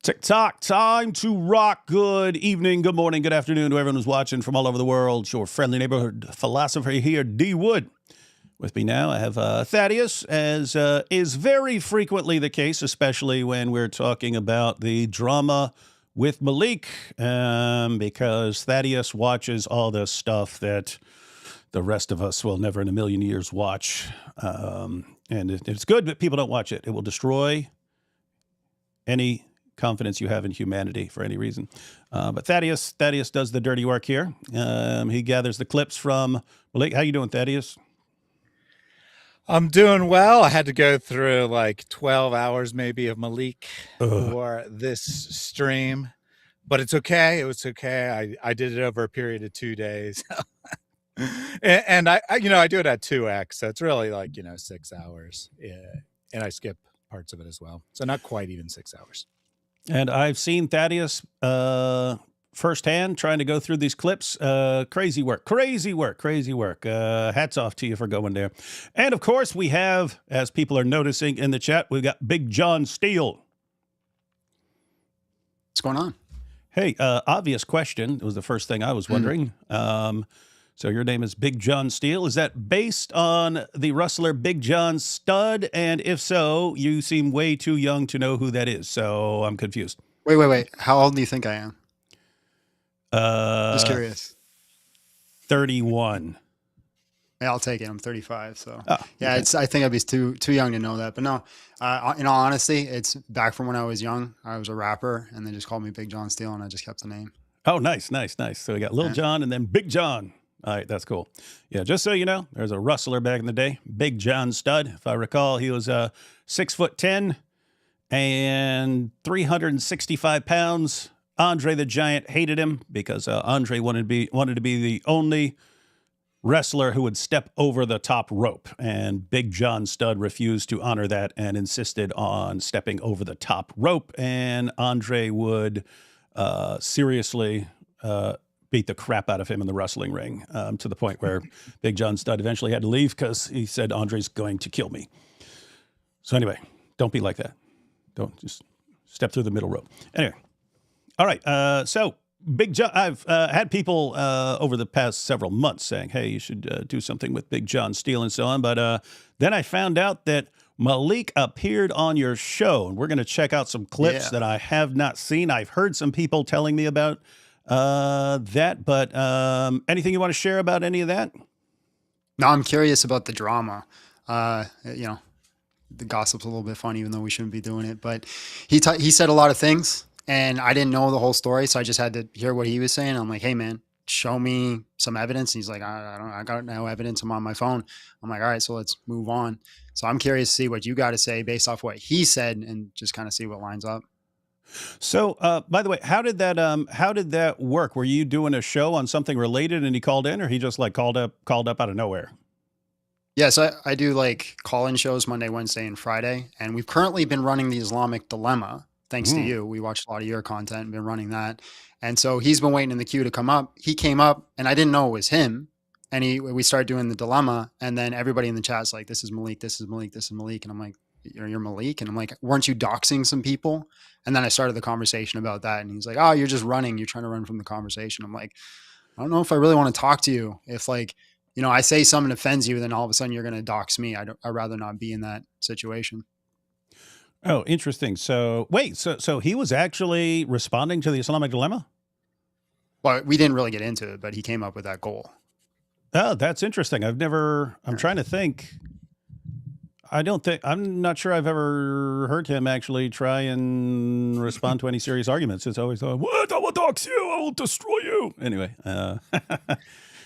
TikTok, time to rock. Good evening, good morning, good afternoon to everyone who's watching from all over the world. Your friendly neighborhood philosopher here, D. Wood. With me now, I have Thaddeus, as is very frequently the case, especially when we're talking about the drama with Malik, because Thaddeus watches all the stuff that the rest of us will never in a million years watch. And it's good that people don't watch it. It will destroy any confidence you have in humanity for any reason. But Thaddeus does the dirty work here. He gathers the clips from Malik. How you doing, Thaddeus? I'm doing well. I had to go through like 12 hours maybe of Malik for this stream, but it's okay. It was okay. I did it over a period of 2 days. and I do it at 2x. So it's really like, 6 hours. Yeah. And I skip parts of it as well. So not quite even 6 hours. And I've seen Thaddeus firsthand trying to go through these clips. Crazy work. Hats off to you for going there. And of course, we have, as people are noticing in the chat, we've got Big Jon Steel. What's going on? Hey, obvious question. It was the first thing I was wondering. So your name is Big Jon Steel. Is that based on the wrestler Big Jon Stud? And if so, you seem way too young to know who that is. So I'm confused. Wait. How old do you think I am? Just curious. 31. Yeah, I'll take it. I'm 35. So yeah, okay. I think I'd be too young to know that. But no, in all honesty, it's back from when I was young. I was a rapper, and they just called me Big Jon Steel, and I just kept the name. Oh, nice. So we got Lil Jon and then Big Jon. All right, that's cool. Yeah, just so you know, there's a wrestler back in the day, Big Jon Stud. If I recall, he was 6'10" and 365 pounds. Andre the Giant hated him because Andre wanted to be the only wrestler who would step over the top rope, and Big Jon Stud refused to honor that and insisted on stepping over the top rope. And Andre would seriously beat the crap out of him in the wrestling ring, to the point where Big Jon Stud eventually had to leave because he said, Andre's going to kill me. So anyway, don't be like that. Don't just step through the middle rope. Anyway. All right. So Big Jon, I've had people over the past several months saying, hey, you should do something with Big Jon Steel and so on. But then I found out that Malik appeared on your show, and we're going to check out some clips that I have not seen. I've heard some people telling me about that, but anything you want to share about any of that? No, I'm curious about the drama. The gossip's a little bit fun, even though we shouldn't be doing it. But he said a lot of things, and I didn't know the whole story, so I just had to hear what he was saying. I'm like, hey, man, show me some evidence. And he's like, I got no evidence. I'm on my phone. I'm like, all right, so let's move on. So I'm curious to see what you got to say based off what he said, and just kind of see what lines up. So, by the way, how did that work? Were you doing a show on something related and he called in, or he just like called up out of nowhere? Yeah, so I do like call-in shows Monday, Wednesday, and Friday. And we've currently been running the Islamic Dilemma. Thanks to you. We watched a lot of your content and been running that. And so he's been waiting in the queue to come up. He came up, and I didn't know it was him. And we started doing the dilemma, and then everybody in the chat's like, this is Malik, this is Malik, this is Malik. And I'm like, you're Malik? And I'm like, weren't you doxing some people? And then I started the conversation about that. And he's like, oh, you're just running. You're trying to run from the conversation. I'm like, I don't know if I really want to talk to you. If I say something offends you, then all of a sudden you're going to dox me. I'd rather not be in that situation. Oh, interesting. So wait, so he was actually responding to the Islamic Dilemma? Well, we didn't really get into it, but he came up with that goal. Oh, that's interesting. I'm trying to think. I'm not sure I've ever heard him actually try and respond to any serious arguments. It's always, what? I will dox you. I will destroy you. Anyway.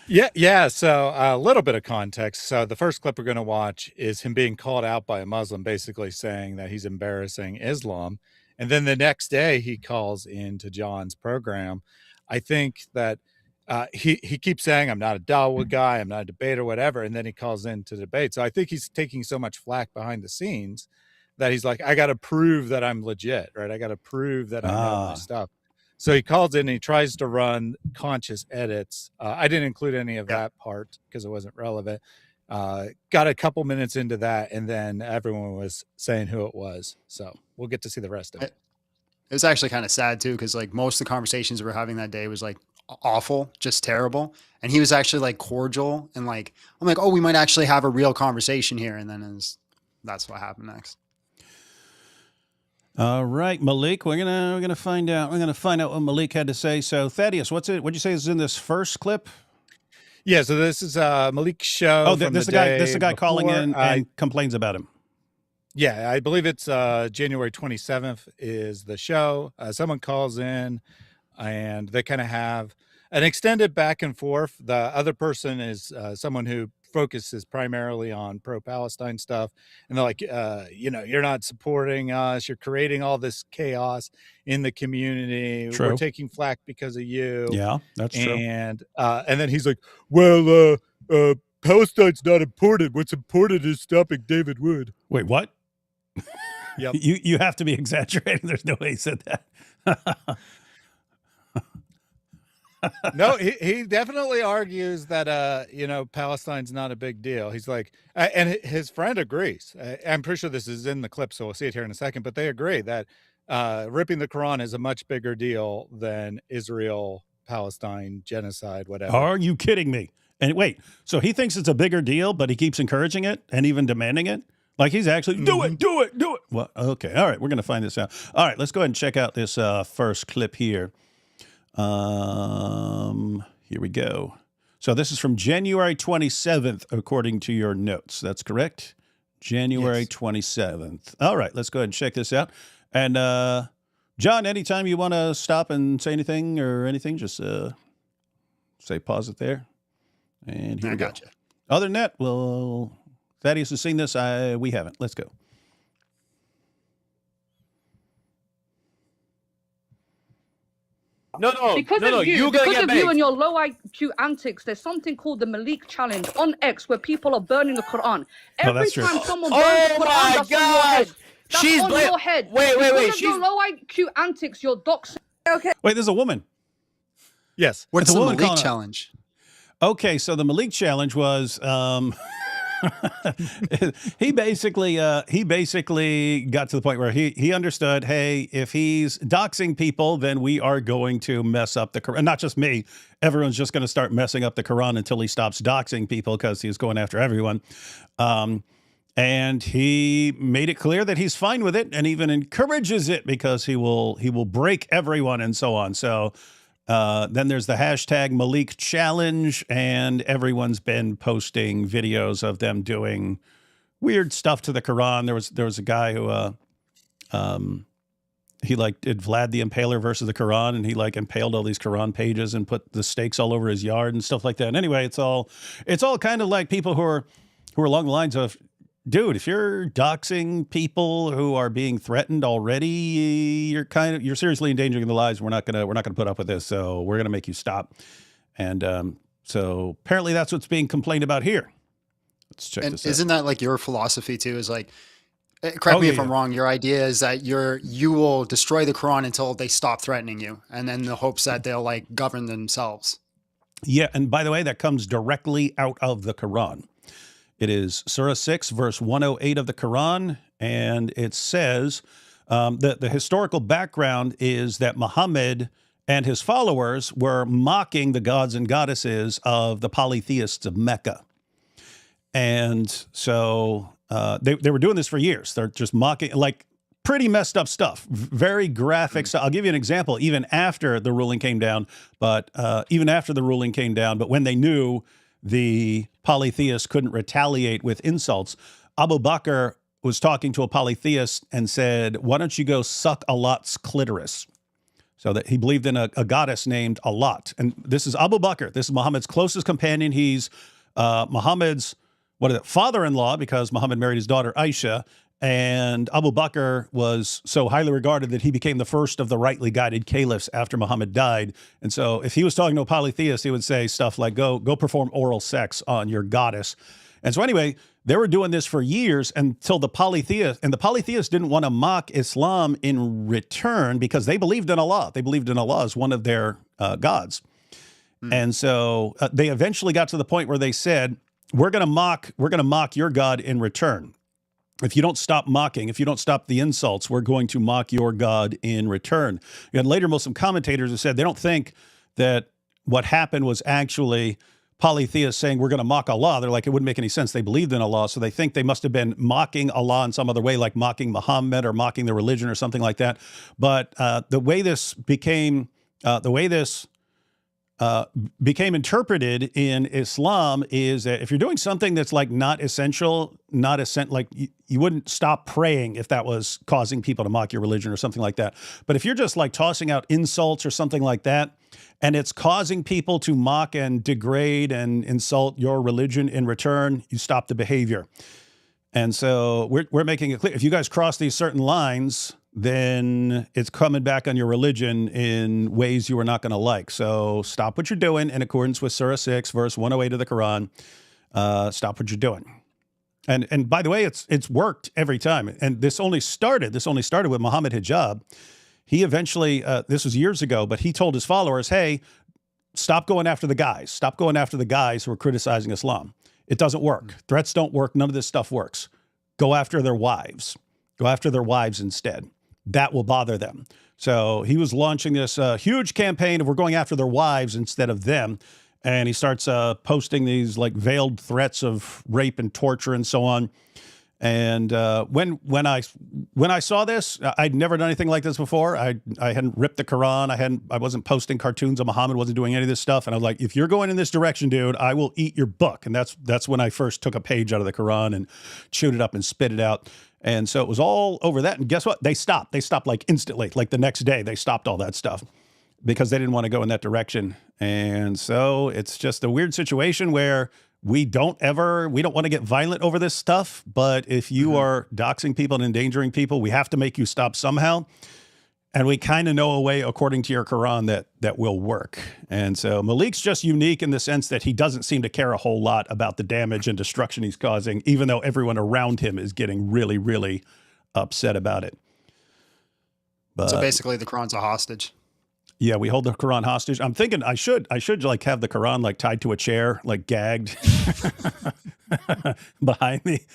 Yeah. So a little bit of context. So the first clip we're going to watch is him being called out by a Muslim, basically saying that he's embarrassing Islam. And then the next day he calls into John's program. I think that he keeps saying, I'm not a Dawah guy, I'm not a debater, whatever. And then he calls in to debate. So I think he's taking so much flack behind the scenes that he's like, I got to prove that I'm legit, right? I got to prove that I know my stuff. So he calls in and he tries to run conscious edits. I didn't include any of that part because it wasn't relevant. Got a couple minutes into that, and then everyone was saying who it was. So we'll get to see the rest of it. It was actually kind of sad too, because like most of the conversations we were having that day was like awful, just terrible. And he was actually like cordial and like, I'm like, oh, we might actually have a real conversation here. And then that's what happened next. All right, Malik, we're gonna find out. We're gonna find out what Malik had to say. So Thaddeus, what'd you say is in this first clip? Yeah, so this is Malik's show. Oh, from this the guy day calling in before. and complains about him. Yeah, I believe it's January 27th is the show. Someone calls in and they kind of have an extended back and forth. The other person is someone who focuses primarily on pro-Palestine stuff. And they're like, you're not supporting us. You're creating all this chaos in the community. True. We're taking flack because of you. Yeah, that's true. And then he's like, well, Palestine's not important. What's important is stopping David Wood. Wait, what? Yep. You have to be exaggerating. There's no way he said that. No, he definitely argues that Palestine's not a big deal. He's like, and his friend agrees. I'm pretty sure this is in the clip, so we'll see it here in a second. But they agree that ripping the Quran is a much bigger deal than Israel, Palestine, genocide, whatever. Are you kidding me? And wait, so he thinks it's a bigger deal, but he keeps encouraging it and even demanding it? Like he's actually, do it. Well, okay. All right. We're going to find this out. All right. Let's go ahead and check out this first clip here. Here we go. So this is from January 27th, according to your notes. That's correct? January 27th. All right. Let's go ahead and check this out. And John, anytime you want to stop and say anything or anything, just say pause it there. And here we go. Gotcha. Other than that, well, Thaddeus has seen this. We haven't. Let's go. Because of you and your low IQ antics, there's something called the Malik Challenge on X where people are burning the Quran. Every time someone burns the Quran, that's on your head. That's on your head. Wait. Because of your low IQ antics, your docs. Okay. Wait, there's a woman. Yes. What's It's a the woman Malik calling challenge? Okay, so the Malik challenge was he basically got to the point where he understood, hey, if he's doxing people, then we are going to mess up the Quran. Not just me. Everyone's just going to start messing up the Quran until he stops doxing people because he's going after everyone. And he made it clear that he's fine with it and even encourages it because he will break everyone and so on. So then there's the hashtag Malik Challenge, and everyone's been posting videos of them doing weird stuff to the Quran. There was a guy who he like did Vlad the Impaler versus the Quran, and he like impaled all these Quran pages and put the stakes all over his yard and stuff like that. And anyway, it's all kind of like people who are along the lines of, dude, if you're doxing people who are being threatened already, you're seriously endangering the lives. We're not gonna put up with this. So we're gonna make you stop. And so apparently that's what's being complained about here. Let's check this out. Isn't that like your philosophy too? Is like, correct me if I'm wrong. Your idea is that you will destroy the Quran until they stop threatening you, and then the hopes that they'll like govern themselves. Yeah, and by the way, that comes directly out of the Quran. It is Surah 6, verse 108 of the Quran, and it says that the historical background is that Muhammad and his followers were mocking the gods and goddesses of the polytheists of Mecca. And so they were doing this for years. They're just mocking, like, pretty messed up stuff, very graphic. So I'll give you an example, even after the ruling came down, but when they knew the polytheists couldn't retaliate with insults, Abu Bakr was talking to a polytheist and said, why don't you go suck Allot's clitoris? So that he believed in a goddess named Allot. And this is Abu Bakr. This is Muhammad's closest companion. He's Muhammad's father-in-law, because Muhammad married his daughter Aisha. And Abu Bakr was so highly regarded that he became the first of the rightly guided caliphs after Muhammad died. And so if he was talking to a polytheist, he would say stuff like, go perform oral sex on your goddess. And so anyway, they were doing this for years until the polytheists didn't want to mock Islam in return because they believed in Allah. They believed in Allah as one of their gods. And so they eventually got to the point where they said, we're going to mock your God in return. if you don't stop mocking, if you don't stop the insults, we're going to mock your God in return. You had later Muslim commentators who said they don't think that what happened was actually polytheists saying we're going to mock Allah. They're like, it wouldn't make any sense. They believed in Allah, so they think they must have been mocking Allah in some other way, like mocking Muhammad or mocking the religion or something like that. But the way this became interpreted in Islam is that if you're doing something that's like not essential, like you wouldn't stop praying if that was causing people to mock your religion or something like that. But if you're just like tossing out insults or something like that, and it's causing people to mock and degrade and insult your religion in return, you stop the behavior. And so we're making it clear. If you guys cross these certain lines, then it's coming back on your religion in ways you are not going to like. So stop what you're doing in accordance with Surah 6, verse 108 of the Quran. Stop what you're doing. And by the way, it's worked every time. And this only started with Muhammad Hijab. He eventually, this was years ago, but he told his followers, hey, stop going after the guys. Stop going after the guys who are criticizing Islam. It doesn't work. Threats don't work. None of this stuff works. Go after their wives. Go after their wives instead. That will bother them. So he was launching this huge campaign of we're going after their wives instead of them. And he starts posting these like veiled threats of rape and torture and so on. And when I saw this, I'd never done anything like this before. I hadn't ripped the Quran. I wasn't posting cartoons of Muhammad. Wasn't doing any of this stuff. And I was like, if you're going in this direction, dude, I will eat your book. And that's when I first took a page out of the Quran and chewed it up and spit it out. And so it was all over that. And guess what? They stopped. They stopped like instantly, like the next day. They stopped all that stuff because they didn't want to go in that direction. And so it's just a weird situation where we don't want to get violent over this stuff. But if you are doxing people and endangering people, we have to make you stop somehow. And we kind of know a way, according to your Quran, that will work. And so Malik's just unique in the sense that he doesn't seem to care a whole lot about the damage and destruction he's causing, even though everyone around him is getting really, really upset about it. But, so basically the Quran's a hostage. Yeah, we hold the Quran hostage. I'm thinking I should like have the Quran like tied to a chair, like gagged behind me,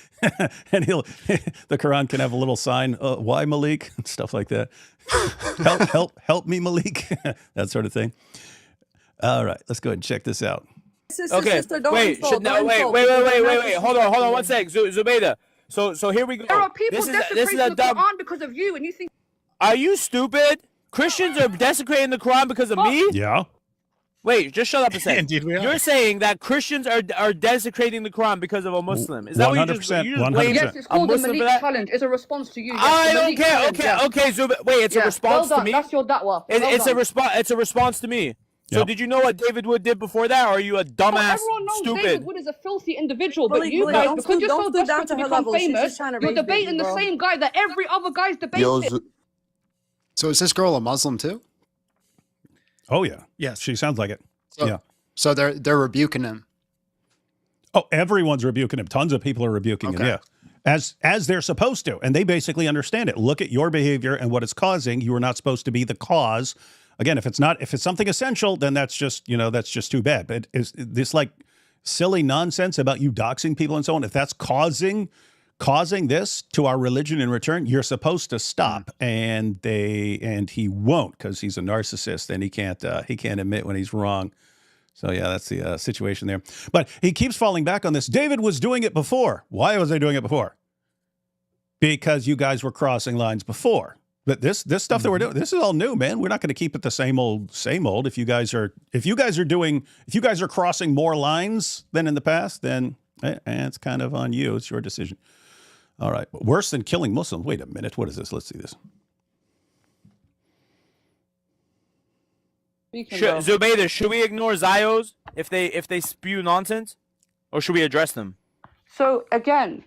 and the Quran can have a little sign, "Why Malik?" and stuff like that. help me, Malik, that sort of thing. All right, let's go ahead and check this out. Okay, wait, hold on, 1 sec, Zubaydah. So here we go. There are people desecrating the Quran because of you, and you think? Are you stupid? Christians are desecrating the Quran because of me? Yeah. Wait, just shut up a second. Indeed we are. You're saying that Christians are desecrating the Quran because of a Muslim. Is that 100%, what you just blame? Yes, it's called the Malik challenge. It's a response to you. Yes, okay, wait, it's a response to me? That's your da'wah. It's a response to me. So did you know what David Wood did before that, or are you a dumbass, everyone knows stupid? David Wood is a filthy individual, but you guys, because you're so desperate to become famous, you're debating the same guy that every other guy's debating. So is this girl a Muslim too? Oh yeah. Yes. She sounds like it. So, yeah. So they're rebuking him. Oh, everyone's rebuking him. Tons of people are rebuking him. Yeah. As they're supposed to. And they basically understand it. Look at your behavior and what it's causing. You are not supposed to be the cause. Again, if it's something essential, then that's just too bad. But is this like silly nonsense about you doxing people and so on? If that's causing this to our religion in return, you're supposed to stop. And he won't, because he's a narcissist and he can't admit when he's wrong. So yeah, that's the situation there. But he keeps falling back on this. David was doing it before. Why was I doing it before? Because you guys were crossing lines before. But this stuff that we're doing, this is all new, man. We're not going to keep it the same old. If you guys are crossing more lines than in the past, then it's kind of on you. It's your decision. All right. Worse than killing Muslims. Wait a minute. What is this? Let's see this. Zubaydah, should we ignore Zios if they spew nonsense, or should we address them? So again,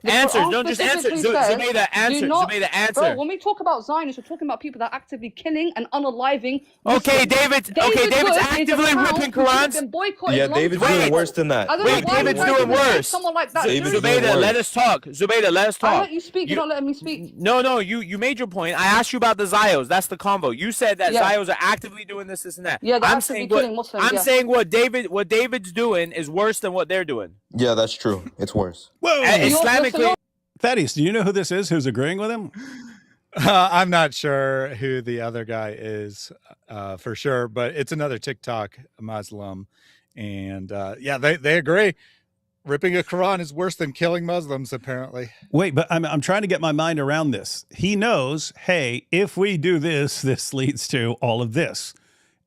answers. Don't just answer. Zubaydah, answer. Zubaydah, answer. Bro, when we talk about Zionists, we're talking about people that are actively killing and unaliving. Okay, David's actively ripping Qurans. Yeah, David's doing worse than that. Wait, David's doing worse. Someone like that. Zubaydah, let us talk. Zubaydah, let us talk. I let you speak. You're not letting me speak. No, you made your point. I asked you about the Zios. That's the convo. You said that Zios are actively doing this and that. Yeah, I'm saying what David's doing is worse than what they're doing. Yeah, that's true. It's worse. Whoa! Islamically, Thaddeus, do you know who this is who's agreeing with him? I'm not sure who the other guy is for sure, but it's another TikTok Muslim. And yeah, they agree. Ripping a Quran is worse than killing Muslims, apparently. Wait, but I'm trying to get my mind around this. He knows, hey, if we do this, this leads to all of this.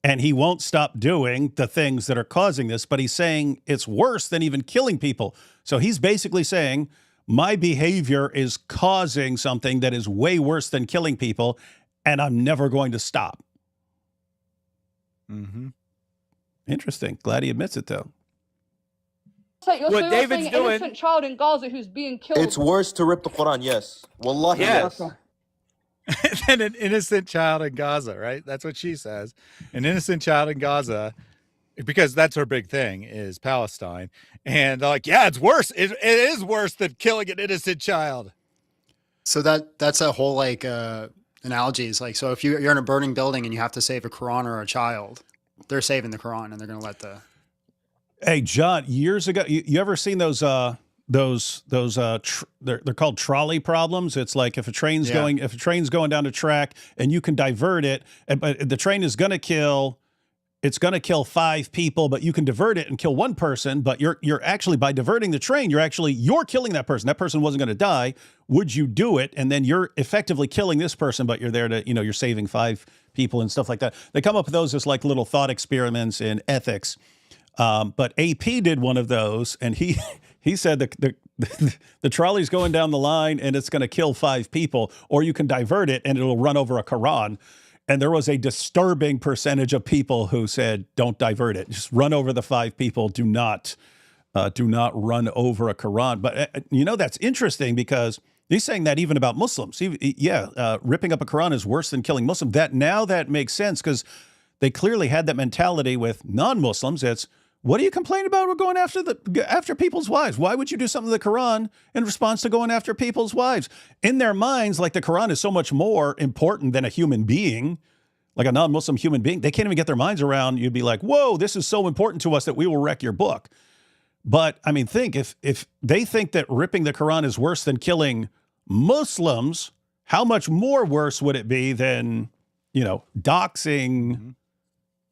And he won't stop doing the things that are causing this, but he's saying it's worse than even killing people. So he's basically saying, my behavior is causing something that is way worse than killing people, and I'm never going to stop. Mm-hmm. Interesting. Glad he admits it, though. So you're saying an innocent child in Gaza who's being killed. It's worse to rip the Quran, yes. Wallahi, yes. Than an innocent child in Gaza, right? That's what she says. An innocent child in Gaza, because that's her big thing, is Palestine. And they're like, yeah, it's worse. It is worse than killing an innocent child. So that's a whole like analogy. It's like, so if you're in a burning building and you have to save a Quran or a child, they're saving the Quran and they're going to let the... Hey, John, years ago, you ever seen those they're called trolley problems? It's like if a train's going down a track and you can divert it, but the train is going to kill 5 people, but you can divert it and kill 1 person, but you're actually, by diverting the train, you're killing that person. That person wasn't going to die. Would you do it? And then you're effectively killing this person, but you're there to, you're saving 5 people and stuff like that. They come up with those as like little thought experiments in ethics. But AP did one of those, and he said the trolley's going down the line and it's going to kill 5 people, or you can divert it and it'll run over a Quran. And there was a disturbing percentage of people who said, don't divert it. Just run over the 5 people. Do not run over a Quran. But, that's interesting because he's saying that even about Muslims. Ripping up a Quran is worse than killing Muslims. That makes sense because they clearly had that mentality with non-Muslims. It's, what are you complaining about? We're going after people's wives. Why would you do something to the Quran in response to going after people's wives? In their minds, like the Quran is so much more important than a human being, like a non-Muslim human being. They can't even get their minds around. You'd be like, whoa, this is so important to us that we will wreck your book. But I mean, think if they think that ripping the Quran is worse than killing Muslims, how much more worse would it be than, doxing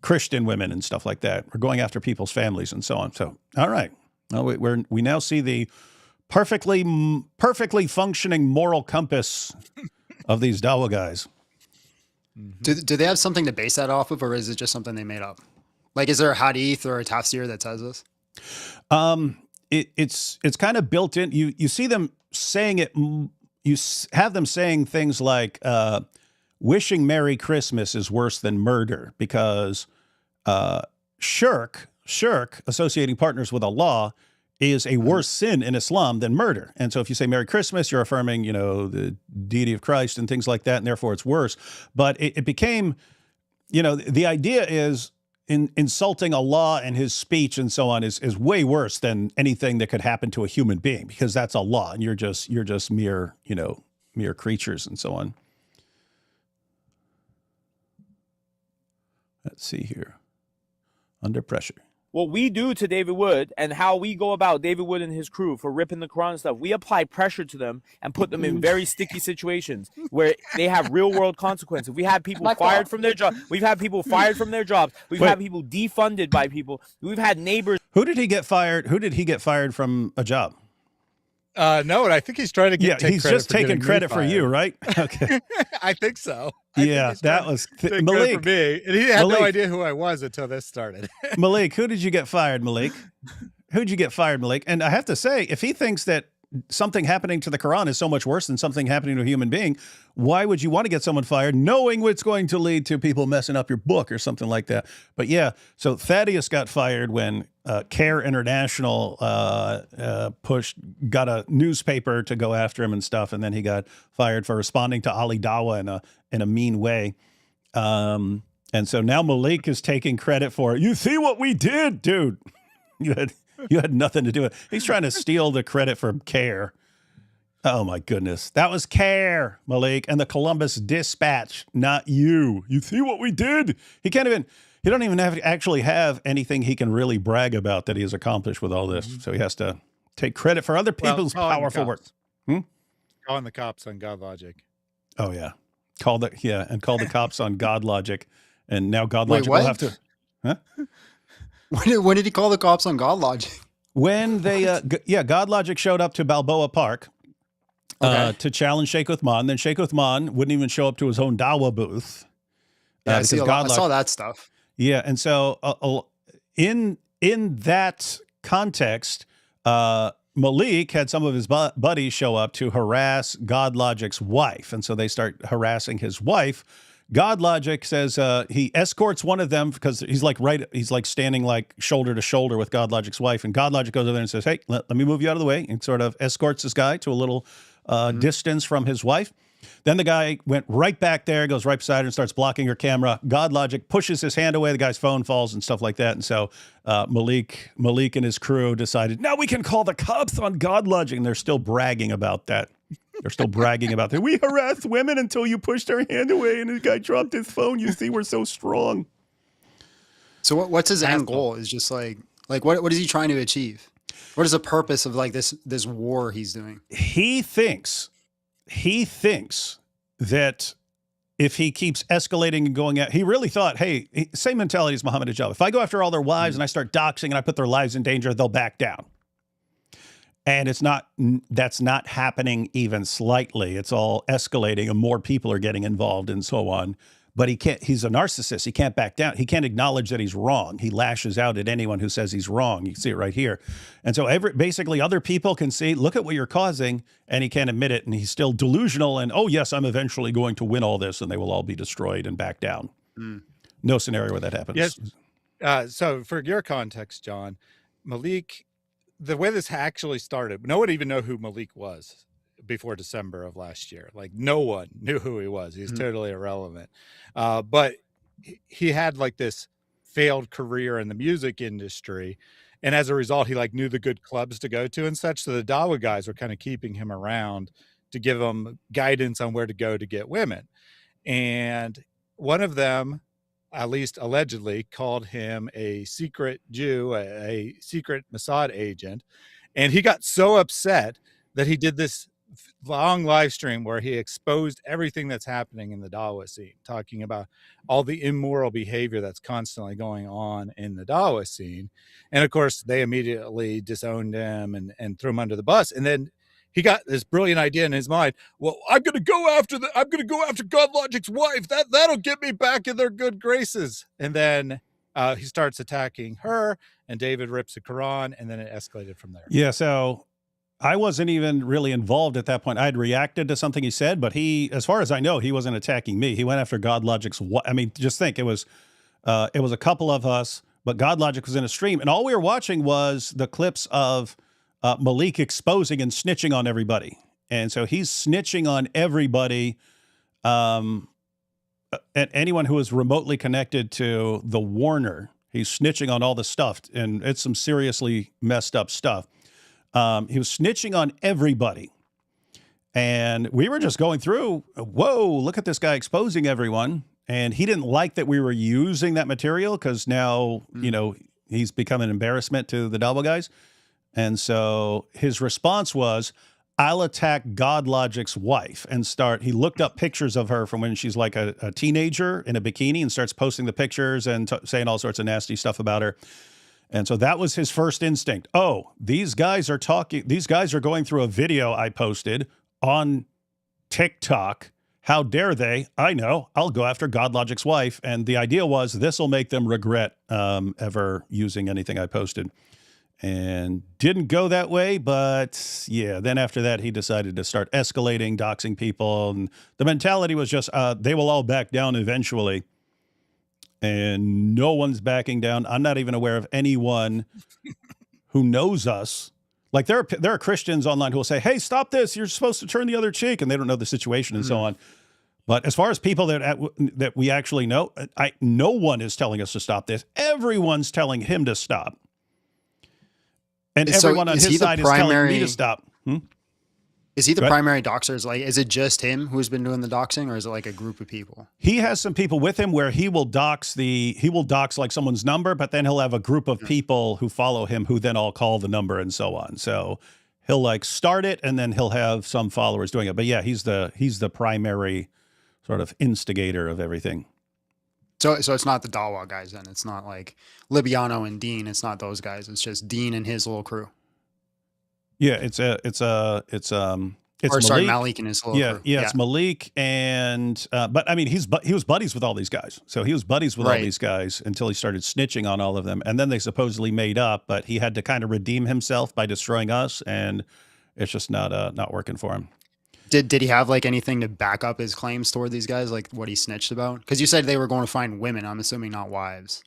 Christian women and stuff like that? We're going after people's families and so on. So, all right. Well, we now see the perfectly functioning moral compass of these Dawa guys. Do they have something to base that off of, or is it just something they made up? Like, is there a hadith or a tafsir that says this? It's kind of built in. You see them saying it. You have them saying things like, wishing Merry Christmas is worse than murder because shirk, associating partners with Allah, is a worse sin in Islam than murder. And so if you say Merry Christmas, you're affirming, the deity of Christ and things like that, and therefore it's worse. But it became, the idea is insulting Allah and his speech and so on is way worse than anything that could happen to a human being, because that's Allah and you're just mere creatures and so on. Let's see here. Under pressure. What we do to David Wood and how we go about David Wood and his crew for ripping the Quran and stuff, we apply pressure to them and put them in very sticky situations where they have real world consequences. We have people fired from their jobs. We've had people fired from their jobs. We've had people defunded by people. We've had neighbors. Who did he get fired? Who did he get fired from a job? No, and I think he's trying to get. Yeah, he's just taking credit for you, right? Okay. I think so. That was Malik for me, and he had no idea who I was until this started. Malik, who did you get fired, Malik? Who'd you get fired, Malik? And I have to say, if he thinks that something happening to the Quran is so much worse than something happening to a human being, why would you want to get someone fired knowing what's going to lead to people messing up your book or something like that? But yeah, so Thaddeus got fired when Care International got a newspaper to go after him and stuff, and then he got fired for responding to Ali Dawa in a mean way. And so now Malik is taking credit for it. You see what we did, dude? You had nothing to do with it. He's trying to steal the credit from Care. Oh my goodness. That was Care, Malik, and the Columbus Dispatch, not you. You see what we did? He don't even actually have anything he can really brag about that he has accomplished with all this. So he has to take credit for other people's powerful work. calling the cops on God Logic. Oh yeah, call the cops on God Logic, and now God Wait, Logic what? will have to. Huh? When did he call the cops on God Logic? When they, God Logic showed up to Balboa Park to challenge Sheikh Uthman. Then Sheikh Uthman wouldn't even show up to his own Dawa booth. Yeah, I saw that stuff. Yeah, and so in that context, Malik had some of his buddies show up to harass God Logic's wife, and so they start harassing his wife. God Logic says he escorts one of them because he's like standing like shoulder to shoulder with God Logic's wife, and God Logic goes over there and says, "Hey, let me move you out of the way," and sort of escorts this guy to a little distance from his wife. Then the guy went right back there, goes right beside her and starts blocking her camera. God Logic pushes his hand away. The guy's phone falls and stuff like that. And so Malik and his crew decided, now we can call the cops on God Logic. And they're still bragging about that. They're still bragging about that. We harassed women until you pushed our hand away and the guy dropped his phone. You see, we're so strong. So what's his end goal? Is just like what is he trying to achieve? What is the purpose of like this war he's doing? He thinks that if he keeps escalating and going out, he really thought, hey, same mentality as Muhammad Ajab. If I go after all their wives and I start doxing and I put their lives in danger, they'll back down. And that's not happening even slightly. It's all escalating and more people are getting involved and so on. But he's a narcissist. He can't back down. He can't acknowledge that he's wrong. He lashes out at anyone who says he's wrong. You can see it right here. And so basically other people can see, look at what you're causing, and he can't admit it. And he's still delusional. And, oh, yes, I'm eventually going to win all this, and they will all be destroyed and back down. No scenario where that happens. Yes. So for your context, John, Malik, the way this actually started, no one even knew who Malik was before December of last year. Like no one knew who he was. He's totally irrelevant. But he had like this failed career in the music industry. And as a result, he like knew the good clubs to go to and such. So the Dawa guys were kind of keeping him around to give him guidance on where to go to get women. And one of them, at least allegedly, called him a secret Jew, a secret Mossad agent. And he got so upset that he did this long live stream where he exposed everything that's happening in the Dawa scene, talking about all the immoral behavior that's constantly going on in the Dawa scene. And of course, they immediately disowned him and threw him under the bus. And then he got this brilliant idea in his mind. Well, I'm going to go after God Logic's wife. That'll get me back in their good graces. And then he starts attacking her, and David rips the Quran, and then it escalated from there. Yeah. So I wasn't even really involved at that point. I had reacted to something he said, but as far as I know, he wasn't attacking me. He went after God Logic's wife. I mean, just think, it was a couple of us, but God Logic was in a stream, and all we were watching was the clips of Malik exposing and snitching on everybody. And so he's snitching on everybody, and anyone who is remotely connected to the Warner. He's snitching on all the stuff, and it's some seriously messed up stuff. He was snitching on everybody. And we were just going through, whoa, look at this guy exposing everyone. And he didn't like that we were using that material because now, he's become an embarrassment to the Dawa guys. And so his response was, I'll attack God Logic's wife and he looked up pictures of her from when she's like a teenager in a bikini and starts posting the pictures and saying all sorts of nasty stuff about her. And so that was his first instinct. Oh, these guys are going through a video I posted on TikTok. How dare they? I know. I'll go after God Logic's wife. And the idea was this will make them regret ever using anything I posted. And didn't go that way. But yeah, then after that, he decided to start escalating, doxing people. And the mentality was just they will all back down eventually. And no one's backing down. I'm not even aware of anyone who knows us. Like there are Christians online who will say, hey, stop this. You're supposed to turn the other cheek. And they don't know the situation and so on. But as far as people that we actually know, no one is telling us to stop this. Everyone's telling him to stop. And everyone on his side is telling me to stop. Is he the primary doxer? Is it just him who's been doing the doxing, or is it like a group of people? He has some people with him where he will dox like someone's number, but then he'll have a group of people who follow him who then all call the number and so on. So he'll like start it and then he'll have some followers doing it. But yeah, he's the primary sort of instigator of everything. So it's not the Dawa guys then. It's not like Libiano and Dean. It's not those guys. It's just Dean and his little crew. Yeah, it's Sorry, Malik and his little crew. Yeah, it's Malik and but I mean he was buddies with all these guys. So he was buddies with all these guys until he started snitching on all of them, and then they supposedly made up. But he had to kind of redeem himself by destroying us, and it's just not working for him. Did he have like anything to back up his claims toward these guys, like what he snitched about? Because you said they were going to find women. I'm assuming not wives.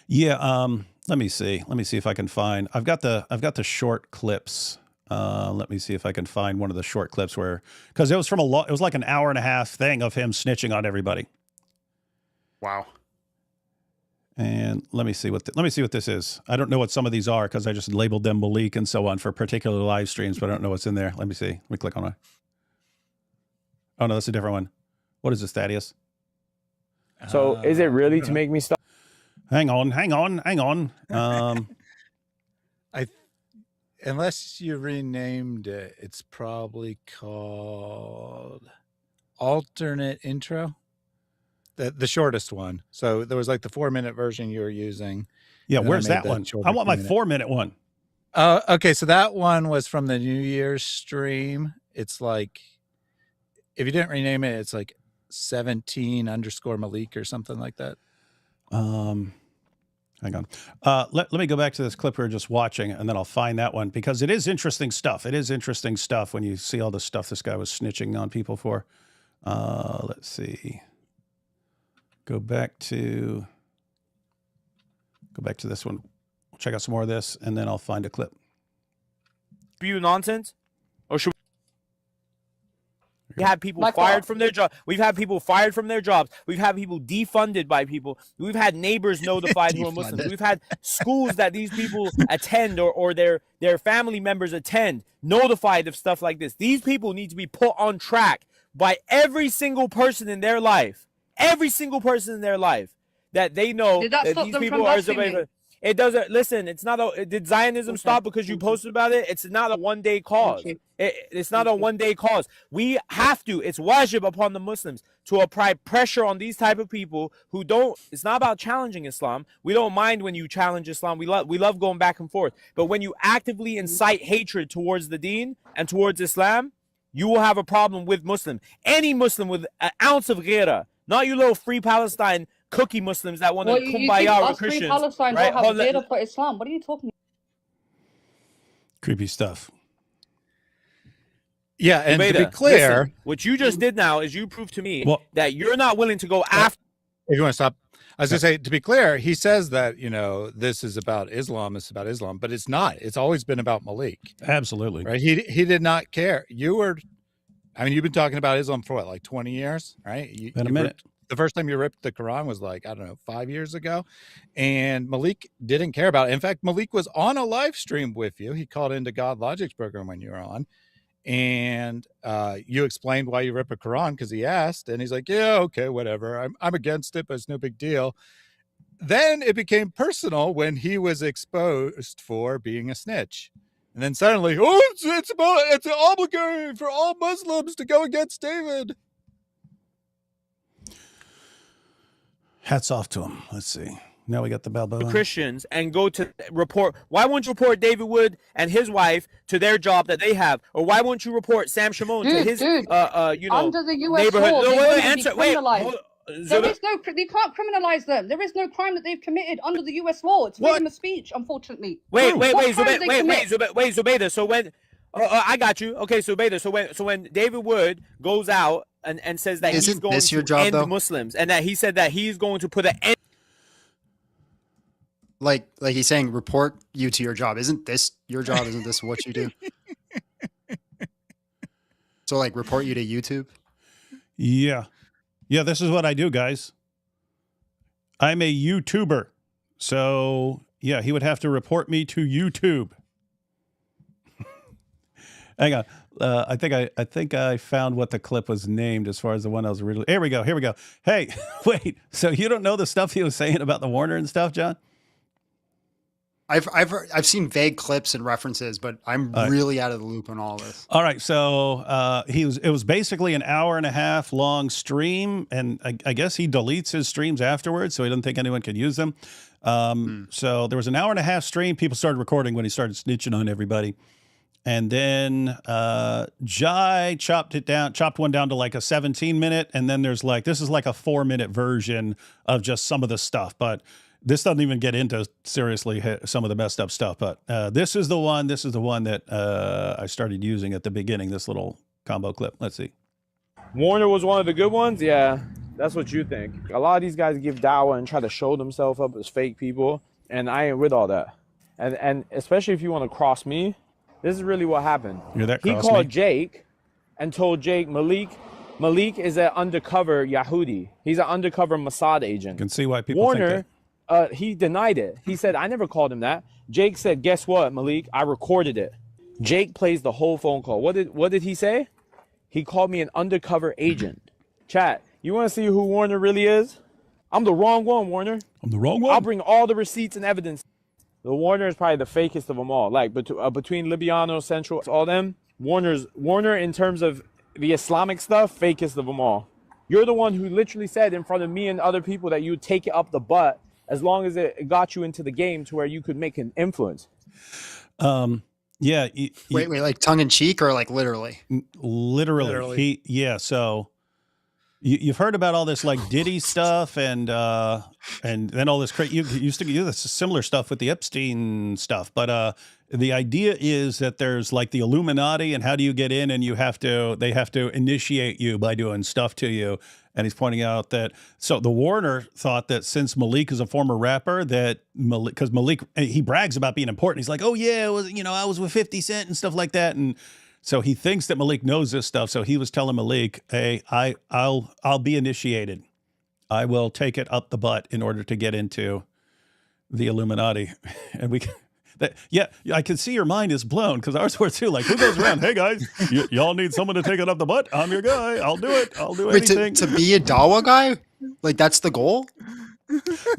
Yeah. Let me see if I can find. I've got the short clips. Let me see if I can find one of the short clips because it was from it was like an hour and a half thing of him snitching on everybody. Wow. And let me see what this is. I don't know what some of these are because I just labeled them Malik and so on for particular live streams, but I don't know what's in there. Let me see. Let me click on it. Oh no, that's a different one. What is this, Thaddeus? So is it really to make me stop? Hang on. Unless you renamed it, it's probably called Alternate Intro. The shortest one. So there was like the 4-minute version you were using. Yeah, where's that one? I want my 4-minute one. Okay, so that one was from the New Year's stream. It's like, if you didn't rename it, it's like 17_Malik or something like that. Hang on. Let me go back to this clip we were just watching, and then I'll find that one because it is interesting stuff. It is interesting stuff when you see all the stuff this guy was snitching on people for. Let's see. Go back to this one. We'll check out some more of this, and then I'll find a clip. Spew nonsense, or should we have people fired from their job? We've had people fired from their jobs. We've had people defunded by people. We've had neighbors notified who are Muslims. We've had schools that these people attend or their family members attend notified of stuff like this. These people need to be put on track by every single person in their life. Every single person in their life that they know that these people are. It doesn't. Listen, it's not a. Did Zionism stop because you posted about it? It's not a one-day cause. It's not a one-day cause. We have to. It's wajib upon the Muslims to apply pressure on these type of people who don't. It's not about challenging Islam. We don't mind when you challenge Islam. We love going back and forth. But when you actively incite hatred towards the Deen and towards Islam, you will have a problem with Muslim. Any Muslim with an ounce of ghira. Not you little free Palestine cookie Muslims that want to kumbaya with Christians. Free Palestine don't have data for Islam. What are you talking about? Creepy stuff. Yeah, and to be clear, listen, what you just did now is you proved to me that you're not willing to go after. If you want to stop, I was going to say, to be clear, he says that, this is about Islam, it's about Islam, but it's not. It's always been about Malik. Absolutely. Right? He did not care. You've been talking about Islam for what, like 20 years, right? Been a minute. The first time you ripped the Quran was like, I don't know, 5 years ago. And Malik didn't care about it. In fact, Malik was on a live stream with you. He called into God Logic's program when you were on. And you explained why you rip a Quran because he asked. And he's like, yeah, okay, whatever. I'm against it, but it's no big deal. Then it became personal when he was exposed for being a snitch. And then suddenly, it's obligatory for all Muslims to go against David. Hats off to him. Let's see. Now we got the Balboa. Christians and go to report. Why won't you report David Wood and his wife to their job that they have? Or why won't you report Sam Shimon to his, under the US neighborhood? law, They can't criminalize them. There is no crime that they've committed under the US law. It's freedom of speech, unfortunately. Wait, Zubaydah. So when, I got you. Okay, so Zubaydah. So when David Wood goes out and says that he's going to end Muslims, and that he said that he's going to put an end. Like he's saying, report you to your job. Isn't this your job? Isn't this what you do? So like report you to YouTube? Yeah. Yeah, this is what I do, guys. I'm a YouTuber. So yeah, he would have to report me to YouTube. Hang on. I think I found what the clip was named as far as the one I was originally. Here we go. Hey, wait. So you don't know the stuff he was saying about the Warner and stuff, John? I've seen vague clips and references, but I'm really out of the loop on all this. All right, so it was basically an hour and a half long stream, and I guess he deletes his streams afterwards, so he doesn't think anyone could use them. So there was an hour and a half stream. People started recording when he started snitching on everybody, and then Jai chopped one down to like a 17-minute, and then there's like this is like a 4-minute version of just some of the stuff, but. This doesn't even get into seriously some of the messed up stuff, but this is the one that I started using at the beginning, this little combo clip. Let's see. Warner was one of the good ones? Yeah, that's what you think. A lot of these guys give dawah and try to show themselves up as fake people, and I ain't with all that. And especially if you want to cross me, this is really what happened. He called Jake and told Jake, Malik is an undercover Yahudi. He's an undercover Mossad agent. You can see why people think that. He denied it. He said, I never called him that. Jake said, guess what, Malik? I recorded it. Jake plays the whole phone call. What did he say? He called me an undercover agent. Chat, you want to see who Warner really is? I'm the wrong one, Warner. I'm the wrong one? I'll bring all the receipts and evidence. The Warner is probably the fakest of them all. Like, between Libiano, Central, all them, Warner in terms of the Islamic stuff, fakest of them all. You're the one who literally said in front of me and other people that you would take it up the butt as long as it got you into the game to where you could make an influence. Yeah. Wait, like tongue in cheek or like literally? Literally. So you've heard about all this like Diddy stuff and then all this you used to do this similar stuff with the Epstein stuff, but the idea is that there's like the Illuminati, and how do you get in? And they have to initiate you by doing stuff to you. And he's pointing out that, so the Warner thought that since Malik is a former rapper, that because Malik, he brags about being important. He's like, oh yeah, I was with 50 Cent and stuff like that. And so he thinks that Malik knows this stuff. So he was telling Malik, hey, I'll be initiated. I will take it up the butt in order to get into the Illuminati. And I can see your mind is blown, because ours were too. Like, who goes around? Hey guys, y'all need someone to take it up the butt? I'm your guy. I'll do it. I'll do anything. To be a dawah guy, like that's the goal.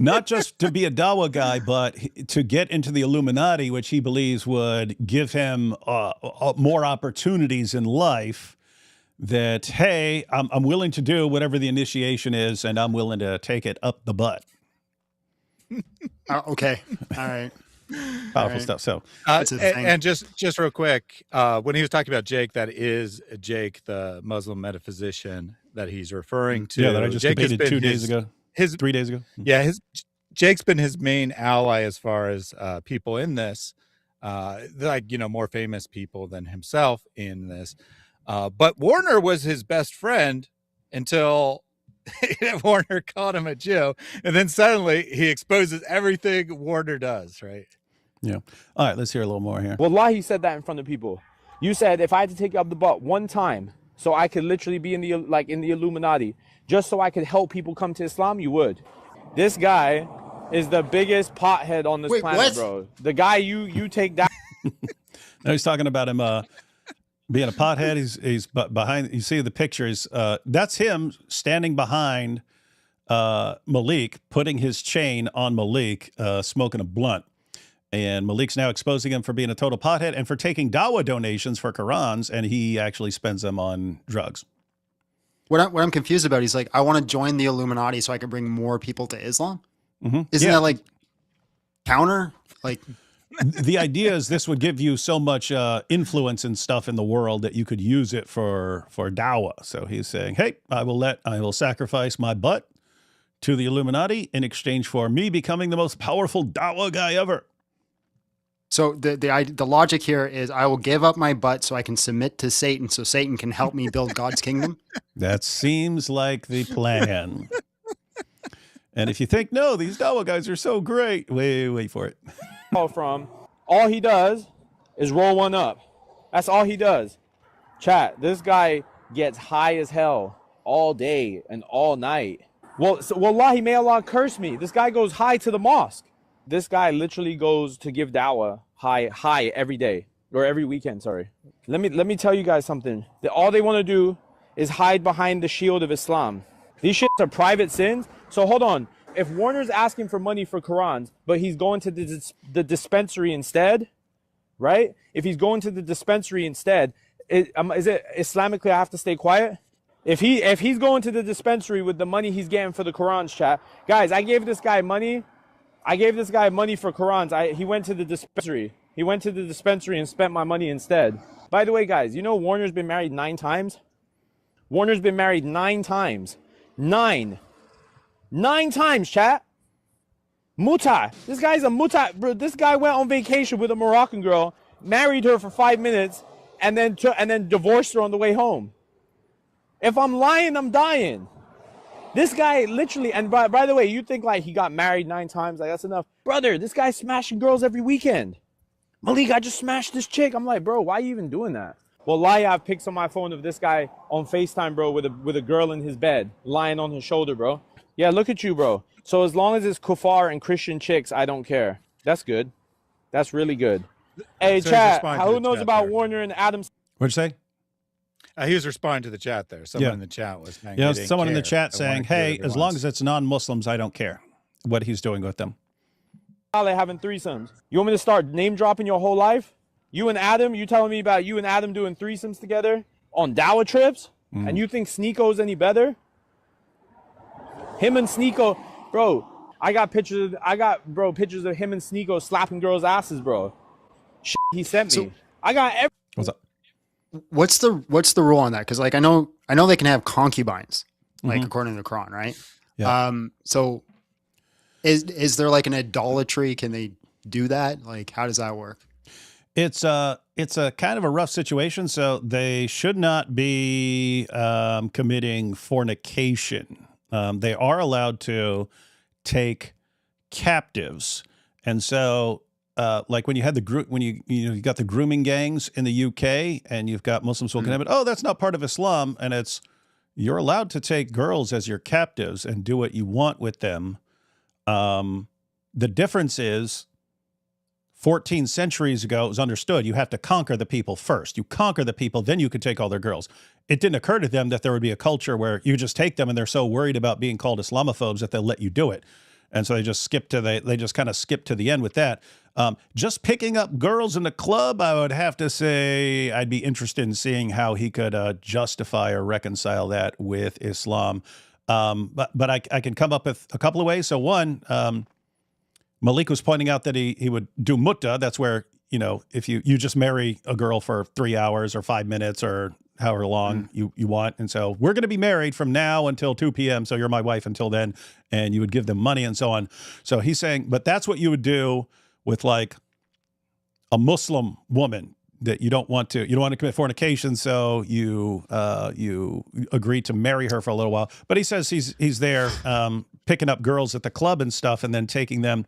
Not just to be a dawah guy, but to get into the Illuminati, which he believes would give him more opportunities in life. That hey, I'm willing to do whatever the initiation is, and I'm willing to take it up the butt. Okay, all right. Powerful stuff. So, and just real quick, when he was talking about Jake, that is Jake, the Muslim metaphysician that he's referring to. Yeah, that I just debated 3 days ago. Yeah, Jake's been his main ally as far as people in this, more famous people than himself in this. But Warner was his best friend until Warner called him a Jew, and then suddenly he exposes everything Warner does, right? Yeah. All right, let's hear a little more here. Wallahi, he said that in front of people. You said if I had to take you up the butt one time so I could literally be in the Illuminati, just so I could help people come to Islam, you would. This guy is the biggest pothead on this planet, what? Bro. The guy you take down. No, he's talking about him being a pothead. He's behind. You see the pictures. That's him standing behind Malik, putting his chain on Malik, smoking a blunt. And Malik's now exposing him for being a total pothead and for taking dawah donations for Qurans, and he actually spends them on drugs. What I'm confused about, he's like, I want to join the Illuminati so I can bring more people to Islam. Mm-hmm. Isn't that like counter? Like, the idea is this would give you so much influence and stuff in the world that you could use it for dawah. So he's saying, hey, I will sacrifice my butt to the Illuminati in exchange for me becoming the most powerful dawah guy ever. So the logic here is I will give up my butt so I can submit to Satan so Satan can help me build God's kingdom. That seems like the plan. And if you think, no, these dawah guys are so great, wait for it. All he does is roll one up. That's all he does. Chat, this guy gets high as hell all day and all night. Wallahi, may Allah curse me. This guy goes high to the mosque. This guy literally goes to give dawah high every day, or every weekend, sorry. Let me tell you guys something. All they want to do is hide behind the shield of Islam. These shits are private sins. So hold on. If Warner's asking for money for Qurans, but he's going to the dispensary instead, right? If he's going to the dispensary instead, is it Islamically I have to stay quiet? If he's going to the dispensary with the money he's getting for the Qurans, chat, guys, I gave this guy money. I gave this guy money for Qurans. He went to the dispensary. He went to the dispensary and spent my money instead. By the way, guys, you know Warner's been married 9 times? Warner's been married 9 times. 9 times, chat. Muta. This guy's a muta. Bro, this guy went on vacation with a Moroccan girl, married her for 5 minutes, and then divorced her on the way home. If I'm lying, I'm dying. This guy literally, and by the way, you think like he got married 9 times, like that's enough. Brother, this guy's smashing girls every weekend. Malik, I just smashed this chick. I'm like, bro, why are you even doing that? Well, I have pics on my phone of this guy on FaceTime, bro, with a girl in his bed, lying on his shoulder, bro. Yeah, look at you, bro. So as long as it's kuffar and Christian chicks, I don't care. That's good. That's really good. Hey, so chat, who knows about there. Warner and Adams? What'd you say? He was responding to the chat there. Someone in the chat was saying, yeah, someone in the chat saying, hey, as long as it's non-Muslims, I don't care what he's doing with them. Having threesomes. You want me to start name dropping your whole life? You and Adam, you telling me about you and Adam doing threesomes together on Dawah trips? And you think Sneeko's any better? Him and Sneeko, bro, I got pictures of him and Sneeko slapping girls' asses, bro. Shit he sent me. I got every. What's up? What's the rule on that? Because like I know they can have concubines, like according to the Quran, right? Yeah. So is there like an idolatry? Can they do that? Like how does that work? It's a kind of a rough situation. So they should not be committing fornication. They are allowed to take captives, and so. Like when you had you got the grooming gangs in the UK, and you've got Muslims who can have it. Oh, that's not part of Islam, and you're allowed to take girls as your captives and do what you want with them. The difference is, 14 centuries ago, it was understood you have to conquer the people first. You conquer the people, then you could take all their girls. It didn't occur to them that there would be a culture where you just take them, and they're so worried about being called Islamophobes that they'll let you do it. And so they just kind of skip to the end with that. Just picking up girls in the club, I would have to say I'd be interested in seeing how he could justify or reconcile that with Islam. But I can come up with a couple of ways. So one, Malik was pointing out that he would do mutta. That's where, if you just marry a girl for 3 hours or 5 minutes or however long you want. And so we're going to be married from now until 2 p.m. So you're my wife until then. And you would give them money and so on. So he's saying, but that's what you would do with like a Muslim woman that you don't want to commit fornication. So you agree to marry her for a little while. But he says he's there picking up girls at the club and stuff and then taking them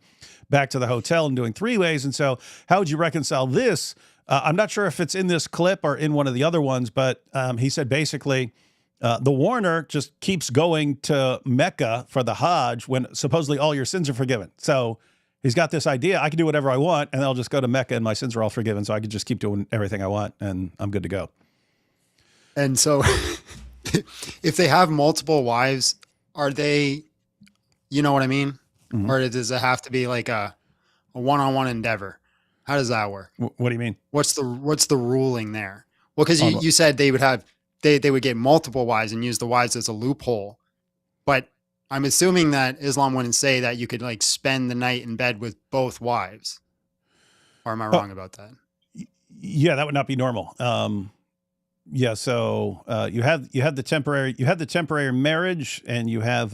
back to the hotel and doing 3-ways. And so how would you reconcile this? I'm not sure if it's in this clip or in one of the other ones, but he said basically the Warner just keeps going to Mecca for the Hajj when supposedly all your sins are forgiven. So he's got this idea, I can do whatever I want, and I'll just go to Mecca and my sins are all forgiven, so I can just keep doing everything I want, and I'm good to go. And so if they have multiple wives, are they, you know what I mean? Or does it have to be like a one-on-one endeavor? How does that work? What do you mean? What's the ruling there? Well, because you said they would get multiple wives and use the wives as a loophole, but I'm assuming that Islam wouldn't say that you could like spend the night in bed with both wives. Or am I wrong about that? Yeah, that would not be normal. Yeah, so you have the temporary marriage, and you have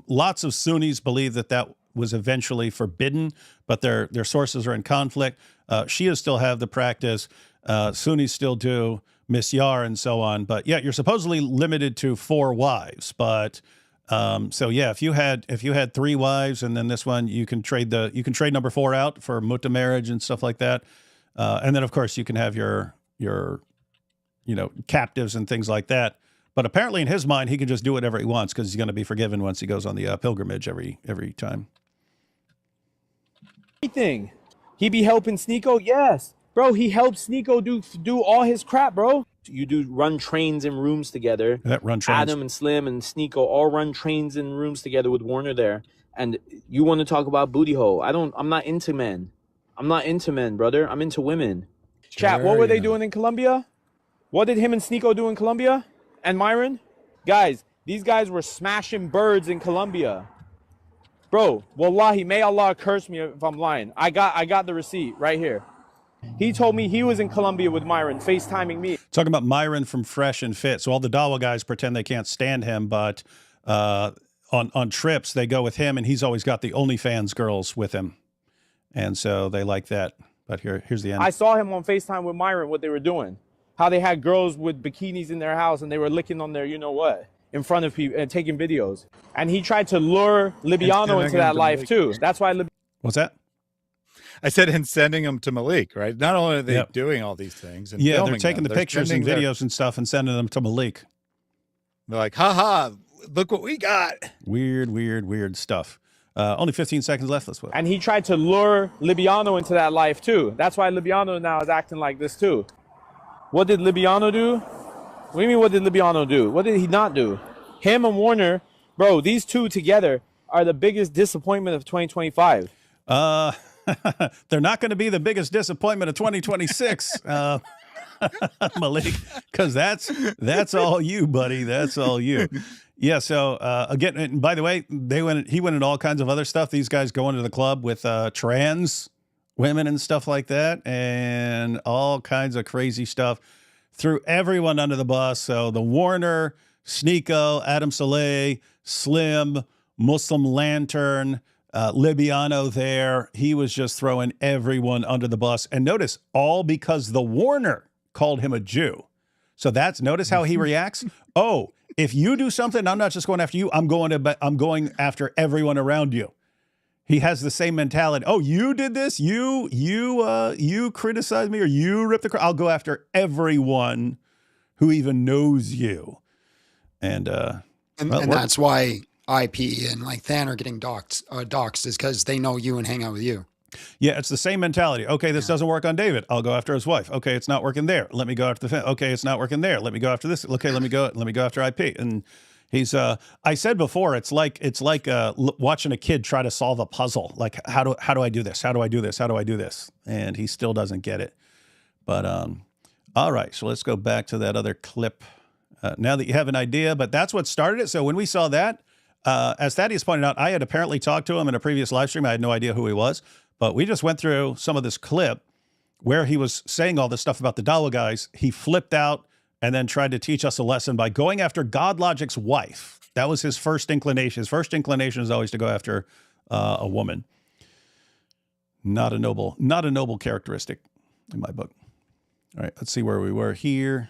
lots of Sunnis believe that was eventually forbidden, but their sources are in conflict. Shias still have the practice. Sunnis still do misyar and so on. But yeah, you're supposedly limited to 4 wives. But so yeah, if you had 3 wives and then this one, you can trade number 4 out for mutta marriage and stuff like that. And then of course you can have your captives and things like that. But apparently in his mind, he can just do whatever he wants because he's going to be forgiven once he goes on the pilgrimage every time. He be helping Sneeko? Yes. Bro, he helps Sneeko do all his crap, bro. You do run trains in rooms together. That run trains. Adam and Slim and Sneeko all run trains in rooms together with Warner there. And you want to talk about booty hole. I'm not into men. I'm not into men, brother. I'm into women. Sure, chat, what were they doing in Colombia? What did him and Sneeko do in Colombia? And Myron? Guys, these guys were smashing birds in Colombia. Bro, wallahi, may Allah curse me if I'm lying. I got the receipt right here. He told me he was in Colombia with Myron, FaceTiming me. Talking about Myron from Fresh and Fit. So all the Dawa guys pretend they can't stand him, but on trips, they go with him, and he's always got the OnlyFans girls with him. And so they like that. But here's the end. I saw him on FaceTime with Myron, what they were doing. How they had girls with bikinis in their house, and they were licking on their you-know-what in front of people and taking videos. And he tried to lure Libiano into that life, too. That's why... What's that? I said, and sending them to Malik, right? Not only are they doing all these things, and they're taking the pictures and videos and stuff and sending them to Malik. They're like, haha, look what we got. Weird stuff. Only 15 seconds left. Let's And he tried to lure Libiano into that life, too. That's why Libiano now is acting like this, too. What did Libiano do? What do you mean, what did Libiano do? What did he not do? Him and Warner, bro, these two together are the biggest disappointment of 2025. They're not going to be the biggest disappointment of 2026, Malik, because that's all you, buddy. That's all you. Yeah. So again, and by the way, he went into all kinds of other stuff. These guys go into the club with trans women and stuff like that, and all kinds of crazy stuff. Threw everyone under the bus. So the Warner, Sneeko, Adam Saleh, Slim, Muslim Lantern. Libiano there, he was just throwing everyone under the bus. And notice, all because the Warner called him a Jew. So notice how he reacts. Oh, if you do something, I'm not just going after you, I'm going after everyone around you. He has the same mentality. Oh, you did this? You criticized me, or you ripped the I'll go after everyone who even knows you. And that's why IP and like Than are getting doxxed is because they know you and hang out with you. Yeah, it's the same mentality. Okay, this doesn't work on David. I'll go after his wife. Okay, it's not working there. Let me go after the okay, it's not working there. Let me go after this. Okay, let me go after IP. And he's I said before, it's like watching a kid try to solve a puzzle. Like how do I do this? How do I do this? How do I do this? And he still doesn't get it. But all right, so let's go back to that other clip. Now that you have an idea, but that's what started it. So when we saw that, as Thaddeus pointed out, I had apparently talked to him in a previous live stream. I had no idea who he was, but we just went through some of this clip where he was saying all this stuff about the Dawa guys. He flipped out and then tried to teach us a lesson by going after God Logic's wife. That was his first inclination. His first inclination is always to go after a woman. Not a noble characteristic in my book. All right, let's see where we were here.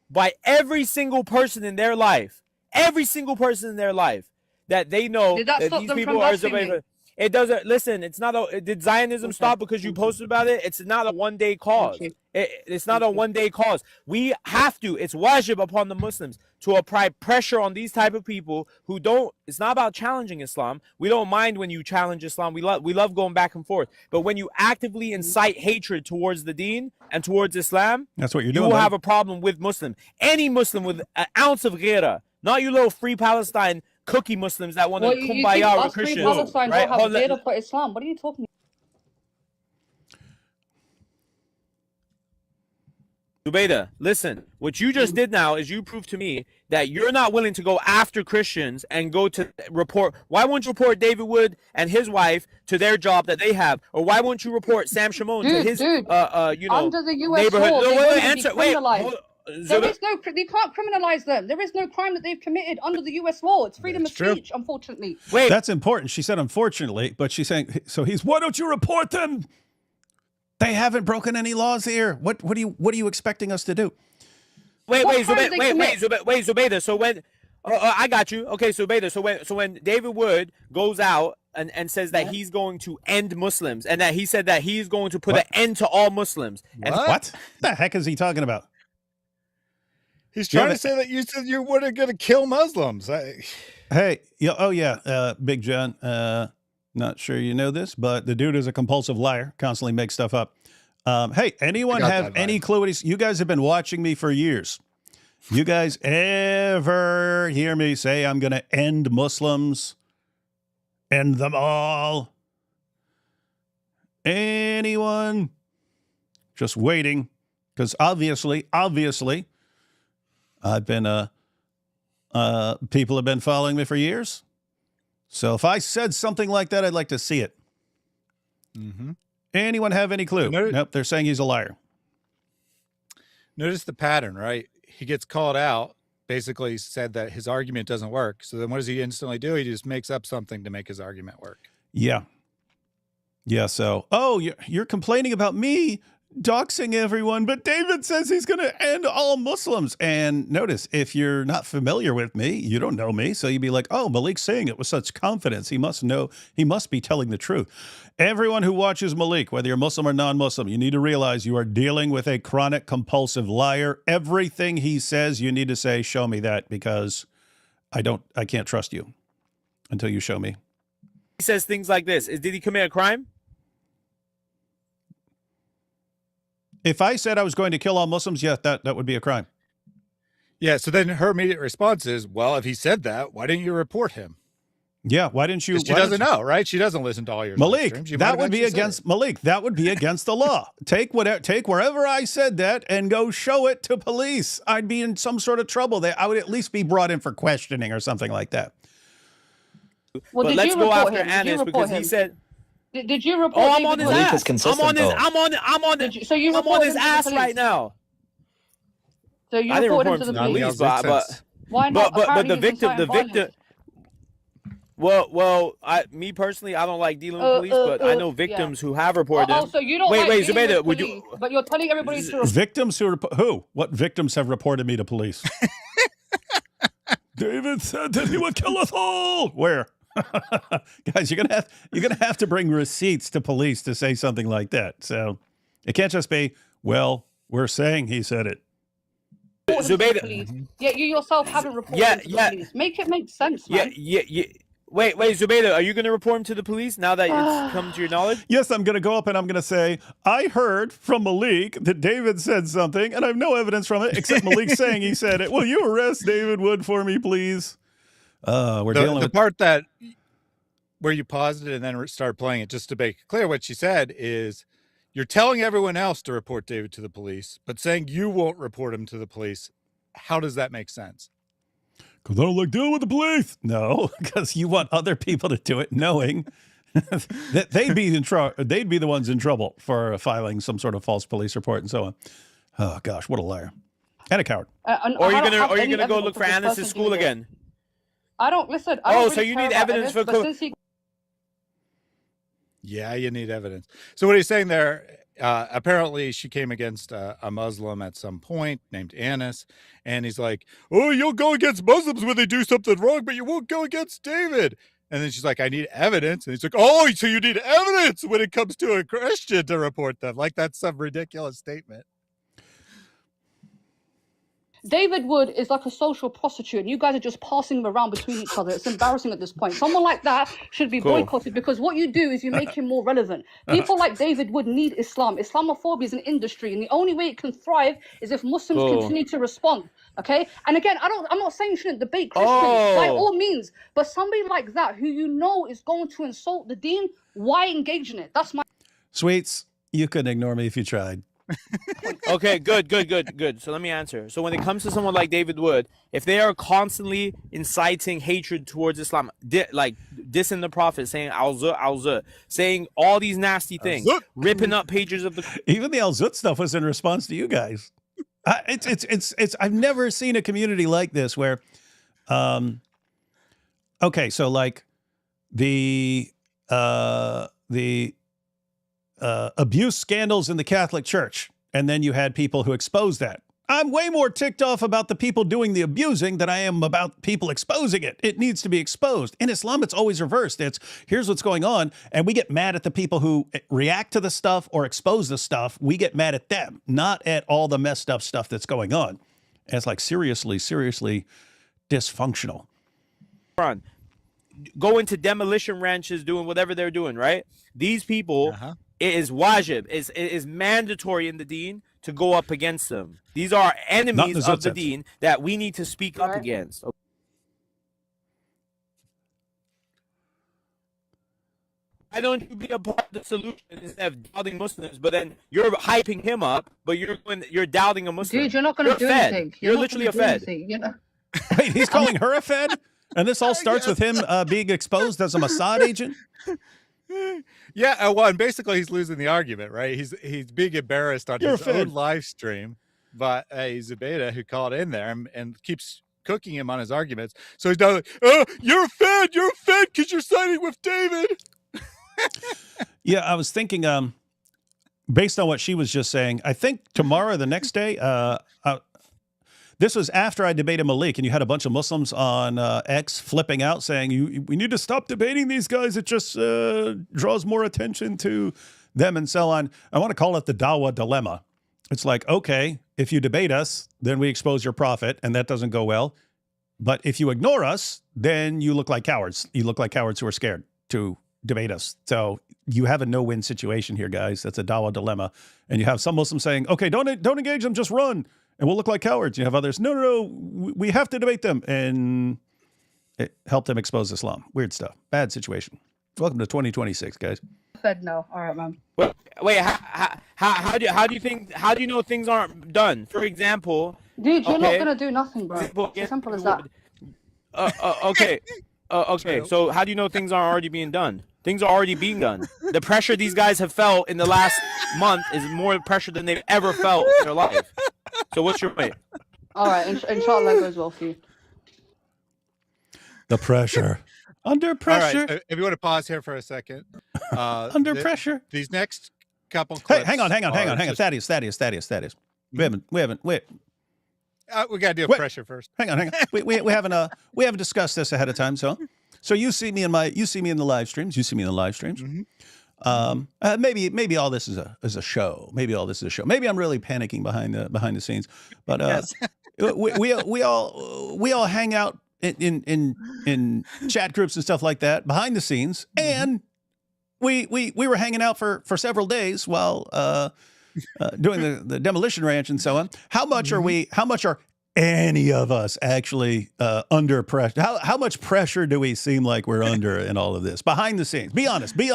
By every single person in their life, that they know that these people are Zebaifa. It doesn't, listen, it's not did Zionism stop because you posted about it? It's not a one-day cause. It's not a one-day cause. We have to, it's wajib upon the Muslims to apply pressure on these type of people who don't, it's not about challenging Islam. We don't mind when you challenge Islam. We love going back and forth. But when you actively incite hatred towards the deen and towards Islam, that's what you're doing. You will have a problem with Muslim. Any Muslim with an ounce of ghira, not you little free Palestine cookie Muslims that want to kumbaya with Christians. Palestine right? don't have data for Islam. What are you talking about? Zubaydah, listen, what you just did now is you proved to me that you're not willing to go after Christians and go to report. Why won't you report David Wood and his wife to their job that they have? Or why won't you report Sam Shimon to his, under the US neighborhood? law, Wait. There is no, you can't criminalize them. There is no crime that they've committed under the US law. It's freedom of speech, unfortunately. Wait. That's important. She said unfortunately, but she's saying, so why don't you report them? They haven't broken any laws here. What are you expecting us to do? Wait, Zubaydah. So when I got you. Okay, Zubaydah. So when David Wood goes out and says that he's going to end Muslims and that he said that he's going to put an end to all Muslims. And what the heck is he talking about? He's trying to say that you said you weren't going to kill Muslims. Hey, Big Jon. Not sure you know this, but the dude is a compulsive liar. Constantly makes stuff up. Hey, anyone have any clue what you guys have been watching me for years. You guys ever hear me say I'm going to end Muslims? End them all? Anyone? Just waiting. Because obviously, I've been, people have been following me for years. So if I said something like that, I'd like to see it. Mm-hmm. Anyone have any clue? Nope, they're saying he's a liar. Notice the pattern, right? He gets called out, basically said that his argument doesn't work. So then what does he instantly do? He just makes up something to make his argument work. Yeah. Yeah, so, you're complaining about me doxing everyone, but David says he's going to end all Muslims. And notice, if you're not familiar with me, you don't know me, so you'd be like, oh, Malik's saying it with such confidence. He must know, he must be telling the truth. Everyone who watches Malik, whether you're Muslim or non-Muslim, you need to realize you are dealing with a chronic, compulsive liar. Everything he says, you need to say, show me that, because I can't trust you until you show me. He says things like this. Did he commit a crime? If I said I was going to kill all Muslims, yes, that would be a crime. Yeah, so then her immediate response is, well, if he said that, why didn't you report him? Yeah, why didn't you? She doesn't know, right? She doesn't listen to all your Malik. That would be against Malik. That would be against the law. Take wherever I said that and go show it to police. I'd be in some sort of trouble. I would at least be brought in for questioning or something like that. Well, but let's go after Anis because he said. Did you report? Oh, I'm on his ass. I'm on his ass right now. So you reported him to the police, but why not? But the victim. Well, me personally, I don't like dealing with police, but I know victims who have reported them. So you don't wait, Zubaydah, would you? But you're telling everybody to report. Victims who? What victims have reported me to police? David said that he would kill us all. Where? Guys, you're gonna have to bring receipts to police to say something like that. So it can't just be, well, we're saying he said it. Zubaydah. Yeah, you yourself haven't reported him to the police. Make it make sense, man. Yeah. Wait, Zubaydah, are you going to report him to the police now that it's come to your knowledge? Yes, I'm going to go up and I'm going to say, I heard from Malik that David said something, and I have no evidence from it except Malik saying he said it. Will you arrest David Wood for me, please? We're dealing with the part that where you paused it and then start playing it, just to make clear what she said is, you're telling everyone else to report David to the police, but saying you won't report him to the police. How does that make sense? Because I don't like dealing with the police. No, because you want other people to do it, knowing that they'd be the ones in trouble for filing some sort of false police report and so on. Oh gosh, what a liar and a coward. Or are you gonna go look for Anis' school again? I don't listen. So you need evidence for. Yeah, you need evidence. So what he's saying there, apparently she came against a Muslim at some point named Anis, and he's like, oh, you'll go against Muslims when they do something wrong, but you won't go against David. And then she's like, I need evidence. And he's like, oh, so you need evidence when it comes to a Christian to report them. Like that's some ridiculous statement. David Wood is like a social prostitute, and you guys are just passing him around between each other. It's embarrassing at this point. Someone like that should be boycotted because what you do is you make him more relevant. People like David Wood need Islam. Islamophobia is an industry, and the only way it can thrive is if Muslims continue to respond. Okay? And again, I'm not saying you shouldn't debate Christians by all means, but somebody like that who you know is going to insult the deen, why engage in it? That's my Sweets, you couldn't ignore me if you tried. Okay, good. So let me answer. So when it comes to someone like David Wood, if they are constantly inciting hatred towards Islam, like dissing the Prophet, saying al-Zut, saying all these nasty things, ripping up pages of the... Even the al-Zut stuff was in response to you guys. It's I've never seen a community like this where, okay, so like the abuse scandals in the Catholic Church, and then you had people who exposed that. I'm way more ticked off about the people doing the abusing than I am about people exposing it. It needs to be exposed. In Islam, it's always reversed. It's here's what's going on, and we get mad at the people who react to the stuff or expose the stuff. We get mad at them, not at all the messed up stuff that's going on. And it's like seriously dysfunctional. Go into demolition ranches doing whatever they're doing, right? These people it is wajib. It is mandatory in the deen to go up against them. These are enemies of the deen that we need to speak up against. Why don't you be a part of the solution instead of doubting Muslims? But then you're hyping him up, but you're doubting a Muslim. Dude, you're not going to do anything. You're literally a fed. Wait, he's calling her a fed? And this all starts with him being exposed as a Mossad agent? Yeah, well, and basically he's losing the argument, right? He's being embarrassed on his own live stream by a Zubaydah who called in there and keeps cooking him on his arguments. So he's now like, oh, you're a fed because you're siding with David. Yeah, I was thinking, based on what she was just saying, I think tomorrow or the next day, this was after I debated Malik, and you had a bunch of Muslims on X flipping out saying, we need to stop debating these guys. It just draws more attention to them and so on. I want to call it the Dawah dilemma. It's like, okay, if you debate us, then we expose your prophet, and that doesn't go well. But if you ignore us, then you look like cowards. You look like cowards who are scared to debate us. So you have a no-win situation here, guys. That's a Dawah dilemma. And you have some Muslims saying, okay, don't engage them, just run, and we'll look like cowards. You have others, no, we have to debate them. And it helped them expose Islam. Weird stuff. Bad situation. Welcome to 2026, guys. Fed now. All right, man. Wait, how do you know things aren't done? For example, dude, you're not gonna do nothing, bro. It's simple as that. Okay. So how do you know things aren't already being done? Things are already being done. The pressure these guys have felt in the last month is more pressure than they've ever felt in their life. So what's your point? All right, inshallah goes well for you. The pressure. Under pressure. All right, if you want to pause here for a second. Under pressure. These next couple clips. Hey, hang on. Thaddeus. We haven't. We got to do pressure first. Hang on. We haven't discussed this ahead of time. So you see me in the live streams. Mm-hmm. Maybe all this is a show. Maybe I'm really panicking behind the scenes. But yes. we all hang out in chat groups and stuff like that behind the scenes, and we were hanging out for several days while doing the demolition ranch and so on. How much are any of us actually under pressure? How much pressure do we seem like we're under in all of this behind the scenes? Be honest. We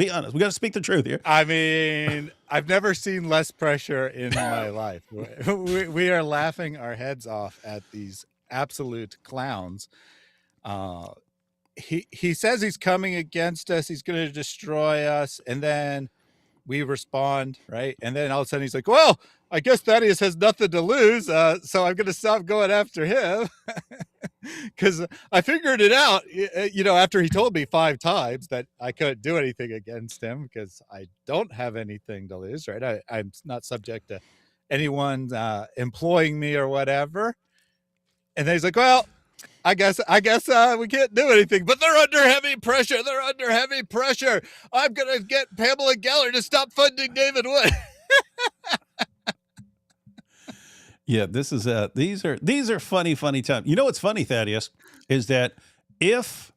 got to speak the truth here. I mean, I've never seen less pressure in my life. We are laughing our heads off at these absolute clowns. He says he's coming against us. He's going to destroy us. And then we respond, right? And then all of a sudden he's like, well, I guess Thaddeus has nothing to lose, so I'm going to stop going after him. Because I figured it out, after he told me 5 times that I couldn't do anything against him because I don't have anything to lose, right? I'm not subject to anyone employing me or whatever. And then he's like, well, I guess we can't do anything, but they're under heavy pressure. I'm going to get Pamela Geller to stop funding David Wood. Yeah, these are funny times. You know what's funny, Thaddeus, is that if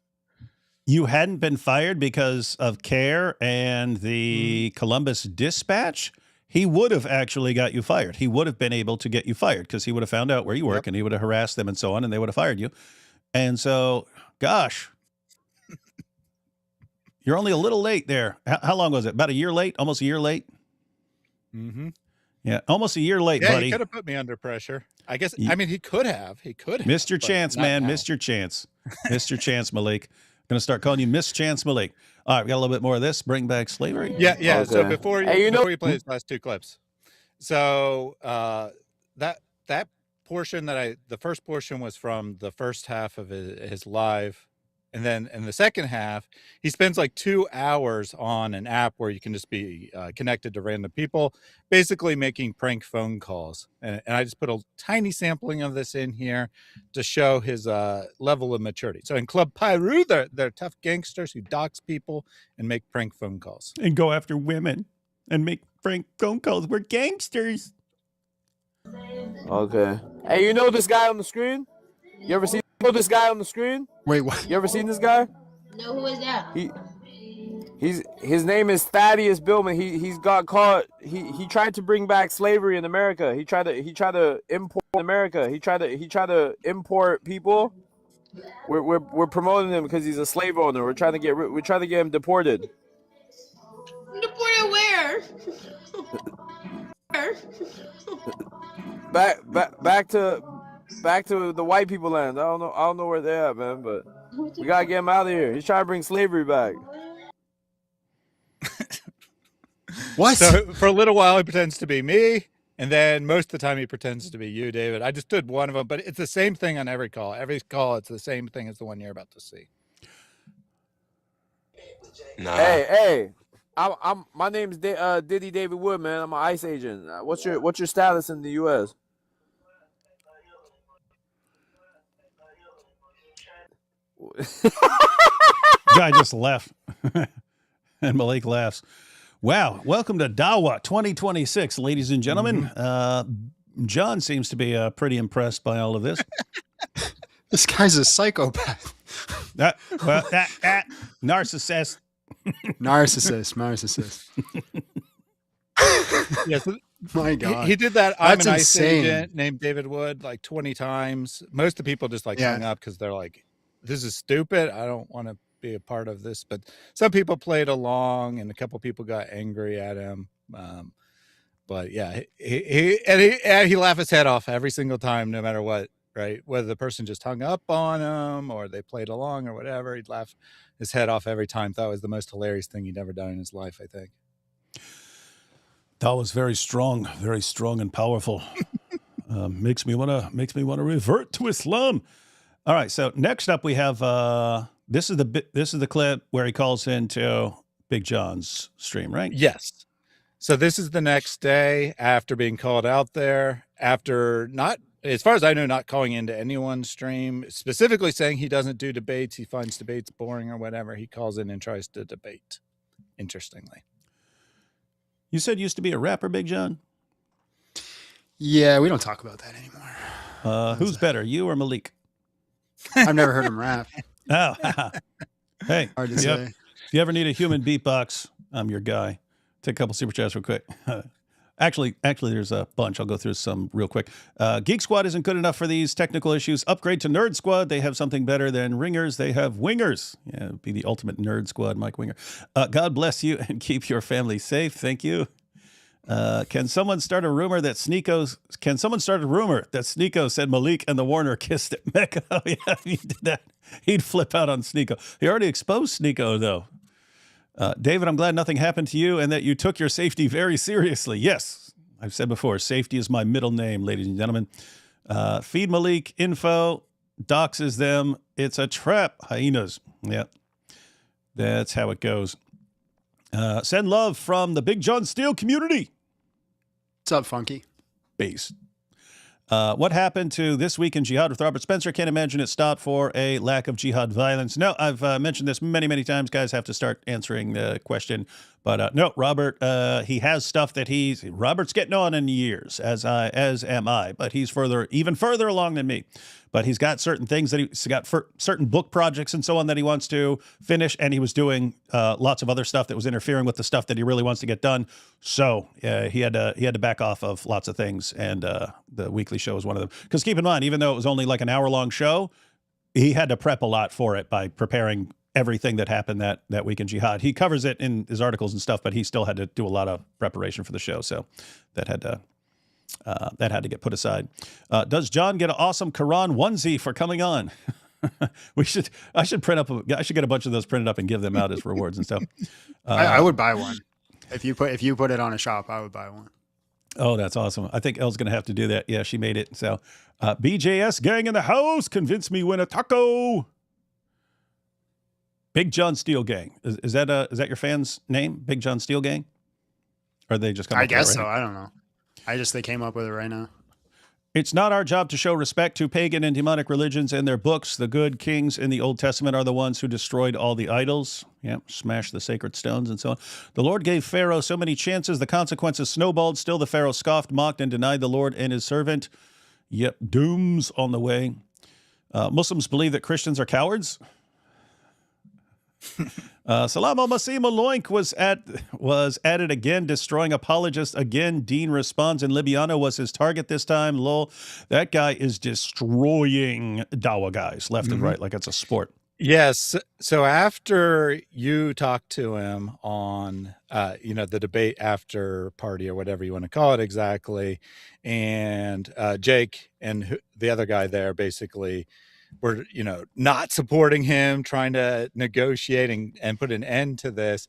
you hadn't been fired because of CARE and the Columbus Dispatch, he would have actually got you fired. He would have been able to get you fired because he would have found out where you work and he would have harassed them and so on, and they would have fired you. And so, gosh, you're only a little late there. How long was it? About a year late? Almost a year late? Mm-hmm. Yeah, almost a year late, buddy. He could have put me under pressure. I guess. I mean, he could have. Missed your chance, man. Missed your chance. Missed your chance, Malik. Going to start calling you Miss Chance Malik. All right, we got a little bit more of this. Bring back slavery. Yeah. Okay. So before you play these last 2 clips, so that portion the first portion was from the first half of his live. And then in the second half, he spends like 2 hours on an app where you can just be connected to random people, basically making prank phone calls. And I just put a tiny sampling of this in here to show his level of maturity. So in Club Pyru, they're tough gangsters who dox people and make prank phone calls. And go after women and make prank phone calls. We're gangsters. Okay. Hey, you know this guy on the screen? You ever seen this guy on the screen? Wait, what? You ever seen this guy? No, who is that? His name is Thaddeus Billman. He's got caught. He tried to bring back slavery in America. He tried to import America. He tried to import people. We're promoting him because he's a slave owner. We're trying to get him deported. Deported where? Back to the white people land. I don't know where they're at, man, but we gotta get him out of here. He's trying to bring slavery back. What? So for a little while he pretends to be me, and then most of the time he pretends to be you, David. I just did one of them, but it's the same thing on every call. Every call, it's the same thing as the one you're about to see. Nah. Hey, my name's Diddy David Wood, man. I'm an ICE agent. What's your status in the U.S.? Guy just left, and Malik laughs. Wow, welcome to Dawa 2026, ladies and gentlemen. John seems to be pretty impressed by all of this. This guy's a psychopath. Narcissist. Narcissist. Yes. My God. He did that. I'm That's an ICE insane. agent named David Wood like 20 times. Most of the people just hung up because they're like, this is stupid. I don't want to be a part of this. But some people played along, and a couple people got angry at him. But yeah, he laughed his head off every single time, no matter what, right? Whether the person just hung up on him or they played along or whatever, he'd laugh his head off every time. Thought it was the most hilarious thing he'd ever done in his life, I think. That was very strong and powerful. Makes me want to revert to Islam. All right, so next up we have this is the clip where he calls into Big Jon's stream, right? Yes. So this is the next day after being called out there, after not, as far as I know, not calling into anyone's stream, specifically saying he doesn't do debates. He finds debates boring or whatever. He calls in and tries to debate, interestingly. You said you used to be a rapper, Big Jon? Yeah, we don't talk about that anymore. Who's better, you or Malik? I've never heard him rap. Oh, hey, Hard to say. If you ever need a human beatbox, I'm your guy. Take a couple super chats real quick. Actually, there's a bunch. I'll go through some real quick. Geek Squad isn't good enough for these technical issues. Upgrade to Nerd Squad. They have something better than ringers. They have wingers. Yeah, it'd be the ultimate Nerd Squad, Mike Winger. God bless you and keep your family safe. Thank you. Can someone start a rumor that Sneeko said Malik and the Warner kissed at Mecca? Oh, yeah, if he did that, he'd flip out on Sneeko. He already exposed Sneeko, though. David, I'm glad nothing happened to you and that you took your safety very seriously. Yes, I've said before, safety is my middle name, ladies and gentlemen. Feed Malik info, doxes them. It's a trap, hyenas. Yeah, that's how it goes. Send love from the Big Jon Steel community. What's up, Funky? Base. What happened to This Week in Jihad with Robert Spencer? Can't imagine it stopped for a lack of jihad violence. No, I've mentioned this many, many times. Guys have to start answering the question. But no, Robert, he has stuff that Robert's getting on in years, as am I. But he's even further along than me. But he's got certain things that he's got certain book projects and so on that he wants to finish. And he was doing lots of other stuff that was interfering with the stuff that he really wants to get done. So he had to back off of lots of things. And the weekly show is one of them. Because keep in mind, even though it was only like an hour-long show, he had to prep a lot for it by preparing everything that happened that week in Jihad. He covers it in his articles and stuff, but he still had to do a lot of preparation for the show. So that had to get put aside. Does John get an awesome Quran onesie for coming on? I should get a bunch of those printed up and give them out as rewards and stuff. I would buy one. If you put it on a shop, I would buy one. Oh, that's awesome. I think Elle's going to have to do that. Yeah, she made it. So BJS gang in the house. Convince me win a taco. Big Jon Steel gang. Is that your fans' name? Big Jon Steel gang? Or are they just I guess so. I don't know. They came up with it right now. It's not our job to show respect to pagan and demonic religions and their books. The good kings in the Old Testament are the ones who destroyed all the idols. Yep, smashed the sacred stones and so on. The Lord gave Pharaoh so many chances. The consequences snowballed. Still, the Pharaoh scoffed, mocked, and denied the Lord and his servant. Yep, doom's on the way. Muslims believe that Christians are cowards. Salam al-Masih Maloink was at it again, destroying apologists again. Dean responds, and Libiano was his target this time. Lol, that guy is destroying Dawa guys left and right like it's a sport. Yes. So after you talked to him on, the debate after party or whatever you want to call it exactly, and Jake and the other guy there basically were, not supporting him, trying to negotiate and put an end to this.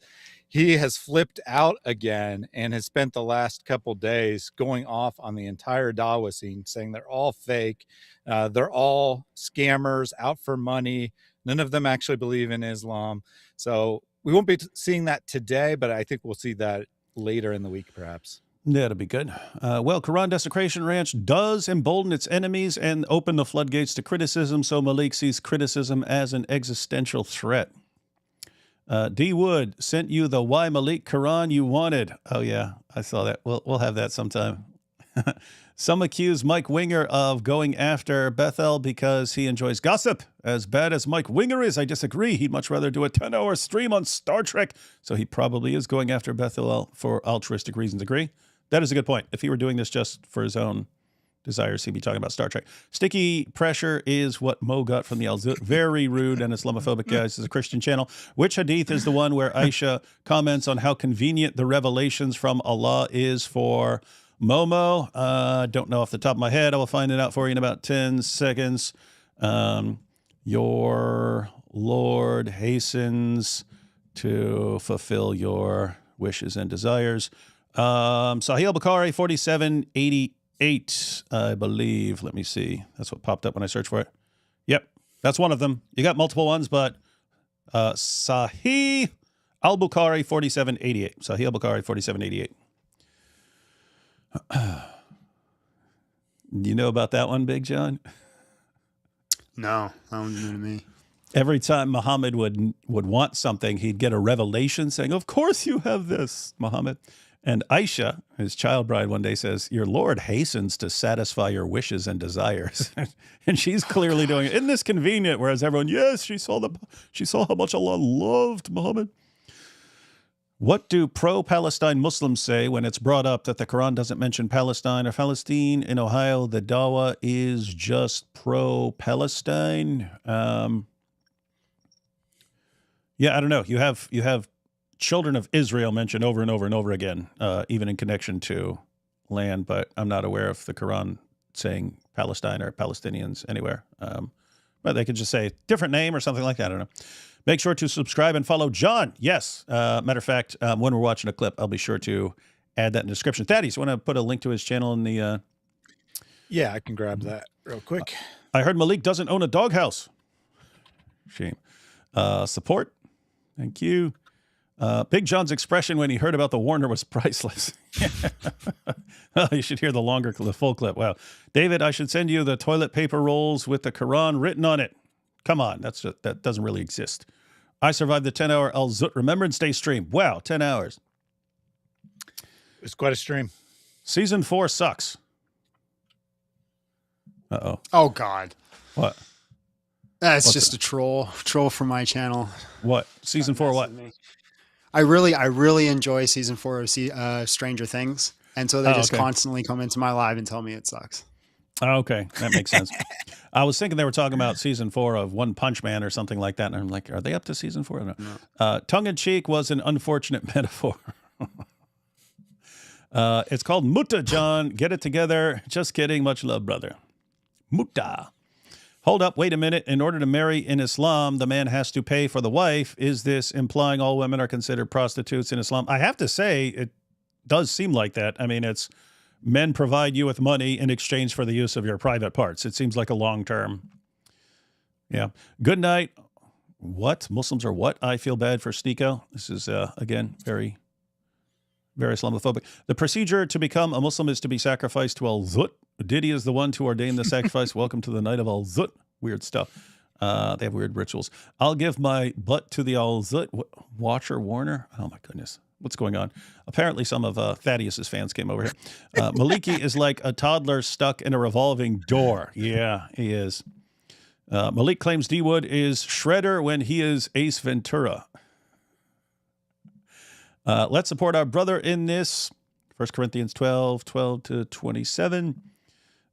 He has flipped out again and has spent the last couple days going off on the entire Dawa scene, saying they're all fake. They're all scammers out for money. None of them actually believe in Islam. So we won't be seeing that today, but I think we'll see that later in the week, perhaps. Yeah, that'd be good. Quran Desecration Ranch does embolden its enemies and open the floodgates to criticism, so Malik sees criticism as an existential threat. D. Wood sent you the Why Malik Quran you wanted. Oh, yeah, I saw that. We'll have that sometime. Some accuse Mike Winger of going after Bethel because he enjoys gossip. As bad as Mike Winger is, I disagree. He'd much rather do a 10-hour stream on Star Trek. So he probably is going after Bethel for altruistic reasons. Agree? That is a good point. If he were doing this just for his own desires, he'd be talking about Star Trek. Sticky pressure is what Mo got from the Al-Zut. Very rude and Islamophobic, guys. This is a Christian channel. Which hadith is the one where Aisha comments on how convenient the revelations from Allah is for Momo? Don't know off the top of my head. I will find it out for you in about 10 seconds. Your Lord hastens to fulfill your wishes and desires. Sahih Bukhari 4788, I believe. Let me see. That's what popped up when I searched for it. Yep, that's one of them. You got multiple ones, but Sahih al-Bukhari 4788. Sahih al-Bukhari 4788. Do you know about that one, Big Jon? No, that one's new to me. Every time Muhammad would want something, he'd get a revelation saying, "Of course you have this, Muhammad." And Aisha, his child bride, one day says, "Your Lord hastens to satisfy your wishes and desires." And she's clearly doing it. Isn't this convenient? Whereas everyone, yes, she saw how much Allah loved Muhammad. What do pro-Palestine Muslims say when it's brought up that the Quran doesn't mention Palestine or Palestine? In Ohio, the Dawa is just pro-Palestine. Yeah, I don't know. You have children of Israel mentioned over and over and over again, even in connection to land, but I'm not aware of the Quran saying Palestine or Palestinians anywhere. But they could just say different name or something like that. I don't know. Make sure to subscribe and follow John. Yes. Matter of fact, when we're watching a clip, I'll be sure to add that in the description. Thaddeus, you want to put a link to his channel in the... Yeah, I can grab that real quick. I heard Malik doesn't own a doghouse. Shame. Support. Thank you. Big John's expression when he heard about the Warner was priceless. Oh, you should hear the full clip. Wow. David, I should send you the toilet paper rolls with the Quran written on it. Come on, that doesn't really exist. I survived the 10-hour Al-Zut Remembrance Day stream. Wow, 10 hours. It's quite a stream. Season 4 sucks. Uh-oh. Oh, God. What? That's just a troll from my channel. What? Season 4 what? I really enjoy season 4 of Stranger Things. And so they just constantly come into my live and tell me it sucks. Oh, okay, that makes sense. I was thinking they were talking about season 4 of One Punch Man or something like that, and I'm like, are they up to season 4? No. Tongue in cheek was an unfortunate metaphor. It's called Mutta, John. Get it together. Just kidding. Much love, brother. Mutta. Hold up. Wait a minute. In order to marry in Islam, the man has to pay for the wife. Is this implying all women are considered prostitutes in Islam? I have to say, it does seem like that. I mean, it's men provide you with money in exchange for the use of your private parts. It seems like a long term. Yeah. Good night. What? Muslims are what? I feel bad for Sneeko. This is, again, very, very Islamophobic. The procedure to become a Muslim is to be sacrificed to Al-Zut. Diddy is the one to ordain the sacrifice. Welcome to the night of Al-Zut. Weird stuff. They have weird rituals. I'll give my butt to the Al-Zut. Watcher Warner? Oh, my goodness. What's going on? Apparently some of Thaddeus's fans came over here. Maliki is like a toddler stuck in a revolving door. Yeah, he is. Malik claims D Wood is Shredder when he is Ace Ventura. Let's support our brother in this. 1 Corinthians 12:12-27.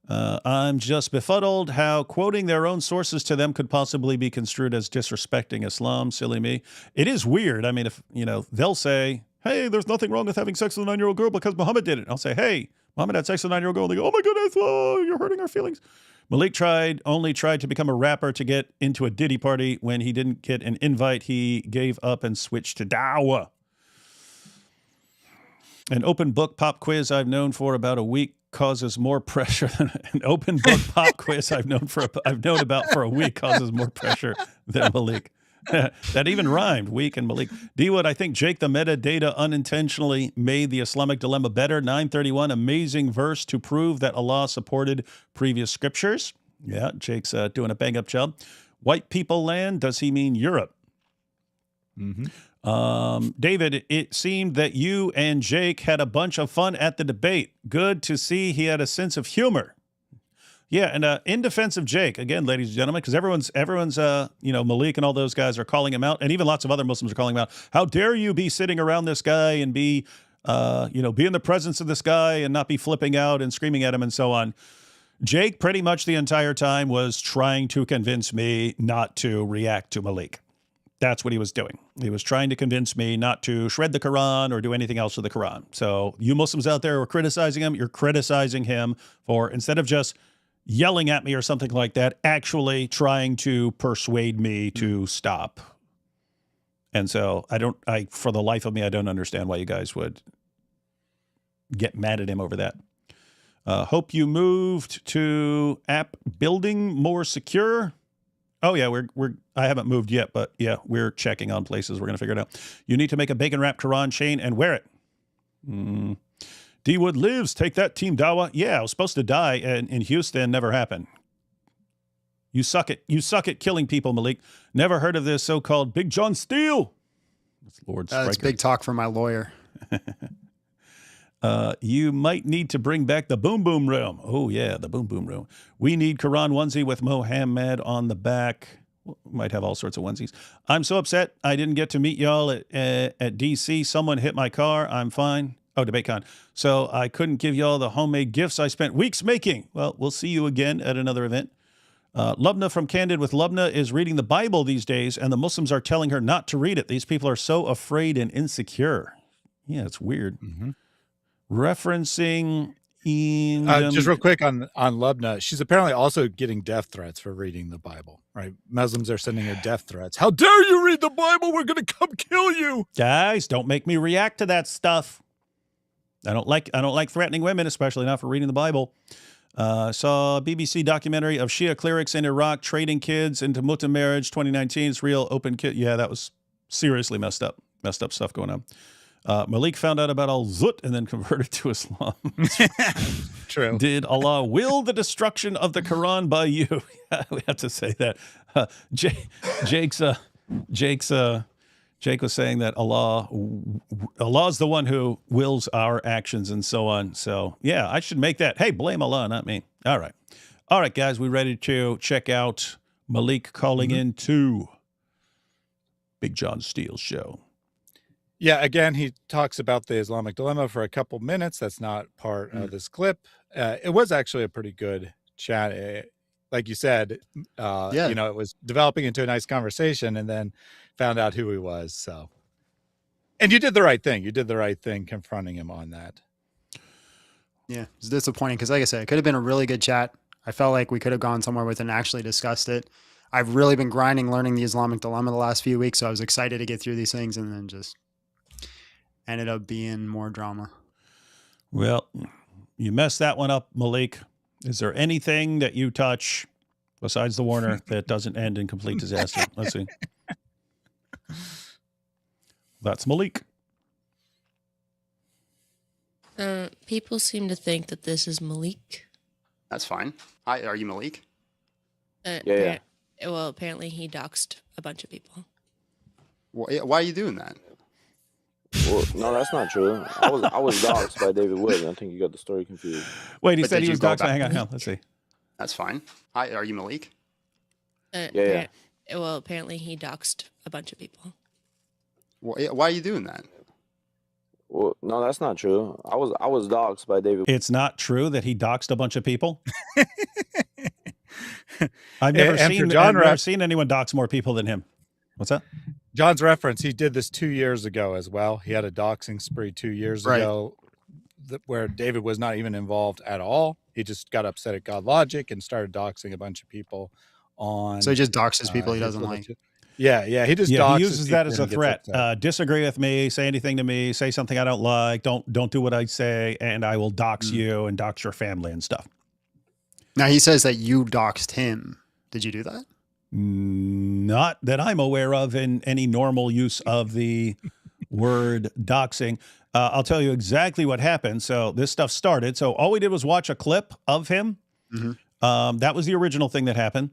I'm just befuddled how quoting their own sources to them could possibly be construed as disrespecting Islam. Silly me. It is weird. I mean, if, they'll say, hey, there's nothing wrong with having sex with a 9-year-old girl because Muhammad did it. I'll say, hey, Muhammad had sex with a 9-year-old girl. And they go, oh my goodness, you're hurting our feelings. Malik only tried to become a rapper to get into a Diddy party. When he didn't get an invite, he gave up and switched to dawah. An open book pop quiz I've known for about a week causes more pressure than an open book pop quiz I've known about for a week causes more pressure than Malik. That even rhymed, week and Malik. D-Wood, I think Jake the metadata unintentionally made the Islamic dilemma better. 931, amazing verse to prove that Allah supported previous scriptures. Yeah, Jake's doing a bang-up job. White people land, does he mean Europe? Mm-hmm. David, it seemed that you and Jake had a bunch of fun at the debate. Good to see he had a sense of humor. Yeah, and in defense of Jake, again, ladies and gentlemen, because everyone's Malik and all those guys are calling him out, and even lots of other Muslims are calling him out. How dare you be sitting around this guy and be in the presence of this guy and not be flipping out and screaming at him and so on. Jake pretty much the entire time was trying to convince me not to react to Malik. That's what he was doing. He was trying to convince me not to shred the Quran or do anything else with the Quran. So you Muslims out there who are criticizing him, you're criticizing him for, instead of just yelling at me or something like that, actually trying to persuade me to stop. And so for the life of me, I don't understand why you guys would get mad at him over that. Hope you moved to app building more secure. Oh yeah, I haven't moved yet, but yeah, we're checking on places. We're going to figure it out. You need to make a bacon wrap Quran chain and wear it. D Wood lives. Take that, Team Dawa. Yeah, I was supposed to die in Houston. Never happened. You suck at killing people, Malik. Never heard of this so-called Big Jon Steel. That's Lord Stryker. That's big talk from my lawyer. You might need to bring back the Boom Boom Room. Oh, yeah, the Boom Boom Room. We need Quran onesie with Mohammed on the back. Might have all sorts of onesies. I'm so upset I didn't get to meet y'all at D.C. Someone hit my car. I'm fine. Oh, DebateCon. So I couldn't give y'all the homemade gifts I spent weeks making. Well, we'll see you again at another event. Lubna from Candid with Lubna is reading the Bible these days, and the Muslims are telling her not to read it. These people are so afraid and insecure. Yeah, it's weird. Mm-hmm. Referencing just real quick on Lubna, she's apparently also getting death threats for reading the Bible, right? Muslims are sending her death threats. How dare you read the Bible? We're going to come kill you. Guys, don't make me react to that stuff. I don't like threatening women, especially not for reading the Bible. Saw a BBC documentary of Shia clerics in Iraq trading kids into muta marriage. 2019. It's real open kid. Yeah, that was seriously messed up stuff going on. Malik found out about al-Zut and then converted to Islam. True. Did Allah will the destruction of the Quran by you? We have to say that. Jake was saying that Allah's the one who wills our actions and so on. So yeah, I should make that. Hey, blame Allah, not me. All right, guys, we ready to check out Malik calling in to Big Jon Steel show. Yeah, again, he talks about the Islamic dilemma for a couple minutes. That's not part of this clip. It was actually a pretty good chat. Like you said, it was developing into a nice conversation, and then found out who he was. So, and you did the right thing. You did the right thing confronting him on that. Yeah, it's disappointing because, like I said, it could have been a really good chat. I felt like we could have gone somewhere with it and actually discussed it. I've really been grinding learning the Islamic dilemma the last few weeks, so I was excited to get through these things, and then just ended up being more drama. Well, you messed that one up, Malik. Is there anything that you touch besides the Warner that doesn't end in complete disaster? Let's see. That's Malik. People seem to think that this is Malik. That's fine. Hi, are you Malik? Yeah. Well, apparently he doxed a bunch of people. Why are you doing that? Well, no, that's not true. I was doxxed by David Wood. I think you got the story confused. Wait, he said he was doxxed. Hang on. Let's see. That's fine. Hi, are you Malik? Yeah. Well, apparently he doxed a bunch of people. Why are you doing that? Well, no, that's not true. I was doxxed by David. It's not true that he doxed a bunch of people. I've never seen anyone dox more people than him. What's that? John's reference, he did this 2 years ago as well. He had a doxing spree 2 years ago where David was not even involved at all. He just got upset at God Logic and started doxing a bunch of people on. So he just doxes people he doesn't like. Yeah. He just he uses that as a threat. Disagree with me, say anything to me, say something I don't like, don't do what I say, and I will dox you and dox your family and stuff. Now he says that you doxed him. Did you do that? Not that I'm aware of in any normal use of the word doxing. I'll tell you exactly what happened. So this stuff started. So all we did was watch a clip of him. That was the original thing that happened.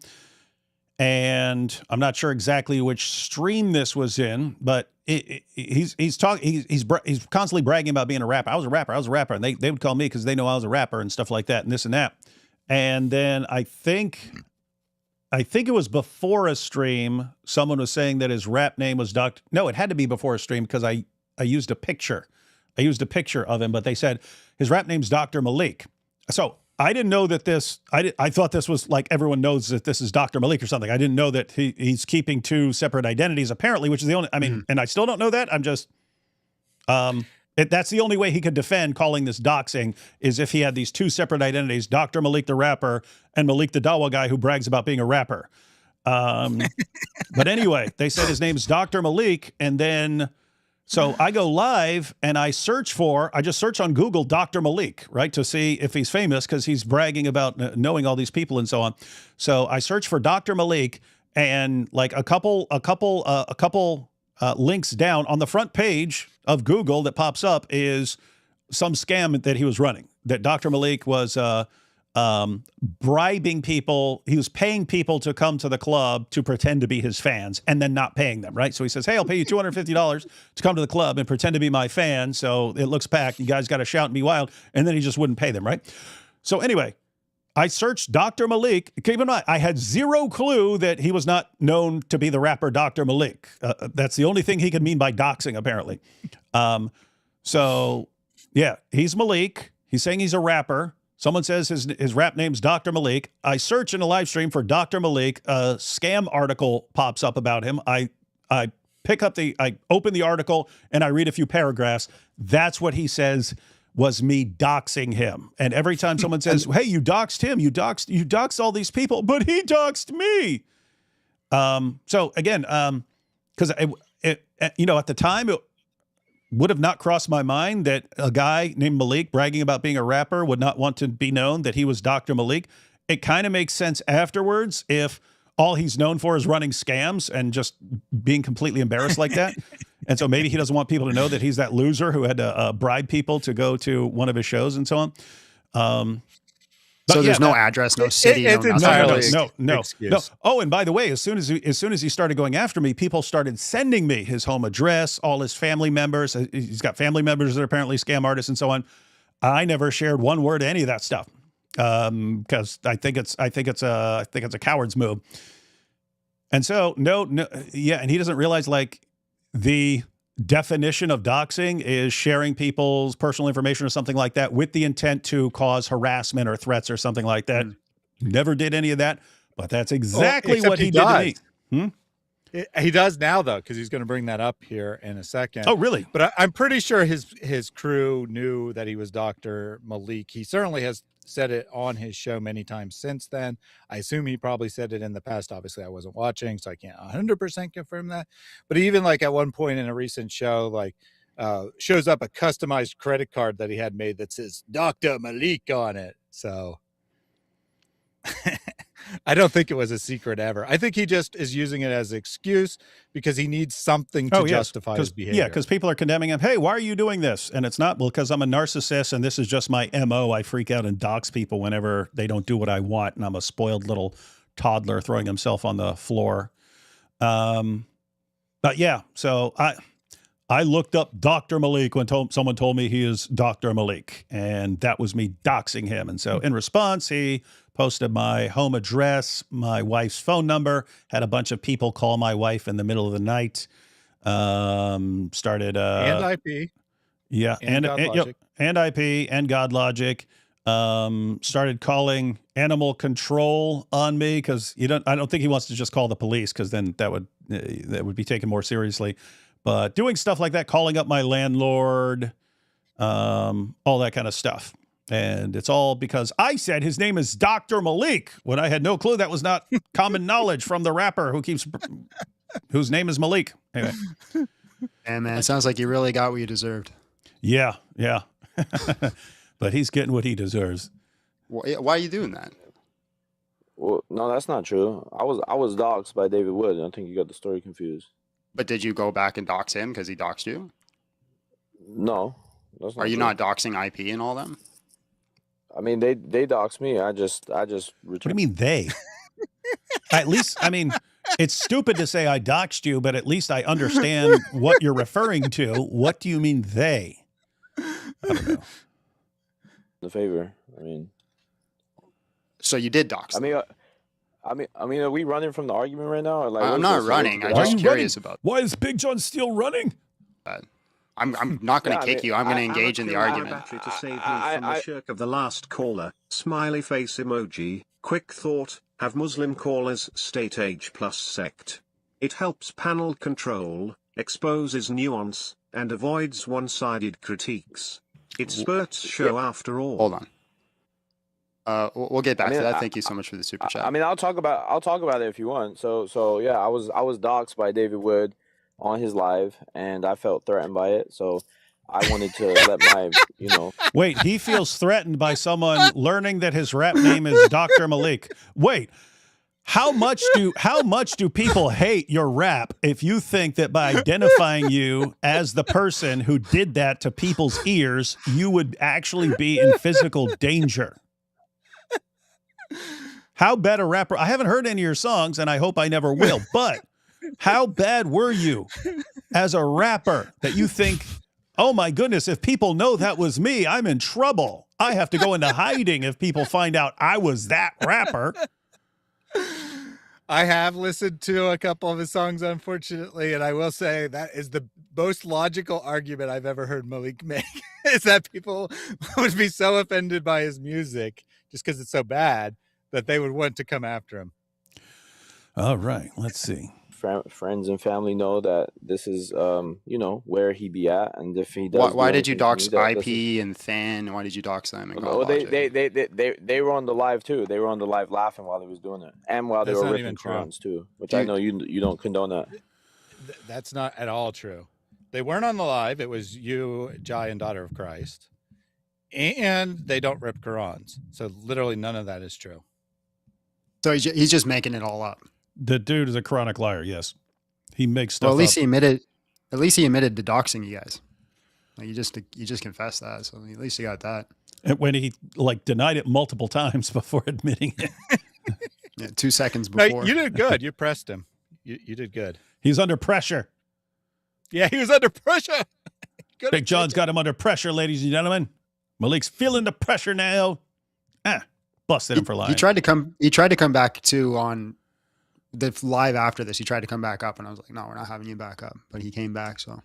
And I'm not sure exactly which stream this was in, but he's constantly bragging about being a rapper. I was a rapper. And they would call me because they know I was a rapper and stuff like that and this and that. And then I think it was before a stream, someone was saying that his rap name was Dr. No, it had to be before a stream because I used a picture. I used a picture of him, but they said his rap name's Dr. Malik. So I didn't know that I thought this was like everyone knows that this is Dr. Malik or something. I didn't know that he's keeping two separate identities apparently, which is the only, and I still don't know that. I'm just, that's the only way he could defend calling this doxing is if he had these two separate identities, Dr. Malik the rapper and Malik the Dawa guy who brags about being a rapper. But anyway, they said his name is Dr. Malik. And then, so I go live and I just search on Google Dr. Malik, right, to see if he's famous because he's bragging about knowing all these people and so on. So I search for Dr. Malik and like a couple links down on the front page of Google that pops up is some scam that he was running, that Dr. Malik was bribing people. He was paying people to come to the club to pretend to be his fans and then not paying them, right? So he says, hey, I'll pay you $250 to come to the club and pretend to be my fan. So it looks packed. You guys got to shout and be wild. And then he just wouldn't pay them, right? So anyway, I searched Dr. Malik. Keep in mind, I had zero clue that he was not known to be the rapper Dr. Malik. That's the only thing he could mean by doxing, apparently. So, yeah, he's Malik. He's saying he's a rapper. Someone says his rap name's Dr. Malik. I search in a live stream for Dr. Malik. A scam article pops up about him. I open the article and I read a few paragraphs. That's what he says was me doxing him. And every time someone says, hey, you doxed him, you doxed all these people, but he doxed me. So again, because at the time, it would have not crossed my mind that a guy named Malik bragging about being a rapper would not want to be known that he was Dr. Malik. It kind of makes sense afterwards if all he's known for is running scams and just being completely embarrassed like that. And so maybe he doesn't want people to know that he's that loser who had to bribe people to go to one of his shows and so on. So there's no address, no city, no. Oh, and by the way, as soon as he started going after me, people started sending me his home address, all his family members. He's got family members that are apparently scam artists and so on. I never shared one word to any of that stuff because I think it's a coward's move. And so and he doesn't realize like the definition of doxing is sharing people's personal information or something like that with the intent to cause harassment or threats or something like that. Never did any of that, but that's exactly what he did to me. He does now, though, because he's going to bring that up here in a second. Oh, really? But I'm pretty sure his crew knew that he was Dr. Malik. He certainly has said it on his show many times since then. I assume he probably said it in the past. Obviously, I wasn't watching, so I can't 100% confirm that. But even like at one point in a recent show, like shows up a customized credit card that he had made that says Dr. Malik on it. So I don't think it was a secret ever. I think he just is using it as an excuse because he needs something to justify his behavior. Yeah, because people are condemning him. Hey, why are you doing this? And it's not, well, because I'm a narcissist and this is just my MO. I freak out and dox people whenever they don't do what I want. And I'm a spoiled little toddler throwing himself on the floor. But yeah, so I looked up Dr. Malik when someone told me he is Dr. Malik, and that was me doxing him. And so in response, he posted my home address, my wife's phone number, had a bunch of people call my wife in the middle of the night. Started and IP. Yeah, and GodLogic. And IP and GodLogic. Started calling animal control on me because I don't think he wants to just call the police because then that would be taken more seriously. But doing stuff like that, calling up my landlord, all that kind of stuff. And it's all because I said his name is Dr. Malik when I had no clue that was not common knowledge from the rapper whose name is Malik. Anyway. And man, it sounds like you really got what you deserved. Yeah. But he's getting what he deserves. Why are you doing that? Well, no, that's not true. I was doxxed by David Wood. I think you got the story confused. But did you go back and dox him because he doxed you? No. That's not Are you true. not doxing IP and all them? I mean, they doxed me. I just returned. What do you mean they? At least, I mean, it's stupid to say I doxed you, but at least I understand what you're referring to. What do you mean they? I don't know. The favor. I mean. So you did dox them. I mean, are we running from the argument right now? Or like, I'm not running. I'm just curious about. Why is Big Jon Steel running? I'm not going to kick you. I'm going to engage in the argument. Battery to save me from the shirk of the last caller. Smiley face emoji. Quick thought. Have Muslim callers state age plus sect. It helps panel control, exposes nuance, and avoids one-sided critiques. It spurts show after all. Hold on. We'll get back to that. Thank you so much for the super chat. I mean, I'll talk about it if you want. So yeah, I was doxxed by David Wood on his live, and I felt threatened by it. So I wanted to let my, Wait, he feels threatened by someone learning that his rap name is Dr. Malik. Wait, how much do people hate your rap if you think that by identifying you as the person who did that to people's ears, you would actually be in physical danger? How bad a rapper? I haven't heard any of your songs, and I hope I never will, but how bad were you as a rapper that you think, oh my goodness, if people know that was me, I'm in trouble. I have to go into hiding if people find out I was that rapper. I have listened to a couple of his songs, unfortunately, and I will say that is the most logical argument I've ever heard Malik make, is that people would be so offended by his music just because it's so bad that they would want to come after him. All right, let's see. Friends and family know that this is, where he be at, and if he does. Why did you dox IP and Fan? Why did you dox them? And they were on the live too. They were on the live laughing while he was doing it, and while they were ripping crowns too. Which I know you don't condone that. That's not at all true. They weren't on the live. It was you, Jai, and Daughter of Christ, and they don't rip Qurans. So literally none of that is true. So he's just making it all up. The dude is a chronic liar. Yes, he makes stuff. Well, at least up. he admitted. At least he admitted to doxing you guys. Like you just confessed that. So at least you got that. And when he denied it multiple times before admitting it. Yeah, 2 seconds before. No, you did good. You pressed him. You did good. He's under pressure. Yeah, he was under pressure. Big John's got him under pressure, ladies and gentlemen. Malik's feeling the pressure now. Busted him for lying. He tried to come back too on the live after this. He tried to come back up, and I was like, "No, we're not having you back up." But he came back, so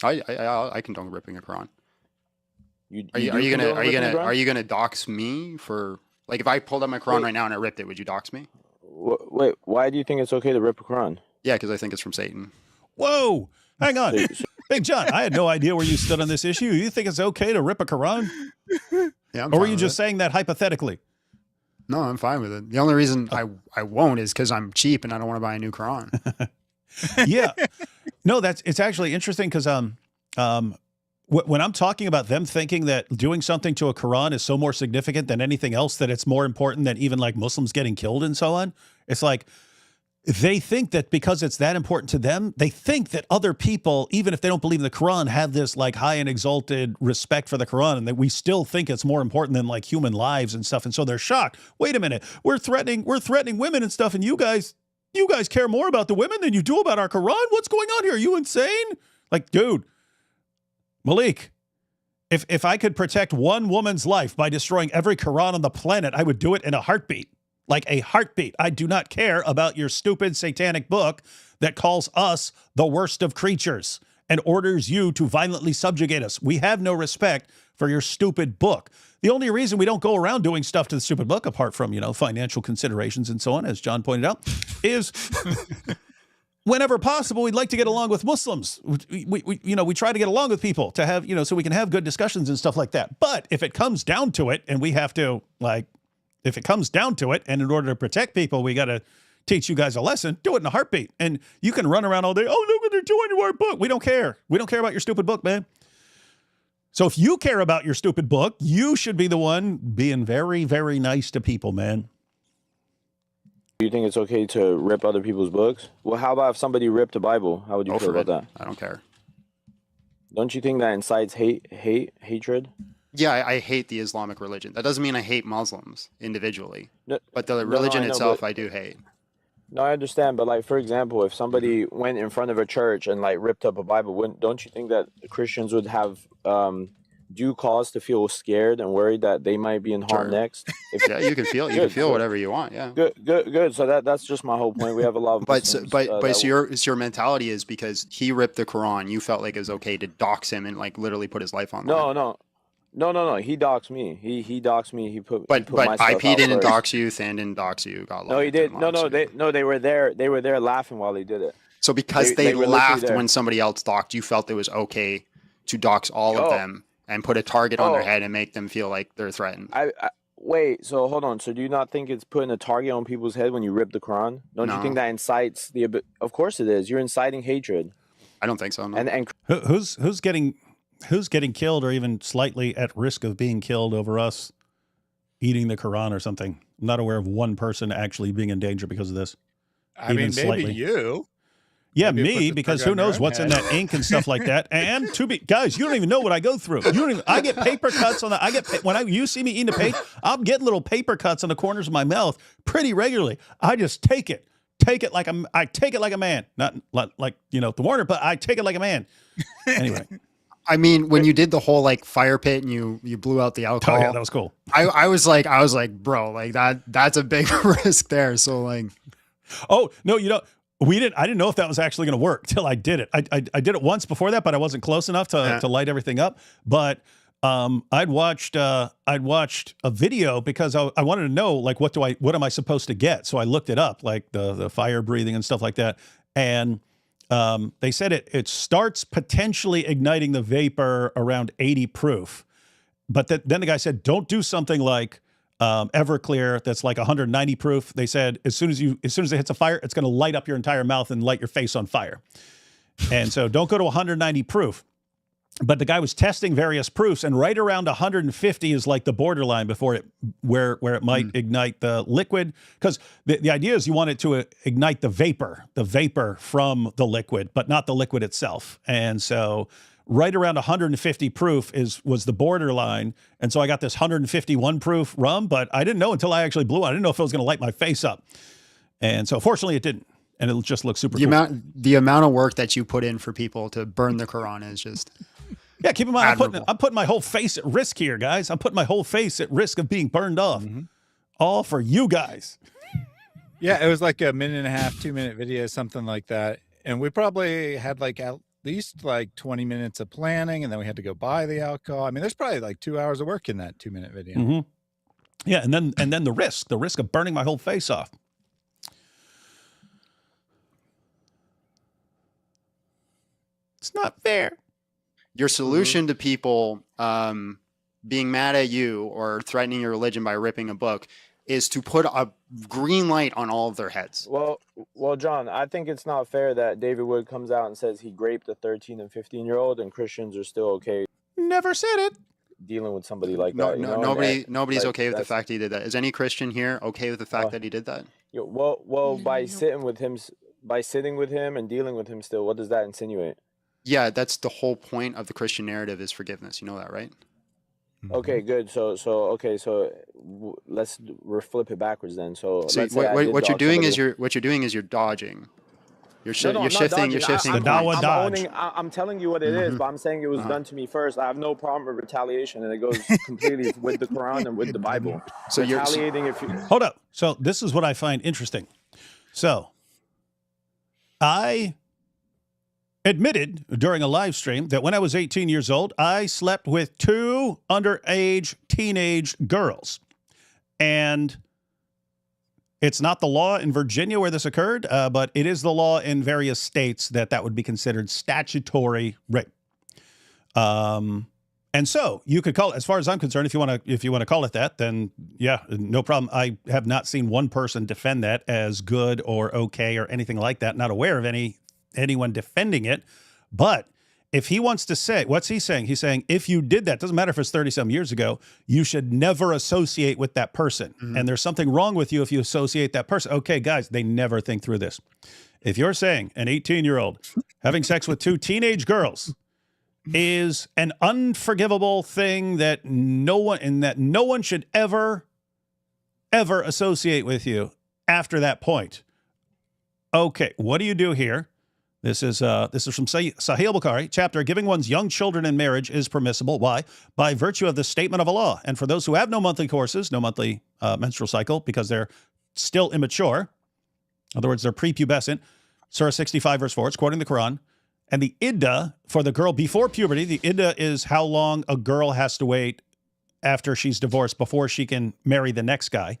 I condone ripping a Quran. Are you gonna dox me for if I pulled up my Quran right now and I ripped it? Would you dox me? Wait, why do you think it's okay to rip a Quran? Yeah, because I think it's from Satan. Whoa, hang on. Big John, I had no idea where you stood on this issue. You think it's okay to rip a Quran? Yeah, or were you just saying that hypothetically? No, I'm fine with it. The only reason I won't is because I'm cheap and I don't want to buy a new Quran. Yeah. No, it's actually interesting because when I'm talking about them thinking that doing something to a Quran is so more significant than anything else, that it's more important than even Muslims getting killed and so on, it's like they think that because it's that important to them, they think that other people, even if they don't believe in the Quran, have this high and exalted respect for the Quran, and that we still think it's more important than human lives and stuff. And so they're shocked. Wait a minute, we're threatening women and stuff, and you guys care more about the women than you do about our Quran? What's going on here? Are you insane? Dude, Malik, If I could protect one woman's life by destroying every Quran on the planet, I would do it in a heartbeat. Like a heartbeat. I do not care about your stupid satanic book that calls us the worst of creatures and orders you to violently subjugate us. We have no respect for your stupid book. The only reason we don't go around doing stuff to the stupid book, apart from, financial considerations and so on, as John pointed out, is whenever possible, we'd like to get along with Muslims. We try to get along with people to have, so we can have good discussions and stuff like that. But if it comes down to it and we have to, if it comes down to it, and in order to protect people, we got to teach you guys a lesson, do it in a heartbeat. And you can run around all day, oh, look what they're doing to our book. We don't care. We don't care about your stupid book, man. So if you care about your stupid book, you should be the one being very, very nice to people, man. Do you think it's okay to rip other people's books? Well, how about if somebody ripped the Bible? How would you feel about that? I don't care. Don't you think that incites hatred? Yeah, I hate the Islamic religion. That doesn't mean I hate Muslims individually. No, but the religion itself, I do hate. No, I understand. But, for example, if somebody went in front of a church and, ripped up a Bible, don't you think that Christians would have due cause to feel scared and worried that they might be in harm next? Yeah, you can feel whatever you want. Yeah. Good. So that's just my whole point. We have a lot of Muslims, so your mentality is because he ripped the Quran, you felt like it was okay to dox him and literally put his life on. No. He doxed me. He doxed me. He put IP didn't dox you. Than didn't dox you. No, he did. They were there. They were there laughing while they did it. So because they laughed when somebody else doxed, you felt it was okay to dox all of them and put a target on their head and make them feel like they're threatened. Wait. So hold on. So do you not think it's putting a target on people's head when you rip the Quran? Don't you think that incites the? Of course it is. You're inciting hatred. I don't think so. No. And who's getting killed or even slightly at risk of being killed over us eating the Quran or something? I'm not aware of one person actually being in danger because of this. I mean, maybe you. Yeah, me, because who knows what's in that ink and stuff like that. And guys, you don't even know what I go through. I get paper cuts on the. You see me eating a page, I'm getting little paper cuts on the corners of my mouth pretty regularly. I just take it like I take it like a man, not like the Warner, but I take it like a man. Anyway. I mean, when you did the whole fire pit and you blew out the alcohol, oh yeah, that was cool. I was like, bro, that's a big risk there. So oh no, I didn't know if that was actually going to work till I did it. I did it once before that, but I wasn't close enough to light everything up. But I'd watched a video because I wanted to know what am I supposed to get? So I looked it up, like the fire breathing and stuff like that, and. They said it starts potentially igniting the vapor around 80 proof, but then the guy said, don't do something like Everclear that's like 190 proof. They said as soon as it hits a fire, it's going to light up your entire mouth and light your face on fire. And so don't go to 190 proof. But the guy was testing various proofs, and right around 150 is like the borderline before where it might ignite the liquid. Because the idea is you want it to ignite the vapor from the liquid, but not the liquid itself. And so right around 150 proof was the borderline. And so I got this 151 proof rum, but I didn't know until I actually blew it. I didn't know if it was going to light my face up. And so fortunately it didn't. And it just looks super cool. The amount of work that you put in for people to burn the Quran is just... Yeah, keep in mind, I'm putting my whole face at risk here, guys. I'm putting my whole face at risk of being burned off. All for you guys. Yeah, it was like a 1.5, 2-minute video, something like that. And we probably had at least 20 minutes of planning, and then we had to go buy the alcohol. I mean, there's probably 2 hours of work in that 2-minute video. Yeah, and then the risk of burning my whole face off. It's not fair. Your solution to people being mad at you or threatening your religion by ripping a book is to put a green light on all of their heads. Well, John, I think it's not fair that David Wood comes out and says he raped a 13 and 15-year-old, and Christians are still okay. Never said it. Dealing with somebody like that. Nobody's okay with the fact he did that. Is any Christian here okay with the fact that he did that? By sitting with him and dealing with him still, what does that insinuate? Yeah, that's the whole point of the Christian narrative is forgiveness. You know that, right? Okay, good. So let's flip it backwards then. So what you're doing is you're dodging. You're shifting. You're shifting. I'm telling you what it is, but I'm saying it was done to me first. I have no problem with retaliation, and it goes completely with the Quran and with the Bible. So retaliating if you hold up. So this is what I find interesting. So I admitted during a live stream that when I was 18 years old, I slept with 2 underage teenage girls, and it's not the law in Virginia where this occurred, but it is the law in various states that would be considered statutory rape. And so you could call it, as far as I'm concerned, if you want to call it that, then yeah, no problem. I have not seen one person defend that as good or okay or anything like that. Not aware of anyone defending it. But if he wants to say, what's he saying? He's saying if you did that, doesn't matter if it's 30-some years ago, you should never associate with that person. And there's something wrong with you if you associate that person. Okay, guys, they never think through this. If you're saying an 18-year-old having sex with 2 teenage girls is an unforgivable thing that no one should ever associate with you after that point. Okay, what do you do here? This is from Sahih Bukhari, chapter, giving one's young children in marriage is permissible. Why? By virtue of the statement of Allah. And for those who have no monthly courses, no monthly menstrual cycle, because they're still immature, in other words, they're prepubescent, Surah 65, verse 4, it's quoting the Quran. And the iddah for the girl before puberty, the iddah is how long a girl has to wait after she's divorced before she can marry the next guy.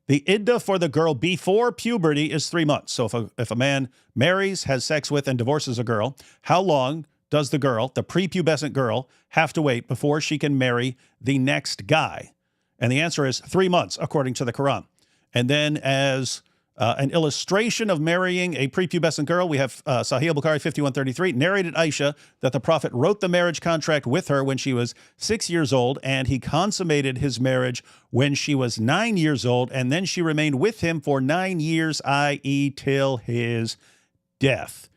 The iddah for the girl before puberty is 3 months. So if a man marries, has sex with, and divorces a girl, how long does the girl, the prepubescent girl, have to wait before she can marry the next guy? And the answer is 3 months, according to the Quran. And then as an illustration of marrying a prepubescent girl, we have Sahih Bukhari 5133, narrated Aisha that the Prophet wrote the marriage contract with her when she was 6 years old, and he consummated his marriage when she was 9 years old, and then she remained with him for 9 years, i.e. till his death.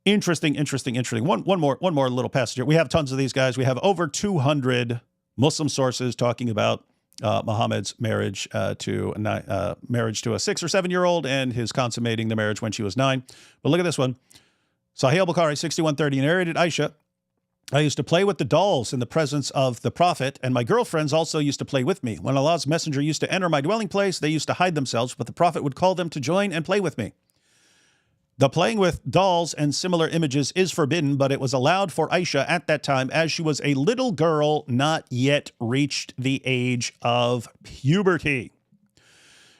Interesting. One more little passage here. We have tons of these guys. We have over 200 Muslim sources talking about Muhammad's marriage to a 6 or 7 year old and his consummating the marriage when she was 9. But look at this one. Sahih Bukhari 6130 narrated Aisha, I used to play with the dolls in the presence of the Prophet, and my girlfriends also used to play with me. When Allah's messenger used to enter my dwelling place, they used to hide themselves, but the Prophet would call them to join and play with me. The playing with dolls and similar images is forbidden, but it was allowed for Aisha at that time as she was a little girl not yet reached the age of puberty.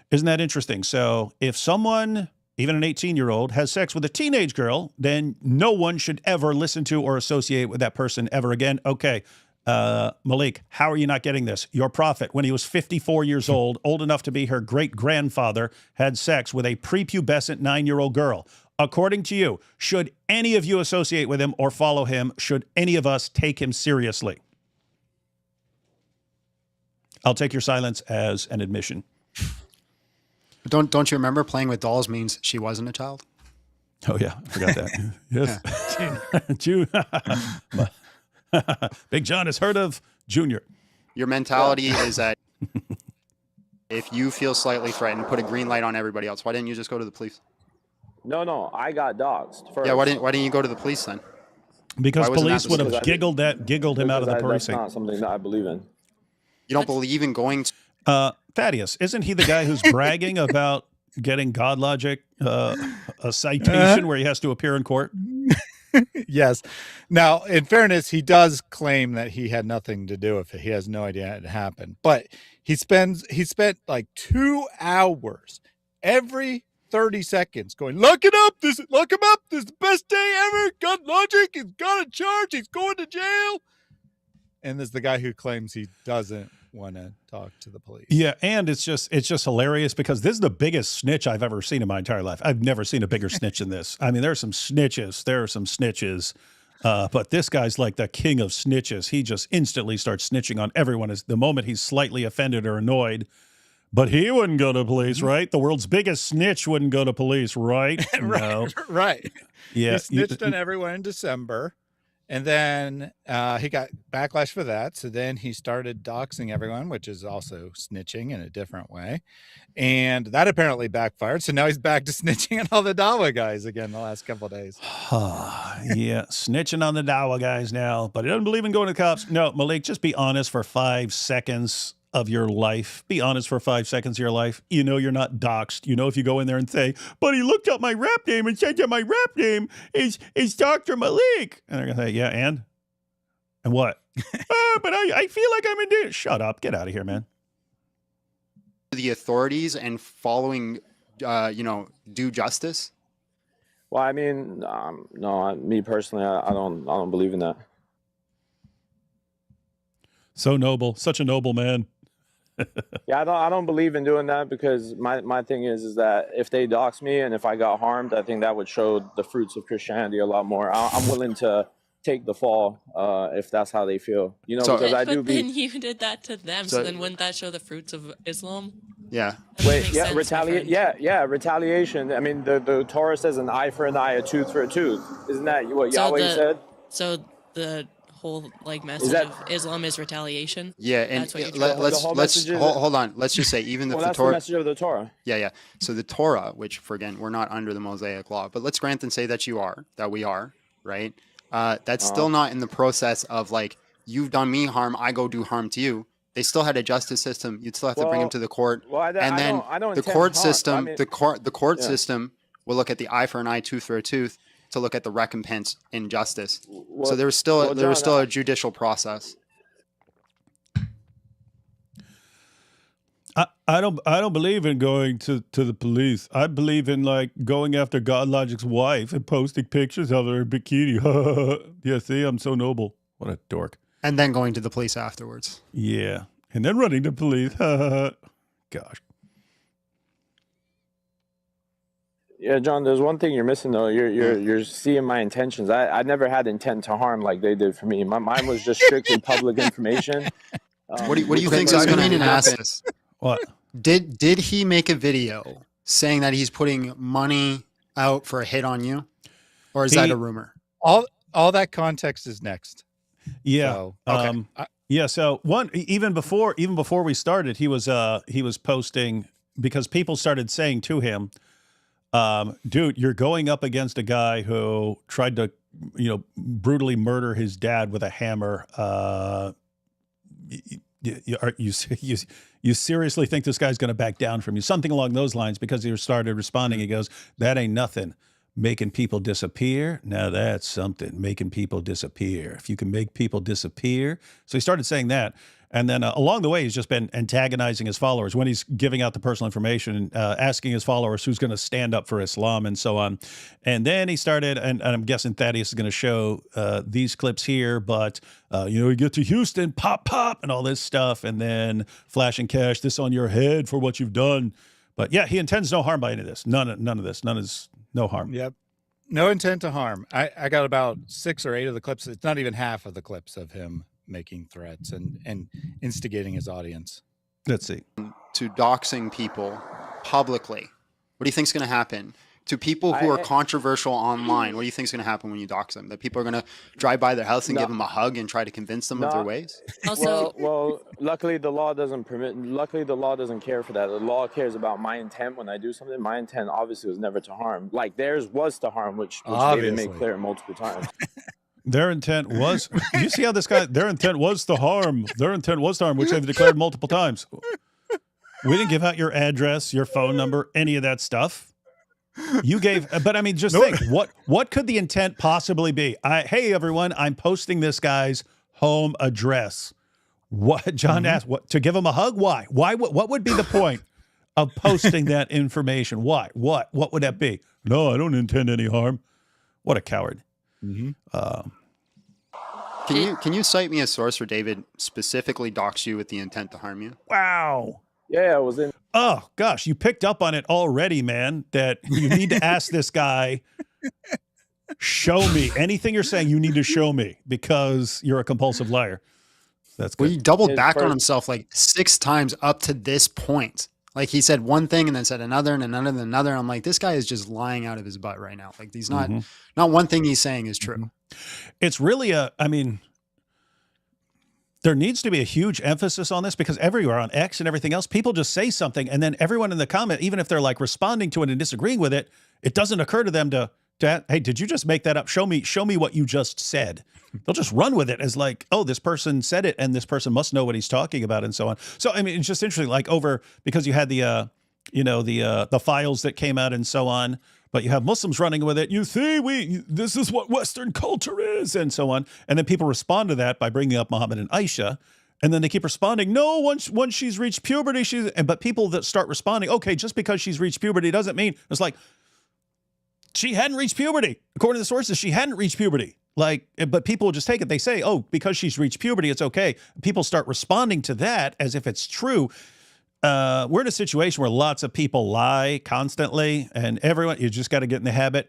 Isn't that interesting? So if someone, even an 18-year-old, has sex with a teenage girl, then no one should ever listen to or associate with that person ever again. Okay, Malik, how are you not getting this? Your prophet, when he was 54 years old enough to be her great-grandfather, had sex with a prepubescent 9-year-old girl. According to you, should any of you associate with him or follow him? Should any of us take him seriously? I'll take your silence as an admission. Don't you remember playing with dolls means she wasn't a child? Oh, yeah. I forgot that. Yes. Big John has heard of Junior. Your mentality is that if you feel slightly threatened, put a green light on everybody else. Why didn't you just go to the police? No, I got doxxed first. Yeah, why didn't you go to the police then? Because police would have giggled him out of the precinct. That's not something that I believe in. You don't believe in going to... Thaddeus, isn't he the guy who's bragging about getting God Logic a citation where he has to appear in court? Yes. Now, in fairness, he does claim that he had nothing to do with it. He has no idea it happened. But he spent like 2 hours every 30 seconds going, look him up. This is the best day ever. God Logic, he's got a charge. He's going to jail. And there's the guy who claims he doesn't want to talk to the police. Yeah, and it's just hilarious because this is the biggest snitch I've ever seen in my entire life. I've never seen a bigger snitch than this. I mean, there are some snitches. But this guy's like the king of snitches. He just instantly starts snitching on everyone as the moment he's slightly offended or annoyed. But he wouldn't go to police, right? The world's biggest snitch wouldn't go to police, right? No. Right. Yeah. He snitched on everyone in December. And then he got backlash for that. So then he started doxing everyone, which is also snitching in a different way. And that apparently backfired. So now he's back to snitching on all the Dawa guys again the last couple of days. Yeah, snitching on the Dawa guys now. But he doesn't believe in going to cops. No, Malik, just be honest for 5 seconds of your life. Be honest for 5 seconds of your life. You know you're not doxxed. You know if you go in there and say, but he looked up my rap name and said that my rap name is Dr. Malik. And they're going to say, yeah, and what? But I feel like I'm in danger. Shut up. Get out of here, man. The authorities and following, due justice? Well, I mean, no, me personally, I don't believe in that. So noble. Such a noble man. Yeah, I don't believe in doing that because my thing is that if they dox me and if I got harmed, I think that would show the fruits of Christianity a lot more. I'm willing to take the fall if that's how they feel, because I do. But then you did that to them, so then wouldn't that show the fruits of Islam? Yeah. Wait, yeah, retaliation. I mean, the Torah says an eye for an eye, a tooth for a tooth. Isn't that what Yahweh said? So the whole message of Islam is retaliation. Yeah, and let's hold on. Let's just say even if that's the Torah, the message of the Torah. Yeah. So the Torah, which again we're not under the Mosaic law, but let's grant and say that we are, right? That's still not in the process of you've done me harm, I go do harm to you. They still had a justice system. You'd still have to bring him to the court, the court system. The court system will look at the eye for an eye, tooth for a tooth, to look at the recompense in justice. So there was still a judicial process. I don't believe in going to the police. I believe in going after God Logic's wife and posting pictures of her in bikini. Yeah, see, I'm so noble. What a dork. And then going to the police afterwards. Yeah, and then running to police. Gosh. Yeah, John, there's one thing you're missing though. You're seeing my intentions. I never had intent to harm like they did for me. Mine was just strictly public information. What do you think is going to happen? What? Did he make a video saying that he's putting money out for a hit on you, or is that a rumor? All that context is next. Yeah. So, okay. Yeah. So even before we started, he was posting because people started saying to him, dude, you're going up against a guy who tried to, brutally murder his dad with a hammer. You seriously think this guy's going to back down from you? Something along those lines, because he started responding. He goes, that ain't nothing. Making people disappear. Now that's something. Making people disappear. If you can make people disappear. So he started saying that. And then along the way, he's just been antagonizing his followers when he's giving out the personal information, asking his followers who's going to stand up for Islam and so on. And then he started, and I'm guessing Thaddeus is going to show these clips here, but, you get to Houston, pop, and all this stuff, and then flashing cash, this on your head for what you've done. But yeah, he intends no harm by any of this. None of this. None is no harm. Yep. No intent to harm. I got about 6 or 8 of the clips. It's not even half of the clips of him making threats and instigating his audience. Let's see. To doxing people publicly. What do you think is going to happen? To people who are controversial online, what do you think is going to happen when you dox them? That people are going to drive by their house and give them a hug and try to convince them of their ways? Also, well, luckily the law doesn't care for that. The law cares about my intent when I do something. My intent obviously was never to harm. Theirs was to harm, which David made clear multiple times. Their intent was, you see how this guy, their intent was to harm. Their intent was to harm, which they've declared multiple times. We didn't give out your address, your phone number, any of that stuff. You gave, but I mean, just think, what could the intent possibly be? Hey, everyone, I'm posting this guy's home address. What John asked, what, to give him a hug? Why? What would be the point of posting that information? Why? What would that be? No, I don't intend any harm. What a coward. Mm-hmm. Can you cite me a source where David specifically doxed you with the intent to harm you? Wow. Yeah, I was in. Oh gosh, you picked up on it already, man. That you need to ask this guy. Show me anything you're saying. You need to show me because you're a compulsive liar. That's good. Well, he doubled back on himself 6 times up to this point. Like he said one thing and then said another and another and another. I'm like, this guy is just lying out of his butt right now. Like he's not one thing he's saying is true. It's really there needs to be a huge emphasis on this, because everywhere on X and everything else, people just say something and then everyone in the comment, even if they're like responding to it and disagreeing with it, it doesn't occur to them to hey, did you just make that up? Show me what you just said. They'll just run with it as like, oh, this person said it and this person must know what he's talking about and so on. So, I mean, it's just interesting, like because you had the files that came out and so on, but you have Muslims running with it. You see, this is what Western culture is and so on. And then people respond to that by bringing up Muhammad and Aisha. And then they keep responding, no, once she's reached puberty, but people that start responding, okay, just because she's reached puberty doesn't mean, it's like, she hadn't reached puberty. According to the sources, she hadn't reached puberty. Like, but people just take it. They say, oh, because she's reached puberty, it's okay. People start responding to that as if it's true. We're in a situation where lots of people lie constantly, and everyone, you just got to get in the habit.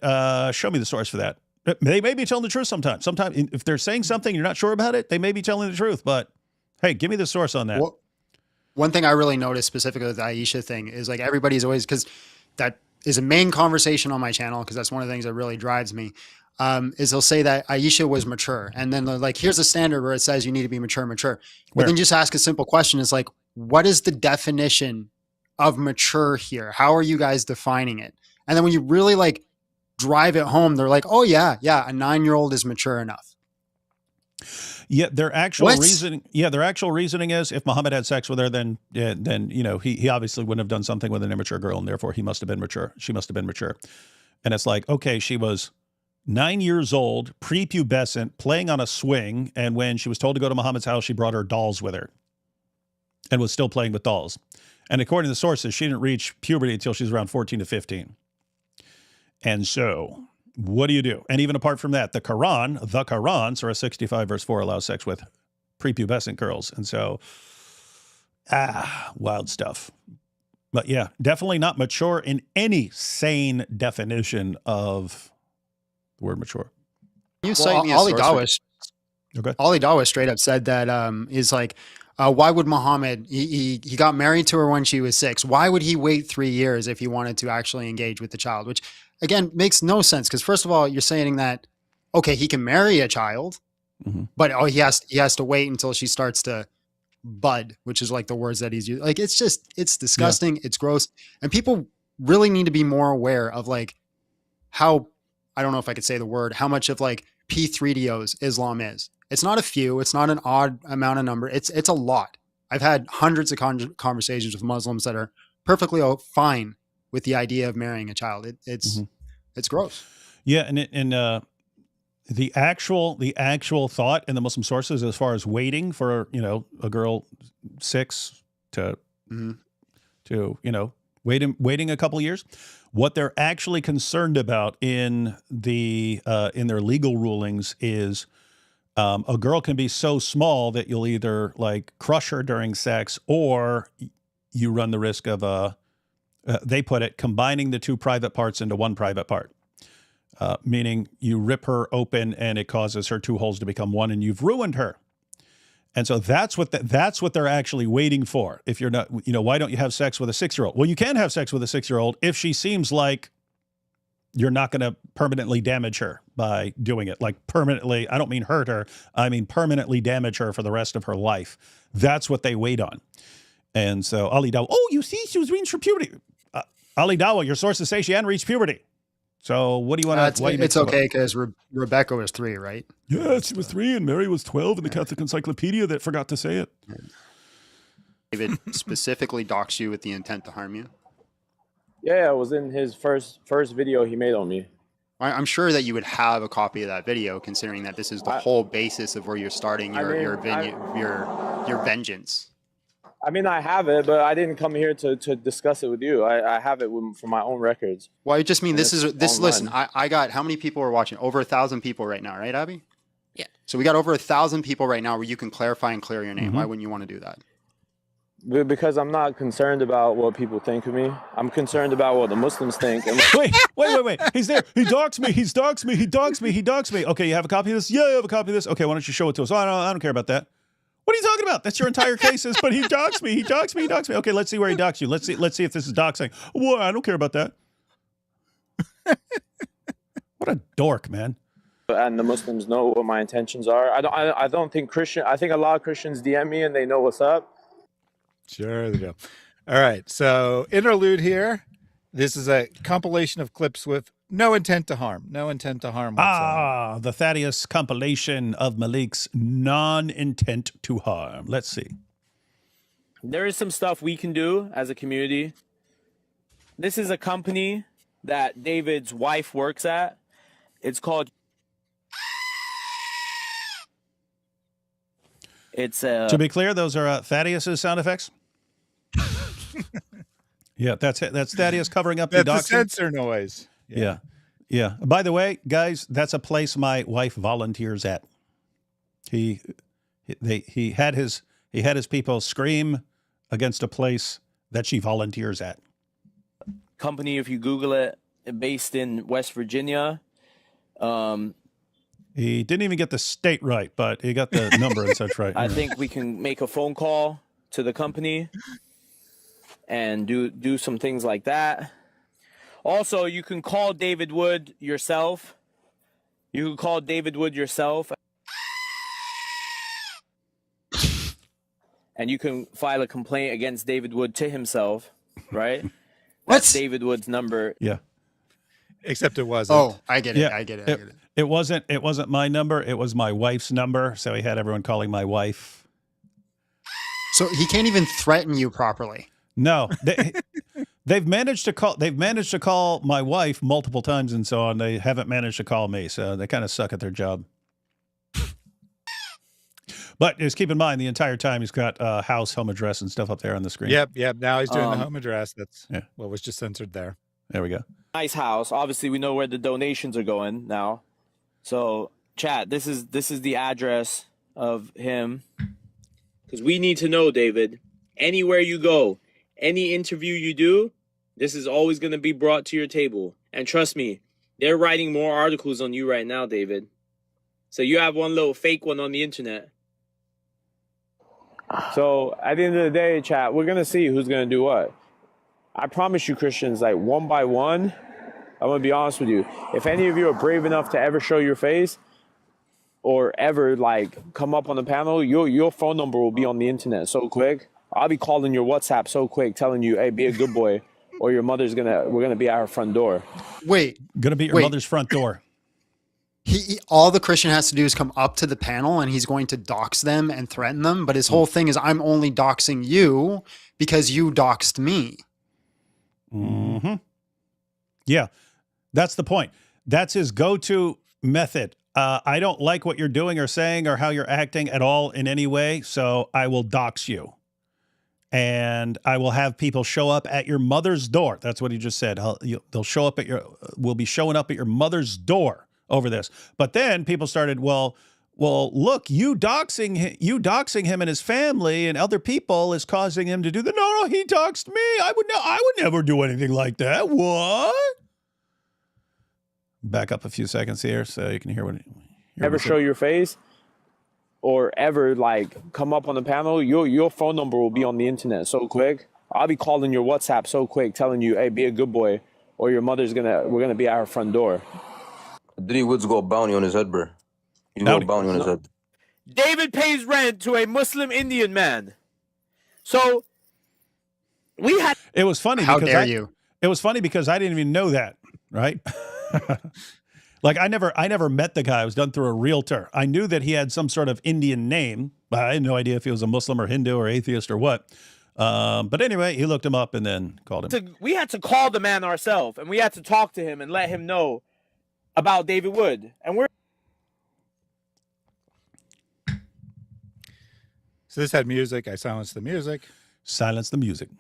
Show me the source for that. They may be telling the truth sometimes. Sometimes if they're saying something, you're not sure about it, they may be telling the truth, but hey, give me the source on that. Well, one thing I really noticed specifically with the Aisha thing is like everybody's always, because that is a main conversation on my channel, because that's one of the things that really drives me, is they'll say that Aisha was mature. And then they're like, here's a standard where it says you need to be mature. But then just ask a simple question. It's like, what is the definition of mature here? How are you guys defining it? And then when you really like drive it home, they're like, oh yeah, a 9-year-old is mature enough. Yeah, their actual reasoning is if Muhammad had sex with her, then he obviously wouldn't have done something with an immature girl, and therefore he must have been mature. She must have been mature. And it's like, okay, she was 9 years old, prepubescent, playing on a swing, and when she was told to go to Muhammad's house, she brought her dolls with her and was still playing with dolls. And according to the sources, she didn't reach puberty until she was around 14 to 15. And so what do you do? And even apart from that, the Quran, Surah 65, verse 4, allows sex with prepubescent girls. And so, wild stuff. But yeah, definitely not mature in any sane definition of the word mature. You cite me Ali Dawah straight up said that is like, why would Muhammad, he got married to her when she was 6. Why would he wait 3 years if he wanted to actually engage with the child? Which, again, makes no sense. Because first of all, you're saying that, okay, he can marry a child, but he has to wait until she starts to bud, which is like the words that he's using. Like, it's disgusting. Yeah. It's gross. And people really need to be more aware of like how, I don't know if I could say the word, how much of like P3DOs Islam is. It's not a few. It's not an odd amount of number. It's a lot. I've had hundreds of conversations with Muslims that are perfectly fine with the idea of marrying a child. It's gross. Yeah, and the actual thought in the Muslim sources as far as waiting for a girl 6 to waiting a couple of years, what they're actually concerned about in their legal rulings is a girl can be so small that you'll either like crush her during sex, or you run the risk of they put it, combining the 2 private parts into 1 private part, meaning you rip her open and it causes her 2 holes to become 1, and you've ruined her. And so that's what they're actually waiting for. If you're not, why don't you have sex with a 6-year-old? Well, you can have sex with a 6-year-old if she seems like you're not going to permanently damage her by doing it. Like permanently, I don't mean hurt her. I mean permanently damage her for the rest of her life. That's what they wait on. And so Ali Dawah, you see, she was reaching puberty. Ali Dawah, your sources say she hadn't reached puberty. So what do you want to? It's okay because Rebecca was 3, right? Yeah, she was 3, and Mary was 12 in the Catholic Encyclopedia that forgot to say it. David specifically doxed you with the intent to harm you. Yeah, it was in his first video he made on me. I'm sure that you would have a copy of that video, considering that this is the whole basis of where you're starting your vengeance. I mean, I have it, but I didn't come here to discuss it with you. I have it from my own records. Well, I just mean listen, I got, how many people are watching? Over 1,000 people right now, right, Abby? Yeah. So we got over 1,000 people right now where you can clarify and clear your name. Why wouldn't you want to do that? Because I'm not concerned about what people think of me. I'm concerned about what the Muslims think. And wait. He's there. He doxed me. He doxed me. Okay, you have a copy of this? Yeah, I have a copy of this. Okay, why don't you show it to us? Oh, I don't care about that. What are you talking about? That's your entire case is, but he doxed me. He doxed me. He doxed me. Okay, let's see where he doxed you. Let's see if this is doxing. Well, I don't care about that. What a dork, man. And the Muslims know what my intentions are. I don't think I think a lot of Christians DM me and they know what's up. Sure they do. All right. So interlude here. This is a compilation of clips with no intent to harm. No intent to harm whatsoever. The Thaddeus compilation of Malik's non-intent to harm. Let's see. There is some stuff we can do as a community. This is a company that David's wife works at. It's called... To be clear, those are Thaddeus's sound effects. Yeah, that's Thaddeus covering up the doxing. That's a sensor noise. Yeah. By the way, guys, that's a place my wife volunteers at. He had his people scream against a place that she volunteers at. Company, if you Google it, based in West Virginia. He didn't even get the state right, but he got the number and such right. I think we can make a phone call to the company and do some things like that. Also, you can call David Wood yourself. You can call David Wood yourself. And you can file a complaint against David Wood to himself, right? That's David Wood's number. Yeah. Except it wasn't. Oh, I get it. Yeah, I get it. It wasn't my number. It was my wife's number. So he had everyone calling my wife. So he can't even threaten you properly. No, they've managed to call my wife multiple times and so on. They haven't managed to call me, so they kind of suck at their job. But just keep in mind, the entire time he's got house, home address, and stuff up there on the screen. Yep. Now he's doing the home address. That's what was just censored there. There we go. Nice house. Obviously, we know where the donations are going now. So, chat, this is the address of him. Because we need to know, David, anywhere you go, any interview you do, this is always going to be brought to your table. And trust me, they're writing more articles on you right now, David. So you have one little fake one on the internet. So at the end of the day, chat, we're going to see who's going to do what. I promise you, Christians, like one by one, I'm going to be honest with you. If any of you are brave enough to ever show your face or ever like come up on the panel, your phone number will be on the internet so quick. I'll be calling your WhatsApp so quick, telling you, hey, be a good boy, or your mother's we're gonna be at her front door. Wait. Gonna be at your mother's front door. All the Christian has to do is come up to the panel and he's going to dox them and threaten them. But his whole thing is, I'm only doxing you because you doxed me. Mm-hmm. Yeah, that's the point. That's his go-to method. I don't like what you're doing or saying or how you're acting at all in any way, so I will dox you. And I will have people show up at your mother's door. That's what he just said. They'll show up we'll be showing up at your mother's door over this. But then people started, well, look, you doxing him and his family and other people is causing him to do that. No, he doxed me. I would never do anything like that. What? Back up a few seconds here so you can hear what. Ever show your face, or ever like come up on the panel, your phone number will be on the internet so quick. I'll be calling your WhatsApp so quick, telling you, hey, be a good boy, or your mother's we're gonna be at her front door. Diddy Woods got a bounty on his head, bro. He got a bounty on his head. David pays rent to a Muslim Indian man. So we had. It was funny. How dare you? It was funny because I didn't even know that, right? Like I never met the guy. It was done through a realtor. I knew that he had some sort of Indian name, but I had no idea if he was a Muslim or Hindu or atheist or what. But anyway, he looked him up and then called him. We had to call the man ourselves, and we had to talk to him and let him know about David Wood. And we're. So this had music. I silenced the music. Silence the music.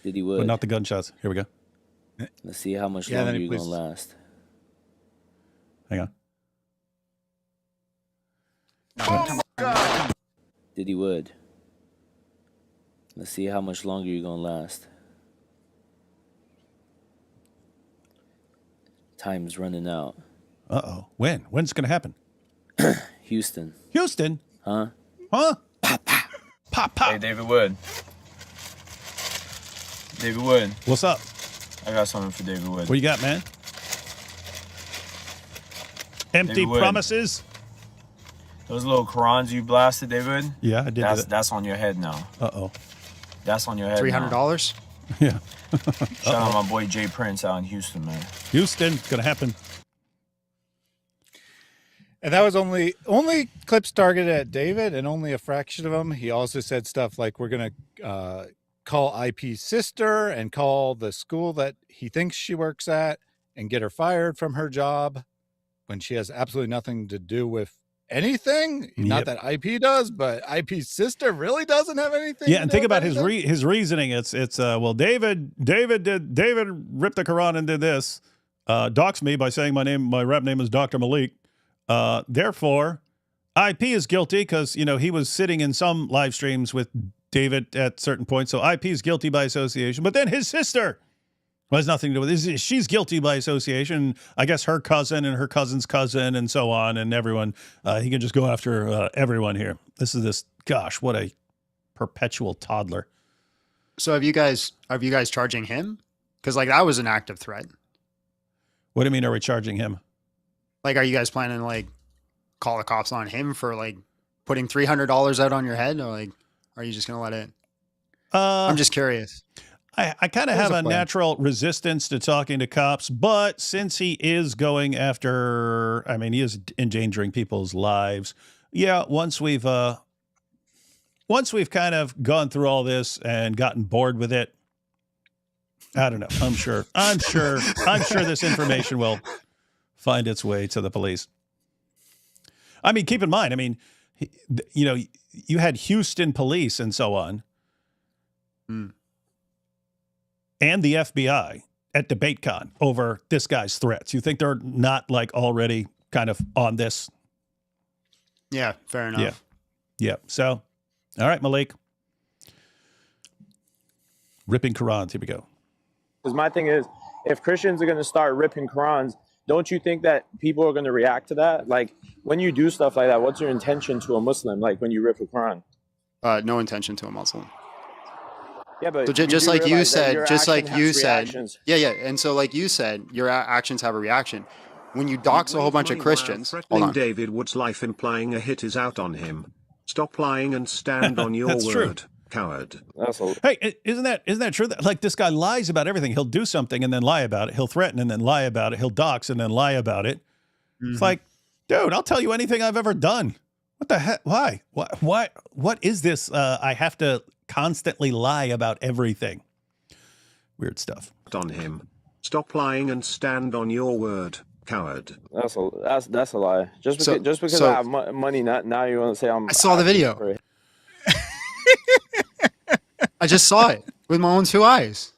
Diddy Wood. But not the gunshots. Here we go. Let's see how much longer you're going to last. Hang on. Diddy Wood. Let's see how much longer you're going to last. Time's running out. Uh-oh. When? When's it going to happen? Houston. Houston? Huh? Huh? Pop, pop. Hey, David Wood. David Wood. What's up? I got something for David Wood. What you got, man? Empty promises? Those little Qurans you blasted, David? Yeah, I did that. That's on your head now. Uh-oh. That's on your head $300? Yeah. Shout out my boy Jay Prince out in Houston, man. Houston, it's going to happen. And that was only clips targeted at David, and only a fraction of them. He also said stuff like, we're going to call IP's sister and call the school that he thinks she works at and get her fired from her job when she has absolutely nothing to do with anything. Not that IP does, but IP's sister really doesn't have anything. Yeah, and think about his reasoning. It's well, David ripped the Quran and did this, doxed me by saying my rap name is Dr. Malik. Therefore, IP is guilty because he was sitting in some live streams with David at certain points. So IP is guilty by association. But then his sister has nothing to do with it. She's guilty by association. I guess her cousin and her cousin's cousin and so on, and everyone. He can just go after everyone here. Gosh, what a perpetual toddler. So are you guys charging him? Because that was an active threat. What do you mean? Are we charging him? Are you guys planning to call the cops on him for putting $300 out on your head, or are you just gonna let it? I'm just curious. I kind of have a natural resistance to talking to cops, but since he is going after, he is endangering people's lives. Yeah, once we've kind of gone through all this and gotten bored with it, I don't know. I'm sure this information will find its way to the police. Keep in mind, you had Houston police and so on. And the FBI at DebateCon over this guy's threats. You think they're not already kind of on this? Yeah, fair enough. Yeah. So, all right, Malik. Ripping Qurans. Here we go. Because my thing is, if Christians are going to start ripping Qurans, don't you think that people are going to react to that? When you do stuff like that, what's your intention to a Muslim? When you rip a Quran? No intention to a Muslim. Yeah, but so just like you said, yeah. And so like you said, your actions have a reaction. When you dox a whole bunch of Christians, threatening David Wood's life, implying a hit is out on him. Stop lying and stand on your word, true. Coward. Hey, isn't that true? That this guy lies about everything. He'll do something and then lie about it. He'll threaten and then lie about it. He'll dox and then lie about it. Mm-hmm. It's like, dude, I'll tell you anything I've ever done. What the heck? Why? What is this? I have to constantly lie about everything. Weird stuff. On him. Stop lying and stand on your word, coward. That's a lie. Just because I have money, now you want to say I saw the video. I just saw it with my own two eyes.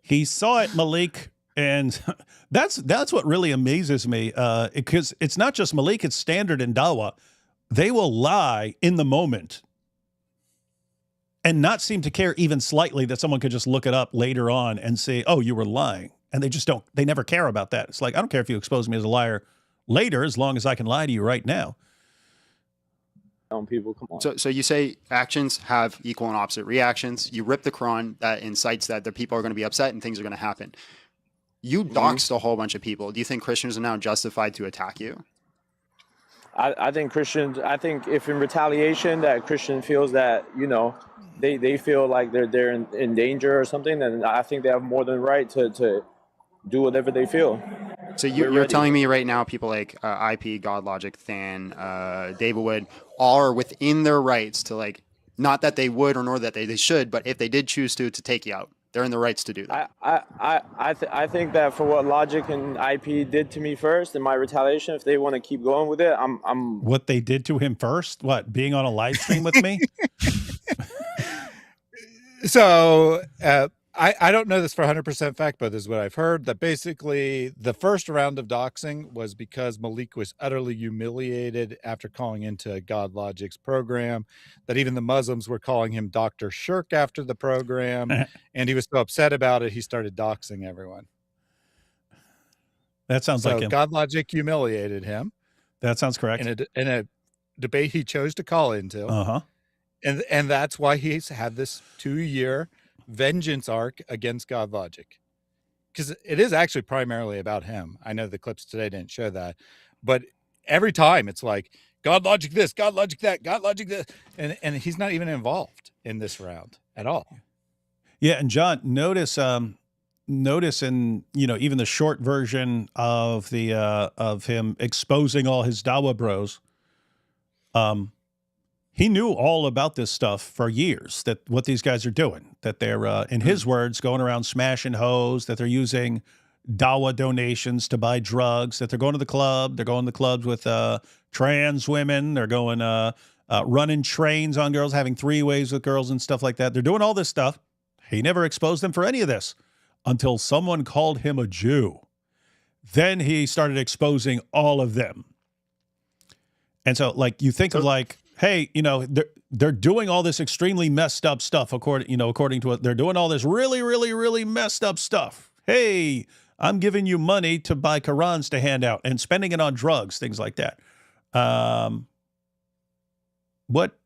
He saw it, Malik, and that's what really amazes me. Because it's not just Malik; it's standard in Dawah. They will lie in the moment and not seem to care even slightly that someone could just look it up later on and say, "Oh, you were lying," and they just don't. They never care about that. It's like, I don't care if you expose me as a liar later, as long as I can lie to you right now. People, come on. So you say actions have equal and opposite reactions. You rip the Quran, that incites that the people are going to be upset and things are going to happen. You doxed a whole bunch of people. Do you think Christians are now justified to attack you? I think if in retaliation that Christian feels that, they feel like they're in danger or something, then I think they have more than right to do whatever they feel. So you're telling me right now people like IP, GodLogic, Than, David Wood, all are within their rights to not that they would or nor that they should, but if they did choose to take you out, they're in the rights to do that. I think that for what Logic and IP did to me first in my retaliation, if they want to keep going with it, I'm what they did to him first? What, being on a live stream with me? So I don't know this for 100% fact, but this is what I've heard, that basically the first round of doxing was because Malik was utterly humiliated after calling into GodLogic's program, that even the Muslims were calling him Dr. Shirk after the program, and he was so upset about it, he started doxing everyone. That sounds like him. GodLogic humiliated him. That sounds correct. In a debate he chose to call into. Uh-huh. And that's why he's had this 2-year vengeance arc against God Logic. Because it is actually primarily about him. I know the clips today didn't show that. But every time it's like, God Logic this, God Logic that, God Logic this. And he's not even involved in this round at all. Yeah, and John, notice in, even the short version of the of him exposing all his Dawa bros, he knew all about this stuff for years, that what these guys are doing, that they're, in his words, going around smashing hoes, that they're using Dawa donations to buy drugs, that they're going to the club, they're going to the clubs with trans women, they're going running trains on girls, having three-ways with girls and stuff like that. They're doing all this stuff. He never exposed them for any of this until someone called him a Jew. Then he started exposing all of them. And so, like, you think of like, hey, they're doing all this extremely messed up stuff according to what they're doing, all this really, really, really messed up stuff. Hey, I'm giving you money to buy Qurans to hand out and spending it on drugs, things like that.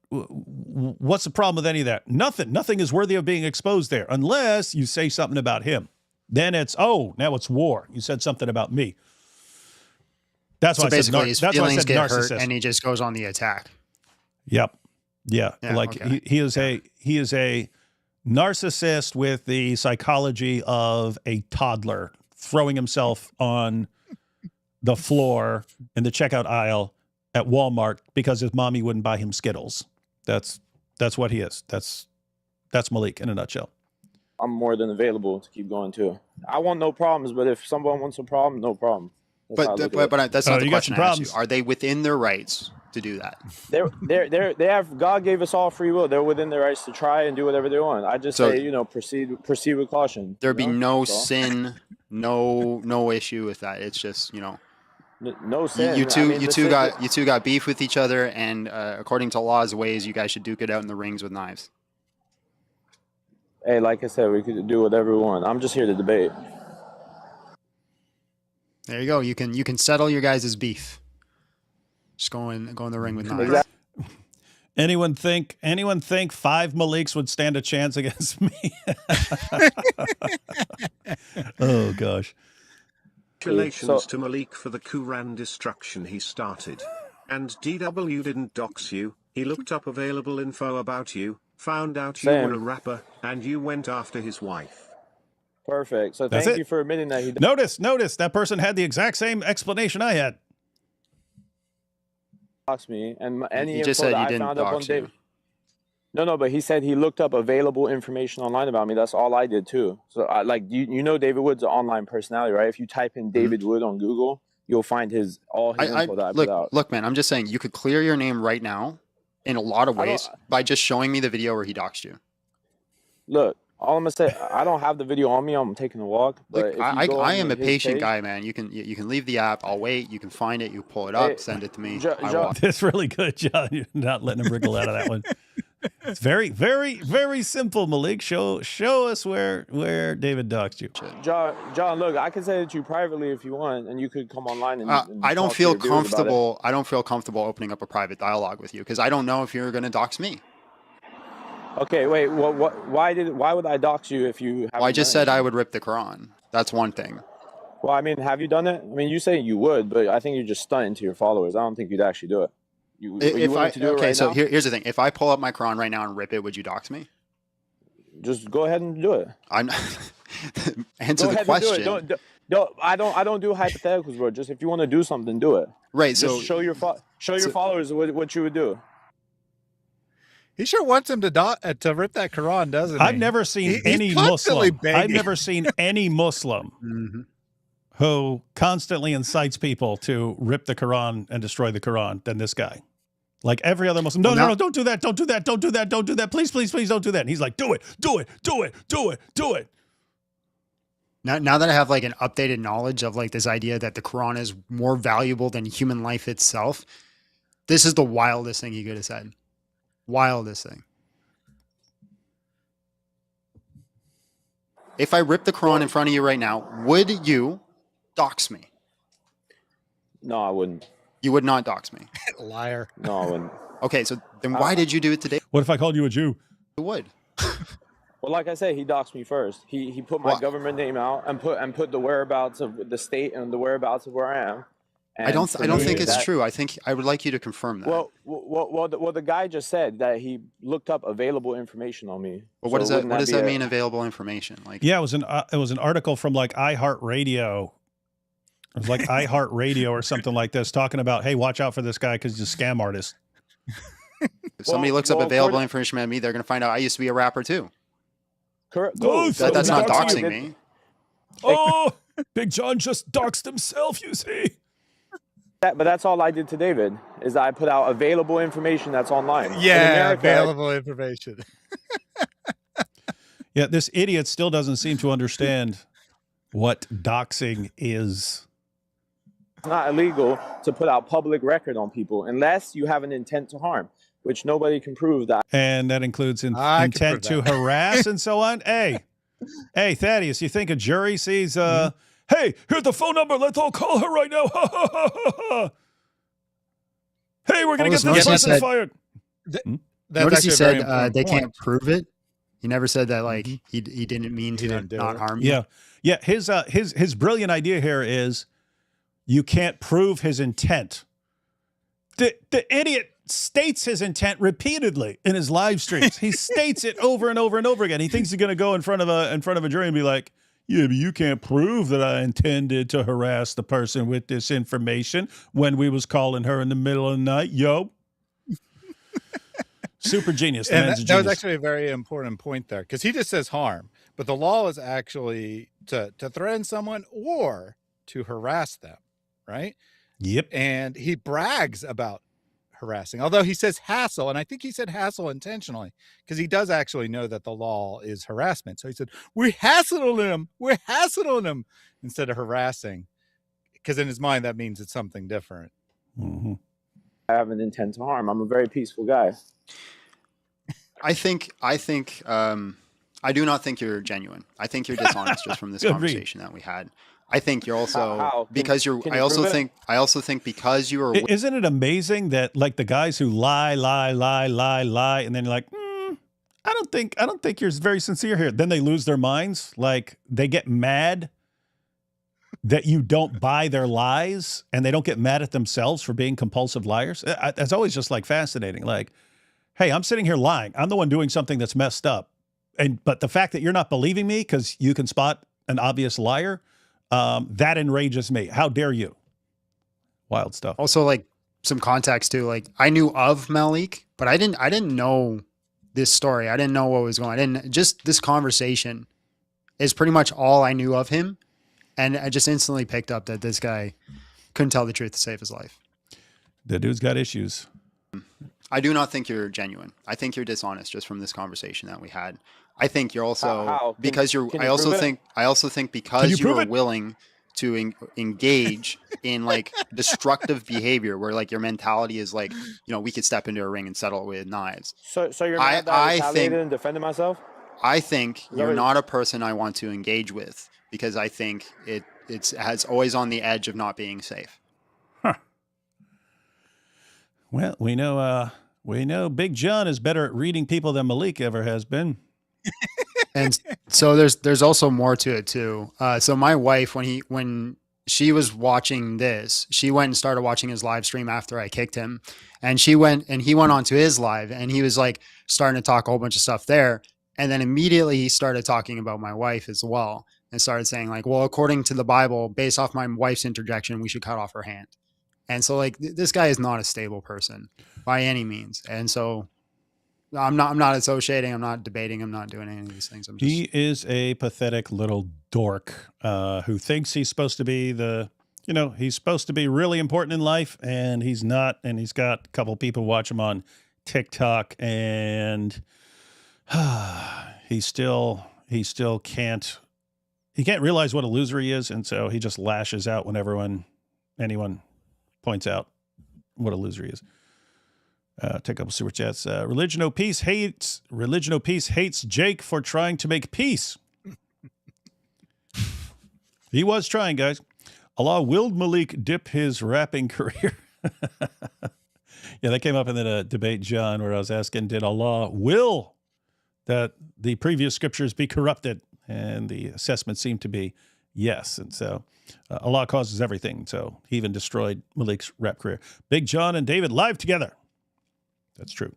What's the problem with any of that? Nothing is worthy of being exposed there unless you say something about him. Then now it's war. You said something about me. That's why basically his feelings get hurt narcissist. and he just goes on the attack. Yep. Yeah. Like okay. he is a narcissist with the psychology of a toddler throwing himself on the floor in the checkout aisle at Walmart because his mommy wouldn't buy him Skittles. That's what he is. That's Malik in a nutshell. I'm more than available to keep going too. I want no problems, but if someone wants a problem, no problem. But that's not the question I asked you. Are they within their rights to do that? They have, God gave us all free will. They're within their rights to try and do whatever they want. I just say, proceed with caution. There'd be no sin, no issue with that. It's just, no sin. You two got beef with each other, and according to law's ways, you guys should duke it out in the rings with knives. Hey, like I said, we could do whatever we want. I'm just here to debate. There you go. You can settle your guys' beef. Just go in the ring with knives. Anyone think 5 Maliks would stand a chance against me? Oh gosh. Congratulations to Malik for the Quran destruction he started. And DW didn't dox you. He looked up available info about you, found out you were a rapper, and you went after his wife. Perfect. So thank you for admitting that. Notice that person had the exact same explanation I had. Dox me, and any he just info said that he I didn't found up on dox you. David. No, but he said he looked up available information online about me. That's all I did too. So David Wood's an online personality, right? If you type in David Wood on Google, you'll find all his info that I put out. Look, man, I'm just saying you could clear your name right now in a lot of ways by just showing me the video where he doxed you. Look, all I'm gonna say, I don't have the video on me. I'm taking a walk. But I am a patient guy, man. You can leave the app. I'll wait. You can find it. You pull it up. Send it to me. That's really good, John. You're not letting him wriggle out of that one. It's very, very, very simple, Malik. Show us where David doxed you. John, look, I can say it to you privately if you want, and you could come online and I don't feel comfortable. I don't feel comfortable opening up a private dialogue with you because I don't know if you're going to dox me. Okay, wait. Why would I dox you if you? Well, I just said I would rip the Quran. That's one thing. Well, I mean, have you done it? I mean, you say you would, but I think you're just stunting to your followers. I don't think you'd actually do it. Here's the thing. If I pull up my Quran right now and rip it, would you dox me? Just go ahead and do it. Answer the question. I don't do hypotheticals, bro. Just if you want to do something, do it. Right. Just show your followers what you would do. He sure wants him to rip that Quran, doesn't he? I've never seen any Muslim. I've never seen any Muslim who constantly incites people to rip the Quran and destroy the Quran than this guy. Like every other Muslim. No, don't do that. Don't do that. Don't do that. Don't do that. Please, please, please don't do that. And he's like, do it. Now that I have like an updated knowledge of like this idea that the Quran is more valuable than human life itself, this is the wildest thing he could have said. Wildest thing. If I rip the Quran in front of you right now, would you dox me? No, I wouldn't. You would not dox me. Liar. No, I wouldn't. Okay, so then why did you do it today? What if I called you a Jew? You would. Well, like I said, he doxed me first. He put my government name out and put the whereabouts of the state and the whereabouts of where I am. I don't think it's true. I think I would like you to confirm that. Well, the guy just said that he looked up available information on me. But what does that mean? Available information? Like, yeah, it was an article from like iHeartRadio. It was like iHeartRadio or something like this, talking about, hey, watch out for this guy because he's a scam artist. If somebody looks up available information about me, they're going to find out I used to be a rapper too. Correct. Oh, that's not doxing me. Oh, Big Jon just doxed himself, you see. But that's all I did to David, is that I put out available information that's online. Yeah, available information. Yeah, this idiot still doesn't seem to understand what doxing is. It's not illegal to put out public record on people unless you have an intent to harm, which nobody can prove that. And that includes intent to harass and so on. Hey, Thaddeus, you think a jury sees, hey, here's the phone number. Let's all call her right now. Hey, we're going to get this person fired. Notice he said they can't prove it. He never said that, like, he didn't mean to not harm you. Yeah. Yeah. His brilliant idea here is you can't prove his intent. The idiot states his intent repeatedly in his live streams. He states it over and over and over again. He thinks he's going to go in front of a jury and be like, yeah, but you can't prove that I intended to harass the person with this information when we was calling her in the middle of the night. Yo. Super genius. And that was actually a very important point there, because he just says harm, but the law is actually to threaten someone or to harass them, right? Yep. And he brags about harassing, although he says hassle, and I think he said hassle intentionally, because he does actually know that the law is harassment. So he said, we're hassling him instead of harassing, because in his mind that means it's something different. Mm-hmm. I have an intent to harm. I'm a very peaceful guy. I do not think you're genuine. I think you're dishonest just from this conversation that we had. I think you're also I also think because you are. Isn't it amazing that, like, the guys who lie, and then you're like, I don't think you're very sincere here. Then they lose their minds. Like, they get mad that you don't buy their lies, and they don't get mad at themselves for being compulsive liars. That's always just, like, fascinating. Like, hey, I'm sitting here lying. I'm the one doing something that's messed up. But the fact that you're not believing me because you can spot an obvious liar, that enrages me. How dare you? Wild stuff. Also, like, some context too. Like, I knew of Malik, but I didn't know this story. I didn't know what was going on. Just this conversation is pretty much all I knew of him. And I just instantly picked up that this guy couldn't tell the truth to save his life. The dude's got issues. I do not think you're genuine. I think you're dishonest just from this conversation that we had. I think you're also I also think because you are willing to engage in, like, destructive behavior where, like, your mentality is like, we could step into a ring and settle with knives. So you're mad that I retaliated and defended myself? I think you're not a person I want to engage with, because I think it's always on the edge of not being safe. Well, we know Big Jon is better at reading people than Malik ever has been. And so there's also more to it too. So my wife, when she was watching this, she went and started watching his live stream after I kicked him, and he went onto his live, and he was, like, starting to talk a whole bunch of stuff there. And then immediately he started talking about my wife as well, and started saying, like, well, according to the Bible, based off my wife's interjection, we should cut off her hand. And so, like, this guy is not a stable person by any means. And so I'm not associating, I'm not debating, I'm not doing any of these things. He is a pathetic little dork who thinks he's supposed to be he's supposed to be really important in life, and he's not. And he's got a couple people watch him on TikTok, and he still can't realize what a loser he is. And so he just lashes out whenever anyone points out what a loser he is. Take a couple super chats. Religion O Peace hates Jake for trying to make peace. He was trying, guys. Allah willed Malik dip his rapping career. Yeah, that came up in the debate, John, where I was asking, did Allah will that the previous scriptures be corrupted? And the assessment seemed to be yes. And so Allah causes everything. So he even destroyed Malik's rap career. Big Jon and David live together. That's true.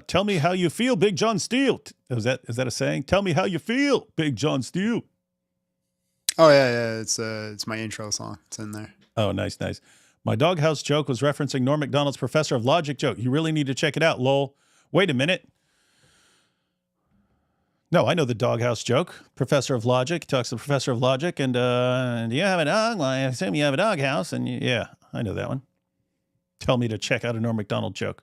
Tell me how you feel, Big Jon Steel. Is that a saying? Tell me how you feel, Big Jon Steel. Oh yeah. It's my intro song. It's in there. Oh, nice. My doghouse joke was referencing Norm Macdonald's Professor of Logic joke. You really need to check it out, lol. Wait a minute. No, I know the doghouse joke. Professor of Logic talks to the Professor of Logic, and do you have a dog? Well, I assume you have a doghouse, and yeah, I know that one. Tell me to check out a Norm Macdonald joke.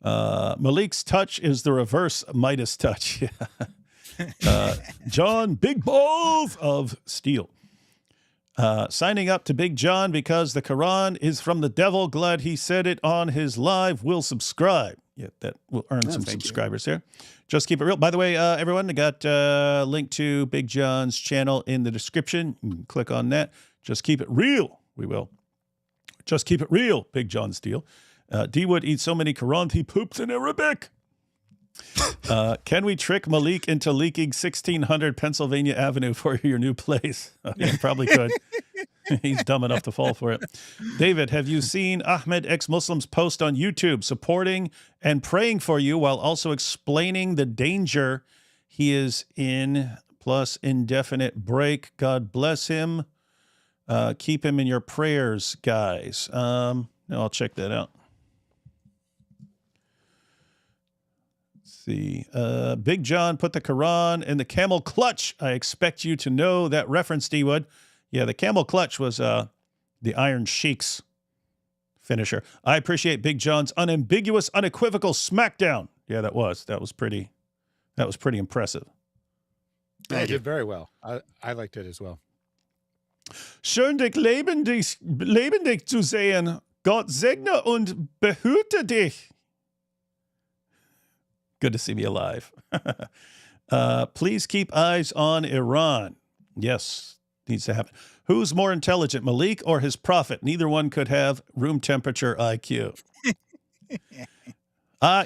Malik's touch is the reverse Midas touch. John Big Balls of Steel. Signing up to Big Jon because the Quran is from the devil. Glad he said it on his live. Will subscribe. Yeah, that will earn some subscribers here. Just keep it real. By the way, everyone, I got a link to Big Jon's channel in the description. You can click on that. Just keep it real. We will. Just keep it real, Big Jon Steel. D-Wood eats so many Quran he poops in Arabic. Can we trick Malik into leaking 1600 Pennsylvania Avenue for your new place? Yeah, probably could. He's dumb enough to fall for it. David, have you seen Ahmed ex-Muslim's post on YouTube supporting and praying for you while also explaining the danger he is in, plus indefinite break? God bless him. Keep him in your prayers, guys. I'll check that out. See, Big Jon put the Quran in the camel clutch. I expect you to know that reference, D-Wood. Yeah, the camel clutch was the Iron Sheik's finisher. I appreciate Big Jon's unambiguous, unequivocal smackdown. Yeah, that was pretty impressive. Yeah, he did very well. I liked it as well. Schön dich lebendig zu sehen. Gott segne und behüte dich. Good to see me alive. Please keep eyes on Iran. Yes, needs to happen. Who's more intelligent, Malik or his prophet? Neither one could have room temperature IQ.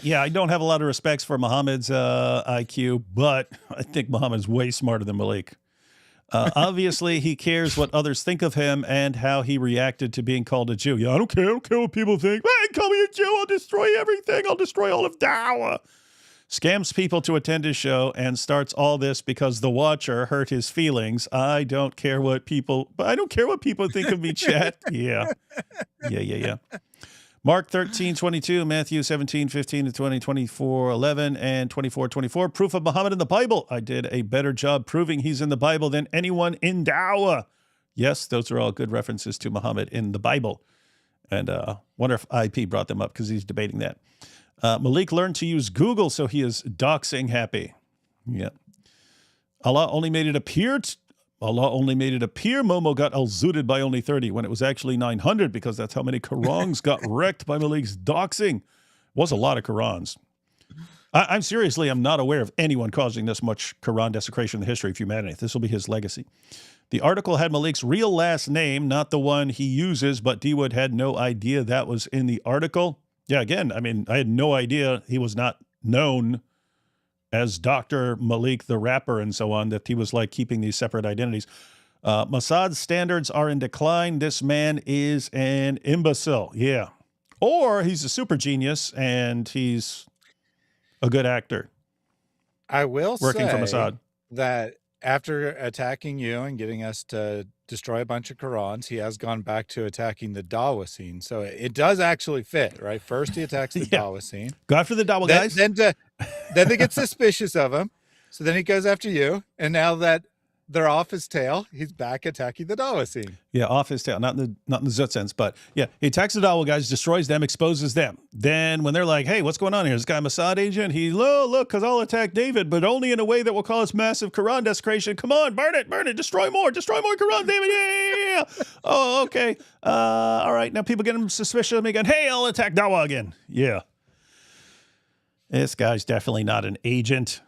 Yeah, I don't have a lot of respects for Muhammad's IQ, but I think Muhammad's way smarter than Malik. Obviously, he cares what others think of him and how he reacted to being called a Jew. Yeah, I don't care what people think. Hey, call me a Jew. I'll destroy everything. I'll destroy all of Dawah. Scams people to attend his show and starts all this because the watcher hurt his feelings. I don't care what people think of me, chat. Yeah. Mark 13:22, Matthew 17:15 to 20, 24:11, and 24:24. Proof of Muhammad in the Bible. I did a better job proving he's in the Bible than anyone in Dawah. Yes, those are all good references to Muhammad in the Bible. And wonder if IP brought them up because he's debating that. Malik learned to use Google, so he is doxing happy. Yeah. Allah only made it appear Momo got al-zooted by only 30 when it was actually 900 because that's how many Qurans got wrecked by Malik's doxing. Was a lot of Qurans. I'm not aware of anyone causing this much Quran desecration in the history of humanity. This will be his legacy. The article had Malik's real last name, not the one he uses, but D-Wood had no idea that was in the article. Yeah, again, I mean, I had no idea he was not known as Dr. Malik the rapper and so on, that he was like keeping these separate identities. Mossad's standards are in decline. This man is an imbecile. Yeah. Or he's a super genius and he's a good actor. I will working say for Mossad. That after attacking you and getting us to destroy a bunch of Qurans, he has gone back to attacking the Dawah scene. So it does actually fit, right? First he attacks the Dawah scene. Go after the Dawah guys. Then they get suspicious of him. So then he goes after you. And now that they're off his tail, he's back attacking the Dawah scene. Yeah, off his tail. Not in the Zut sense, but yeah, he attacks the Dawah guys, destroys them, exposes them. Then when they're like, hey, what's going on here? This guy Mossad agent? Look, because I'll attack David, but only in a way that will cause massive Quran desecration. Come on, burn it, destroy more Quran, David. Yeah. Oh, okay. All right, now people get suspicious of me again. Hey, I'll attack Dawah again. Yeah. This guy's definitely not an agent.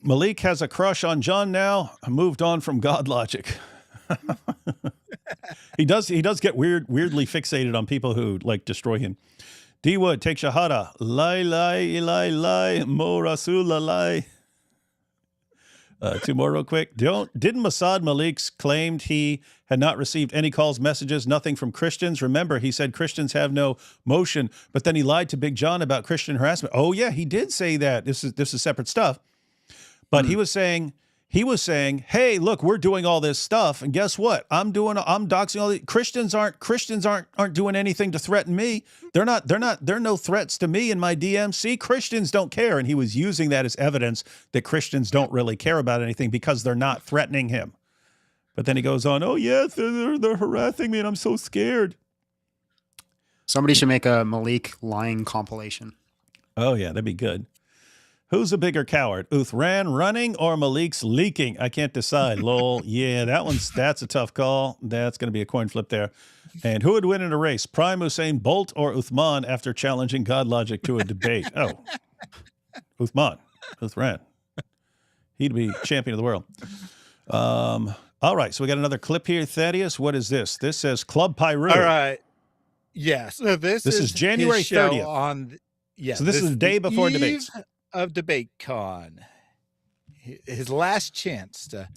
Malik has a crush on John now. I moved on from God logic. He does get weirdly fixated on people who like destroy him. D Wood, take shahada. Lie, mo rasulallah. Two more real quick. Didn't Mossad Malik's claimed he had not received any calls, messages, nothing from Christians? Remember, he said Christians have no motion, but then he lied to Big Jon about Christian harassment. Oh yeah, he did say that. This is separate stuff. But he was saying, hey, look, we're doing all this stuff, and guess what? I'm doxing all the Christians aren't doing anything to threaten me. They're no threats to me in my DMs. See, Christians don't care. And he was using that as evidence that Christians don't really care about anything because they're not threatening him. But then he goes on, oh yes, they're harassing me and I'm so scared. Somebody should make a Malik lying compilation. Oh yeah, that'd be good. Who's a bigger coward, Uthran running or Malik's leaking? I can't decide. Lol. Yeah, that's a tough call. That's going to be a coin flip there. And who would win in a race, Prime Usain Bolt or Uthman after challenging God Logic to a debate? Oh, Uthran. He'd be champion of the world. All right, so we got another clip here, Thaddeus. What is this? This says Club Pyru. All right. Yeah, so this is January 30th. So this is the day before debates. Of DebateCon, his last chance to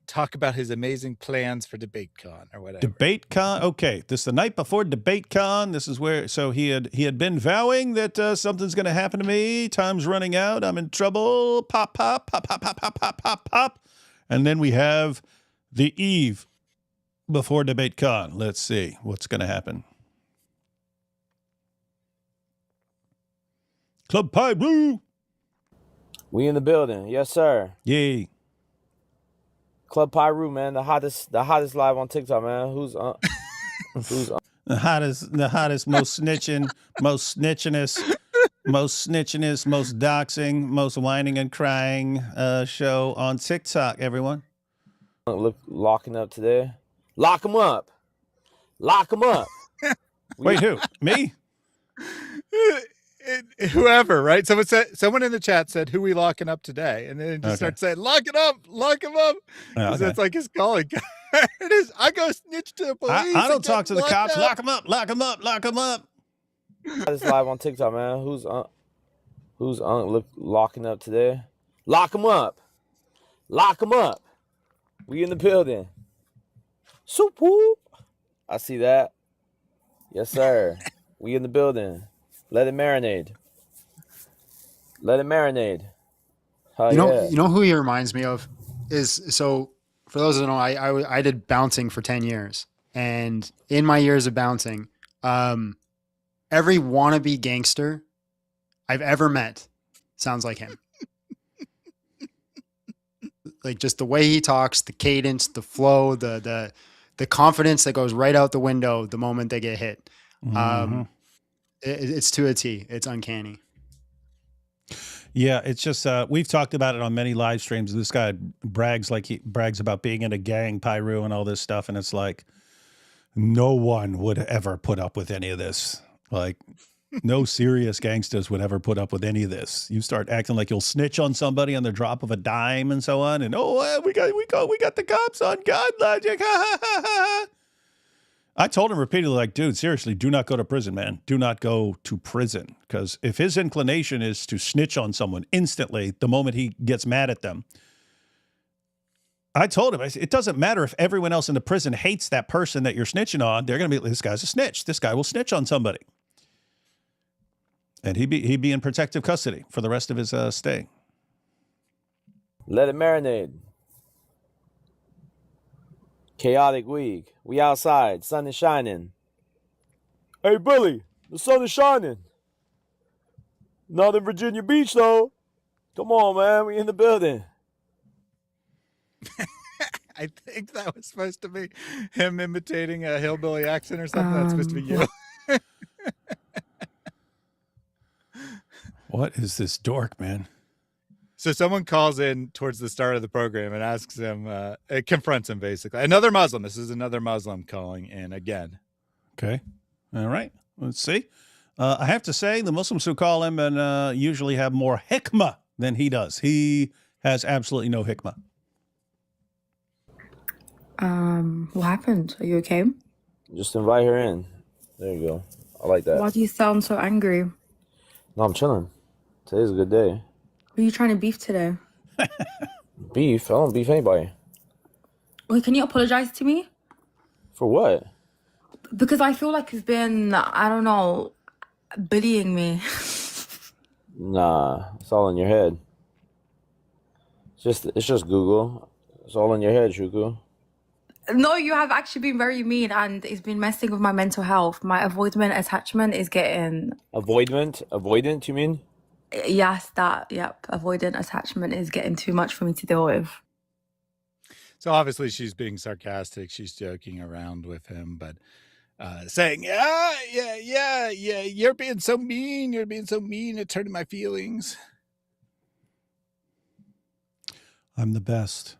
talk about his amazing plans for DebateCon or whatever. DebateCon, okay. This is the night before DebateCon. This is where, so he had been vowing that something's going to happen to me. Time's running out. I'm in trouble. Pop, pop, pop, pop, pop, pop, pop, pop, pop. And then we have the eve before DebateCon. Let's see what's going to happen. Club Pyru. We in the building, yes sir. Yay. Club Pyru, man, the hottest live on TikTok, man. Who's the hottest, most snitching, most snitchingest, most doxing, most whining and crying show on TikTok, everyone. Look, locking up today. Lock them up. Lock them up. Wait, who? Me? Whoever, right? Someone in the chat said, "Who we locking up today?" And then just start saying, "Lock it up, lock him up." That's like his calling. It is. I go snitch to the police. I don't talk to the cops. Lock him up. Lock him up. Lock him up. This live on TikTok, man. Who's locking up today? Lock him up. Lock him up. We in the building. Soup whoop. I see that. Yes, sir. We in the building. Let it marinate. Let it marinate. You know who he reminds me of is, so for those who don't know, I did bouncing for 10 years. And in my years of bouncing, every wannabe gangster I've ever met sounds like him. Like just the way he talks, the cadence, the flow, the confidence that goes right out the window the moment they get hit. It's to a T. It's uncanny. Yeah, it's just we've talked about it on many live streams. This guy brags about being in a gang, Pyru, and all this stuff, and it's like no one would ever put up with any of this. Like no serious gangsters would ever put up with any of this. You start acting like you'll snitch on somebody on the drop of a dime and so on, and we got the cops on God Logic. I told him repeatedly, like, dude, seriously, do not go to prison, man. Do not go to prison. Because if his inclination is to snitch on someone instantly the moment he gets mad at them, I told him, it doesn't matter if everyone else in the prison hates that person that you're snitching on. They're going to be, this guy's a snitch. This guy will snitch on somebody. And he'd be in protective custody for the rest of his stay. Let it marinate. Chaotic week. We outside. Sun is shining. Hey, Billy, the sun is shining. Not in Virginia Beach, though. Come on, man. We in the building. I think that was supposed to be him imitating a hillbilly accent or something. That's supposed to be you. What is this dork, man? So someone calls in towards the start of the program and asks him, it confronts him basically. Another Muslim. This is another Muslim calling in again. Okay. All right. Let's see. I have to say the Muslims who call him and usually have more hikmah than he does. He has absolutely no hikmah. What happened? Are you okay? Just invite her in. There you go. I like that. Why do you sound so angry? No, I'm chilling. Today's a good day. Who are you trying to beef today? Beef? I don't beef anybody. Wait, can you apologize to me? For what? Because I feel like you've been, I don't know, bullying me. Nah, it's all in your head. It's just Google. It's all in your head, Shuku. No, you have actually been very mean, and it's been messing with my mental health. My avoidant attachment is getting... Avoidant, you mean? Yes, avoidant attachment is getting too much for me to deal with. So obviously she's being sarcastic. She's joking around with him, but saying, yeah, you're being so mean. You're being so mean. It's hurting my feelings. I'm the best.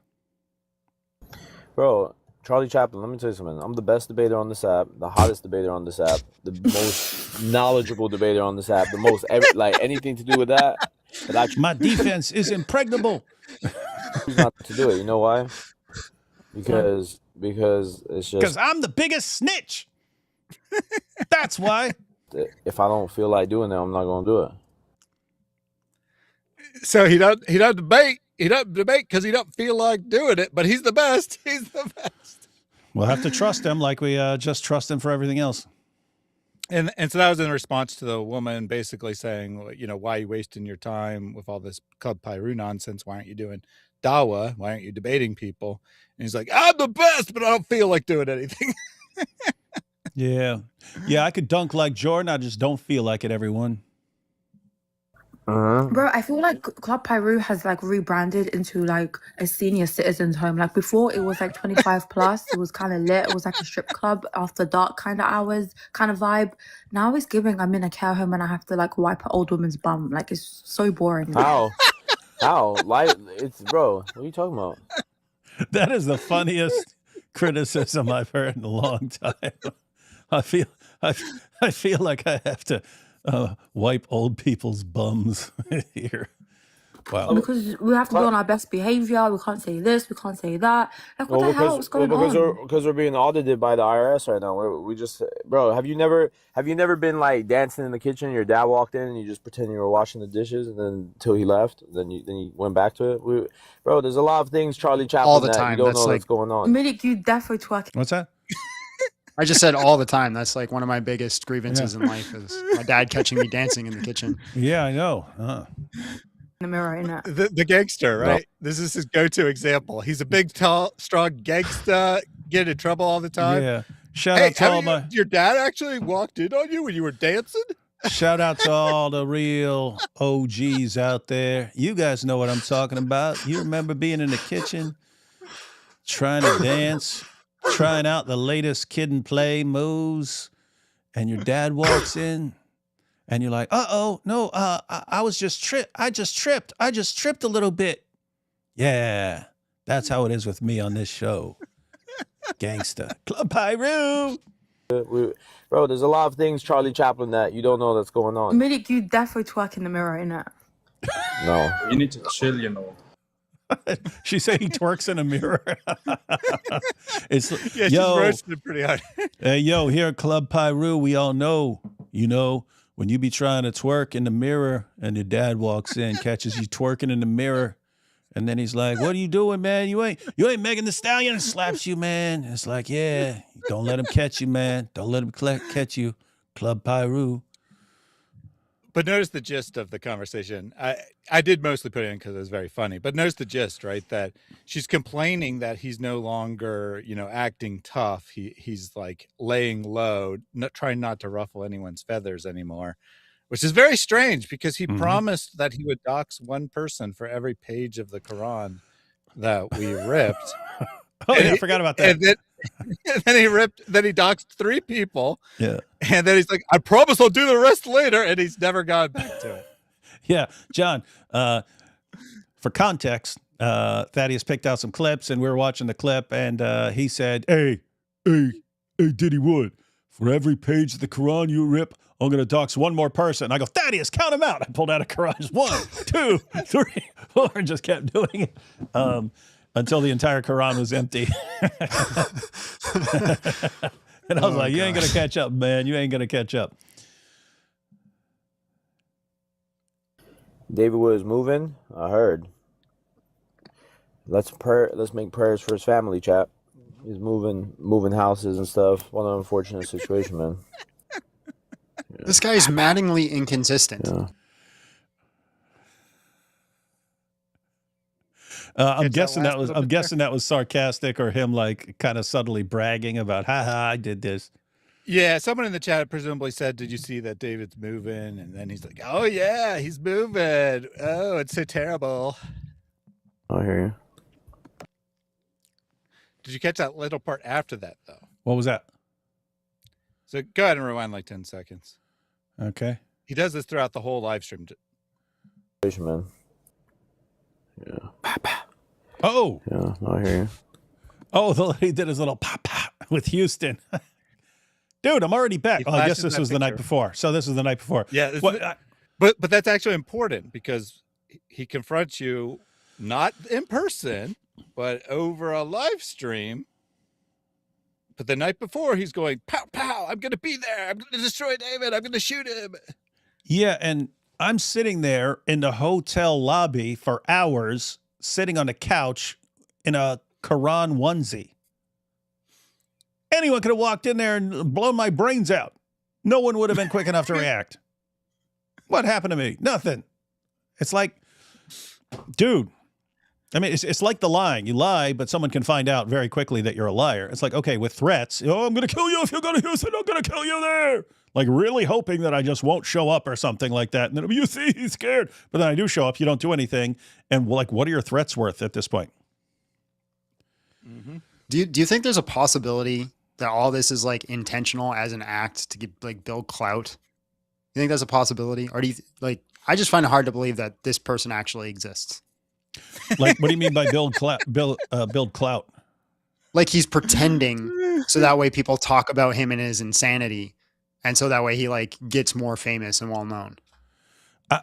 Bro, Charlie Chaplin, let me tell you something. I'm the best debater on this app, the hottest debater on this app, the most knowledgeable debater on this app, the most, anything to do with that. My defense is impregnable. Choose not to do it. You know why? Because it's just... Because I'm the biggest snitch. That's why. If I don't feel like doing it, I'm not going to do it. So he doesn't debate. He doesn't debate because he doesn't feel like doing it, but he's the best. He's the best. We'll have to trust him like we just trust him for everything else. And so that was in response to the woman basically saying, why are you wasting your time with all this Club Pyru nonsense? Why aren't you doing Dawa? Why aren't you debating people? And he's like, I'm the best, but I don't feel like doing anything. Yeah, I could dunk like Jordan. I just don't feel like it, everyone. Bro, I feel like Club Pyru has like rebranded into like a senior citizen's home. Like before it was like 25 plus. It was kind of lit. It was like a strip club after dark kind of hours kind of vibe. Now it's giving I'm in a care home and I have to like wipe an old woman's bum. Like it's so boring. How? Like bro, what are you talking about? That is the funniest criticism I've heard in a long time. I feel like I have to wipe old people's bums here. Wow. Because we have to be on our best behavior. We can't say this. We can't say that. Like, what the hell? What's going on? Because we're being audited by the IRS right now. We just, bro. Have you never been like dancing in the kitchen? Your dad walked in and you just pretend you were washing the dishes, and then until he left, then you went back to it. Bro, there's a lot of things Charlie Chaplin all the time. You don't know what's going on. Milik, you definitely twerking. What's that? I just said all the time. That's like one of my biggest grievances in life is my dad catching me dancing in the kitchen. Yeah, I know. In the mirror, innit? The gangster, right? No. This is his go-to example. He's a big, tall, strong gangster, get in trouble all the time. Yeah. Shout out to all your dad actually walked in on you when you were dancing? Shout out to all the real OGs out there. You guys know what I'm talking about. You remember being in the kitchen, trying to dance, trying out the latest Kid and Play moves, and your dad walks in, and you're like, "Uh-oh, no, I just tripped a little bit." Yeah, that's how it is with me on this show. Gangsta. Club Pyru. Bro, there's a lot of things Charlie Chaplin that you don't know that's going on. Milik, you definitely twerk in the mirror, innit? No. You need to chill, you know. She said he twerks in a mirror. She's roasted pretty hard. Hey, here at Club Pyru, we all know, when you be trying to twerk in the mirror and your dad walks in, catches you twerking in the mirror, and then he's like, "What are you doing, man? You ain't Megan Thee Stallion," and slaps you, man. It's like, yeah, don't let him catch you, man. Don't let him catch you. Club Pyru. But notice the gist of the conversation. I did mostly put it in because it was very funny. But notice the gist, right? That she's complaining that he's no longer, acting tough. He's like laying low, trying not to ruffle anyone's feathers anymore, which is very strange because he promised that he would dox one person for every page of the Quran that we ripped. I forgot about that. And then he doxed 3 people. Yeah. And then he's like, I promise I'll do the rest later. And he's never gone back to it. Yeah. John, for context, Thaddeus picked out some clips and we were watching the clip and he said, Hey, Diddy Wood, for every page of the Quran you rip, I'm going to dox one more person. And I go, Thaddeus, count them out. I pulled out a Quran. Just 1, 2, 3, 4, and just kept doing it. Until the entire Quran was empty. And I was like, you ain't going to catch up, man. You ain't going to catch up. David was moving. I heard. Let's make prayers for his family, chap. He's moving houses and stuff. What an unfortunate situation, man. Yeah. This guy is maddeningly inconsistent. Yeah. I'm guessing that was sarcastic, or him like kind of subtly bragging about, I did this. Yeah, someone in the chat presumably said, "Did you see that David's moving?" And then he's like, "Oh yeah, he's moving. Oh, it's so terrible." I hear you. Did you catch that little part after that though? What was that? So go ahead and rewind like 10 seconds. Okay. He does this throughout the whole live stream. Man. Yeah. Oh. Yeah, I hear you. Oh, he did his little pop with Houston. Dude, I'm already back. Oh, I guess this was the night before. So this is the night before. Yeah. But that's actually important because he confronts you not in person, but over a live stream. But the night before, he's going, pow, pow, I'm going to be there. I'm going to destroy David. I'm going to shoot him. Yeah, and I'm sitting there in the hotel lobby for hours, sitting on a couch in a Quran onesie. Anyone could have walked in there and blown my brains out. No one would have been quick enough to react. What happened to me? Nothing. It's like, dude, I mean, it's like the lying. You lie, but someone can find out very quickly that you're a liar. It's like, okay, with threats, oh, I'm going to kill you if you go to Houston. I'm going to kill you there. Like really hoping that I just won't show up or something like that. And then you see, he's scared. But then I do show up. You don't do anything. And like, what are your threats worth at this point? Mm-hmm. Do you think there's a possibility that all this is like intentional as an act to get like build clout? You think that's a possibility? Or do you like, I just find it hard to believe that this person actually exists. Like, what do you mean by build clout? Build clout? Like he's pretending so that way people talk about him and his insanity. And so that way he like gets more famous and well known.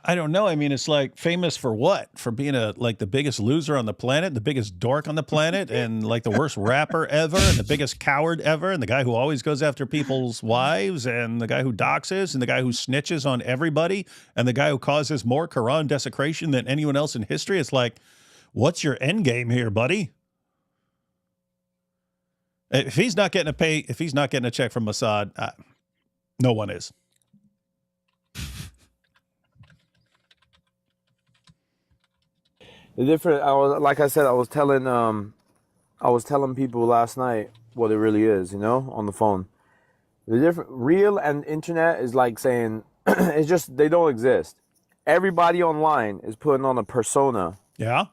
I don't know. I mean, it's like famous for what? For being like the biggest loser on the planet, the biggest dork on the planet, and like the worst rapper ever, and the biggest coward ever, and the guy who always goes after people's wives, and the guy who doxes, and the guy who snitches on everybody, and the guy who causes more Quran desecration than anyone else in history. It's like, what's your end game here, buddy? If he's not getting a check from Mossad, no one is. The different, I was telling people last night what it really is, on the phone. The different real and internet is like saying it's just they don't exist. Everybody online is putting on a persona. Yeah.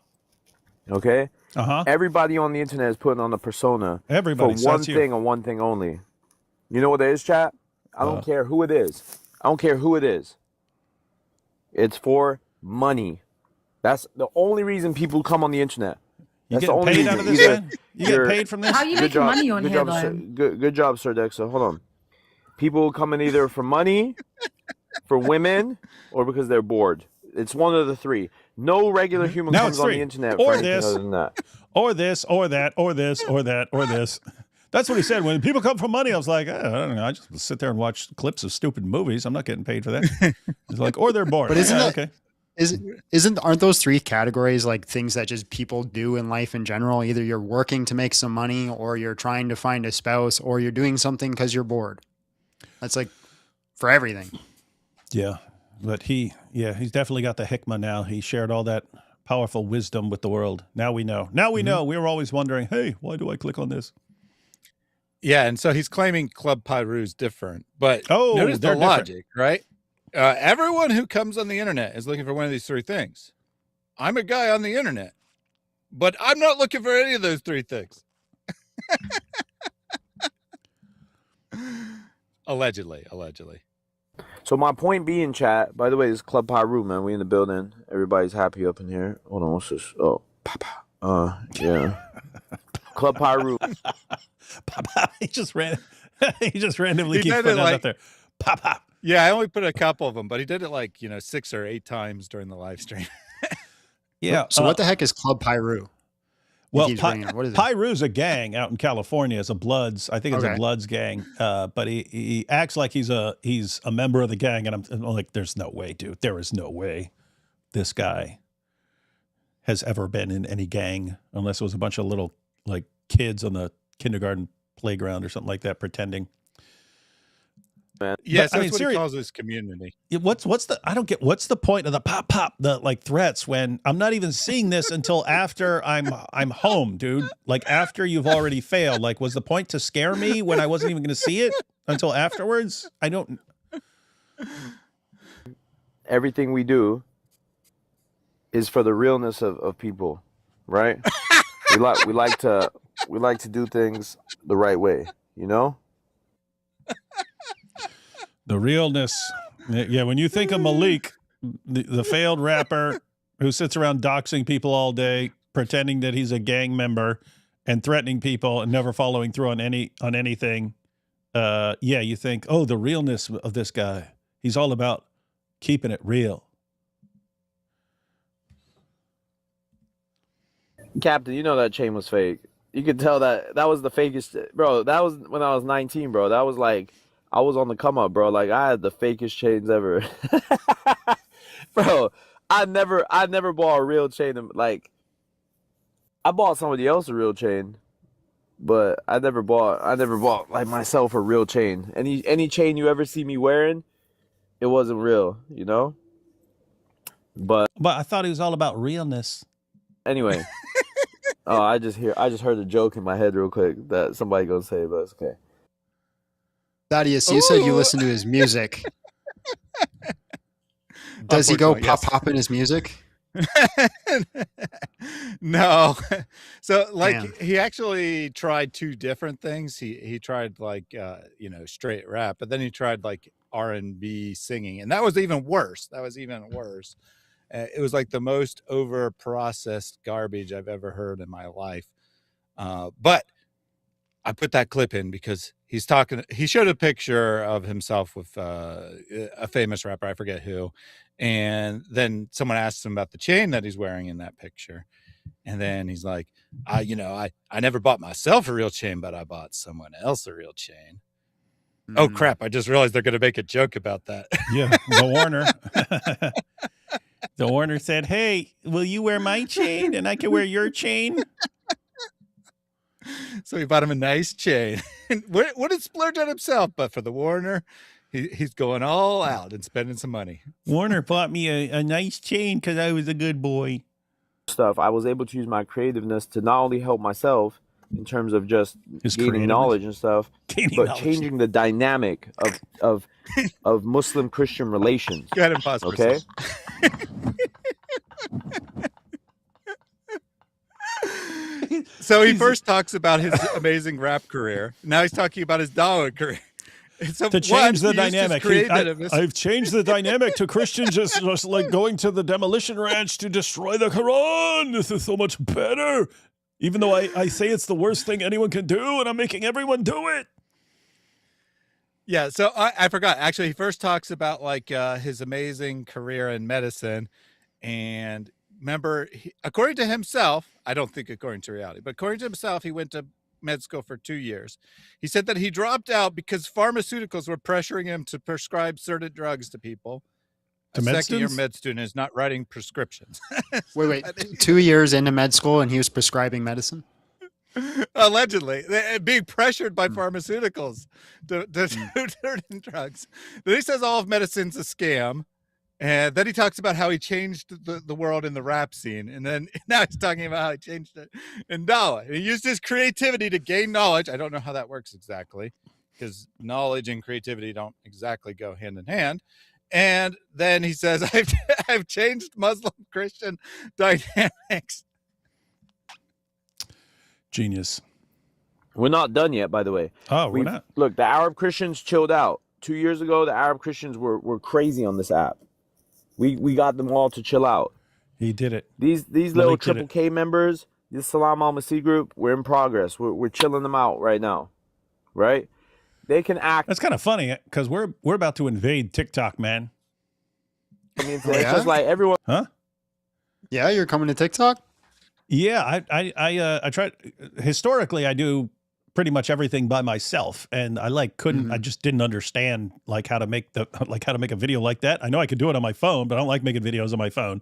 Okay. Uh-huh. Everybody on the internet is putting on a persona. Everybody for one thing and one thing only. You know what it is, chat? I don't care who it is. I don't care who it is. It's for money. That's the only reason people come on the internet. You get paid out of this, man? You get paid from this? How are you making money on here, though? Good job, Sir Dexa. Hold on. People come in either for money, for women, or because they're bored. It's one of the three. No regular human comes on the internet for anything other than that. Or this, or that, or this, or that, or this. That's what he said. When people come for money, I was like, I don't know. I just sit there and watch clips of stupid movies. I'm not getting paid for that. It's like, or they're bored. But isn't that, okay. Aren't those three categories like things that just people do in life in general? Either you're working to make some money, or you're trying to find a spouse, or you're doing something because you're bored. That's like for everything. Yeah. But he's definitely got the hikmah now. He shared all that powerful wisdom with the world. Now we know. Now we know. We were always wondering, hey, why do I click on this? Yeah, and so he's claiming Club Pyru is different. But notice the logic, right? Everyone who comes on the internet is looking for one of these three things. I'm a guy on the internet, but I'm not looking for any of those three things. Allegedly. So my point being, chat, by the way, this is Club Pyru, man. We in the building. Everybody's happy up in here. Hold on, what's this? Oh, yeah. Club Pyru. He just randomly keeps putting it out there. Pop. Yeah, I only put a couple of them, but he did it like 6 or 8 times during the live stream. Yeah. So what the heck is Club Pyru? Well, What is it? Pyru's a gang out in California. It's a Bloods. I think it's a Bloods gang. But he acts like he's a member of the gang, and I'm like, there's no way, dude. There is no way this guy has ever been in any gang, unless it was a bunch of little like kids on the kindergarten playground or something like that pretending. Yes, that's what he calls his community. What's the I don't get what's the point of the pop the like threats when I'm not even seeing this until after I'm home, dude. Like after you've already failed. Like was the point to scare me when I wasn't even going to see it until afterwards? I don't. Everything we do is for the realness of people, right? we like to do things the right way, you know? The realness. Yeah, when you think of Malik, the failed rapper who sits around doxing people all day, pretending that he's a gang member and threatening people and never following through on anything, you think, oh, the realness of this guy. He's all about keeping it real. Captain, you know that chain was fake. You could tell that was the fakest, bro. That was when I was 19, bro. That was like I was on the come up, bro. Like I had the fakest chains ever. Bro, I never bought a real chain. Like I bought somebody else a real chain, but I never bought like myself a real chain. Any chain you ever see me wearing, it wasn't real, you know? But I thought it was all about realness. Anyway. Oh, I just heard a joke in my head real quick that somebody gonna say, but it's okay. Thaddeus, you said you listen to his music. Does he go pop in his music? No. So like he actually tried two different things. He tried like straight rap, but then he tried like R&B singing, and that was even worse. It was like the most over processed garbage I've ever heard in my life. But I put that clip in because he showed a picture of himself with a famous rapper, I forget who. And then someone asked him about the chain that he's wearing in that picture. And then he's like, I never bought myself a real chain, but I bought someone else a real chain. Mm. Oh, crap. I just realized they're going to make a joke about that. Yeah, the Warner. The Warner said, hey, will you wear my chain and I can wear your chain? So he bought him a nice chain. What did splurge on himself? But for the Warner, he's going all out and spending some money. Warner bought me a nice chain because I was a good boy. I was able to use my creativeness to not only help myself in terms of just gaining knowledge and stuff, but changing the dynamic of Muslim Christian relations. Go ahead and pause. Okay. So he first talks about his amazing rap career. Now he's talking about his dawah career. So to change the dynamic. I've changed the dynamic to Christians just like going to the demolition ranch to destroy the Quran. This is so much better. Even though I say it's the worst thing anyone can do, and I'm making everyone do it. Yeah, so I forgot. Actually, he first talks about like his amazing career in medicine. And remember, according to himself, I don't think according to reality, but according to himself, he went to med school for 2 years. He said that he dropped out because pharmaceuticals were pressuring him to prescribe certain drugs to people. A second-year med student is not writing prescriptions. Wait. 2 years into med school and he was prescribing medicine? Allegedly. Being pressured by pharmaceuticals to do certain drugs. Then he says all of medicine's a scam. And then he talks about how he changed the world in the rap scene. And then now he's talking about how he changed it in Dawah. He used his creativity to gain knowledge. I don't know how that works exactly, because knowledge and creativity don't exactly go hand in hand. And then he says, I've changed Muslim Christian dynamics. Genius. We're not done yet, by the way. Oh, we're not. Look, the Arab Christians chilled out. 2 years ago, the Arab Christians were crazy on this app. We got them all to chill out. He did it. These little Triple K members, this Salam Al-Masih group, we're in progress. We're chilling them out right now, right? They can act. That's kind of funny because we're about to invade TikTok, man. I mean, it's just like everyone. Huh? Yeah, you're coming to TikTok? Yeah, I tried. Historically, I do pretty much everything by myself, and I couldn't. I just didn't understand how to make a video like that. I know I could do it on my phone, but I don't like making videos on my phone.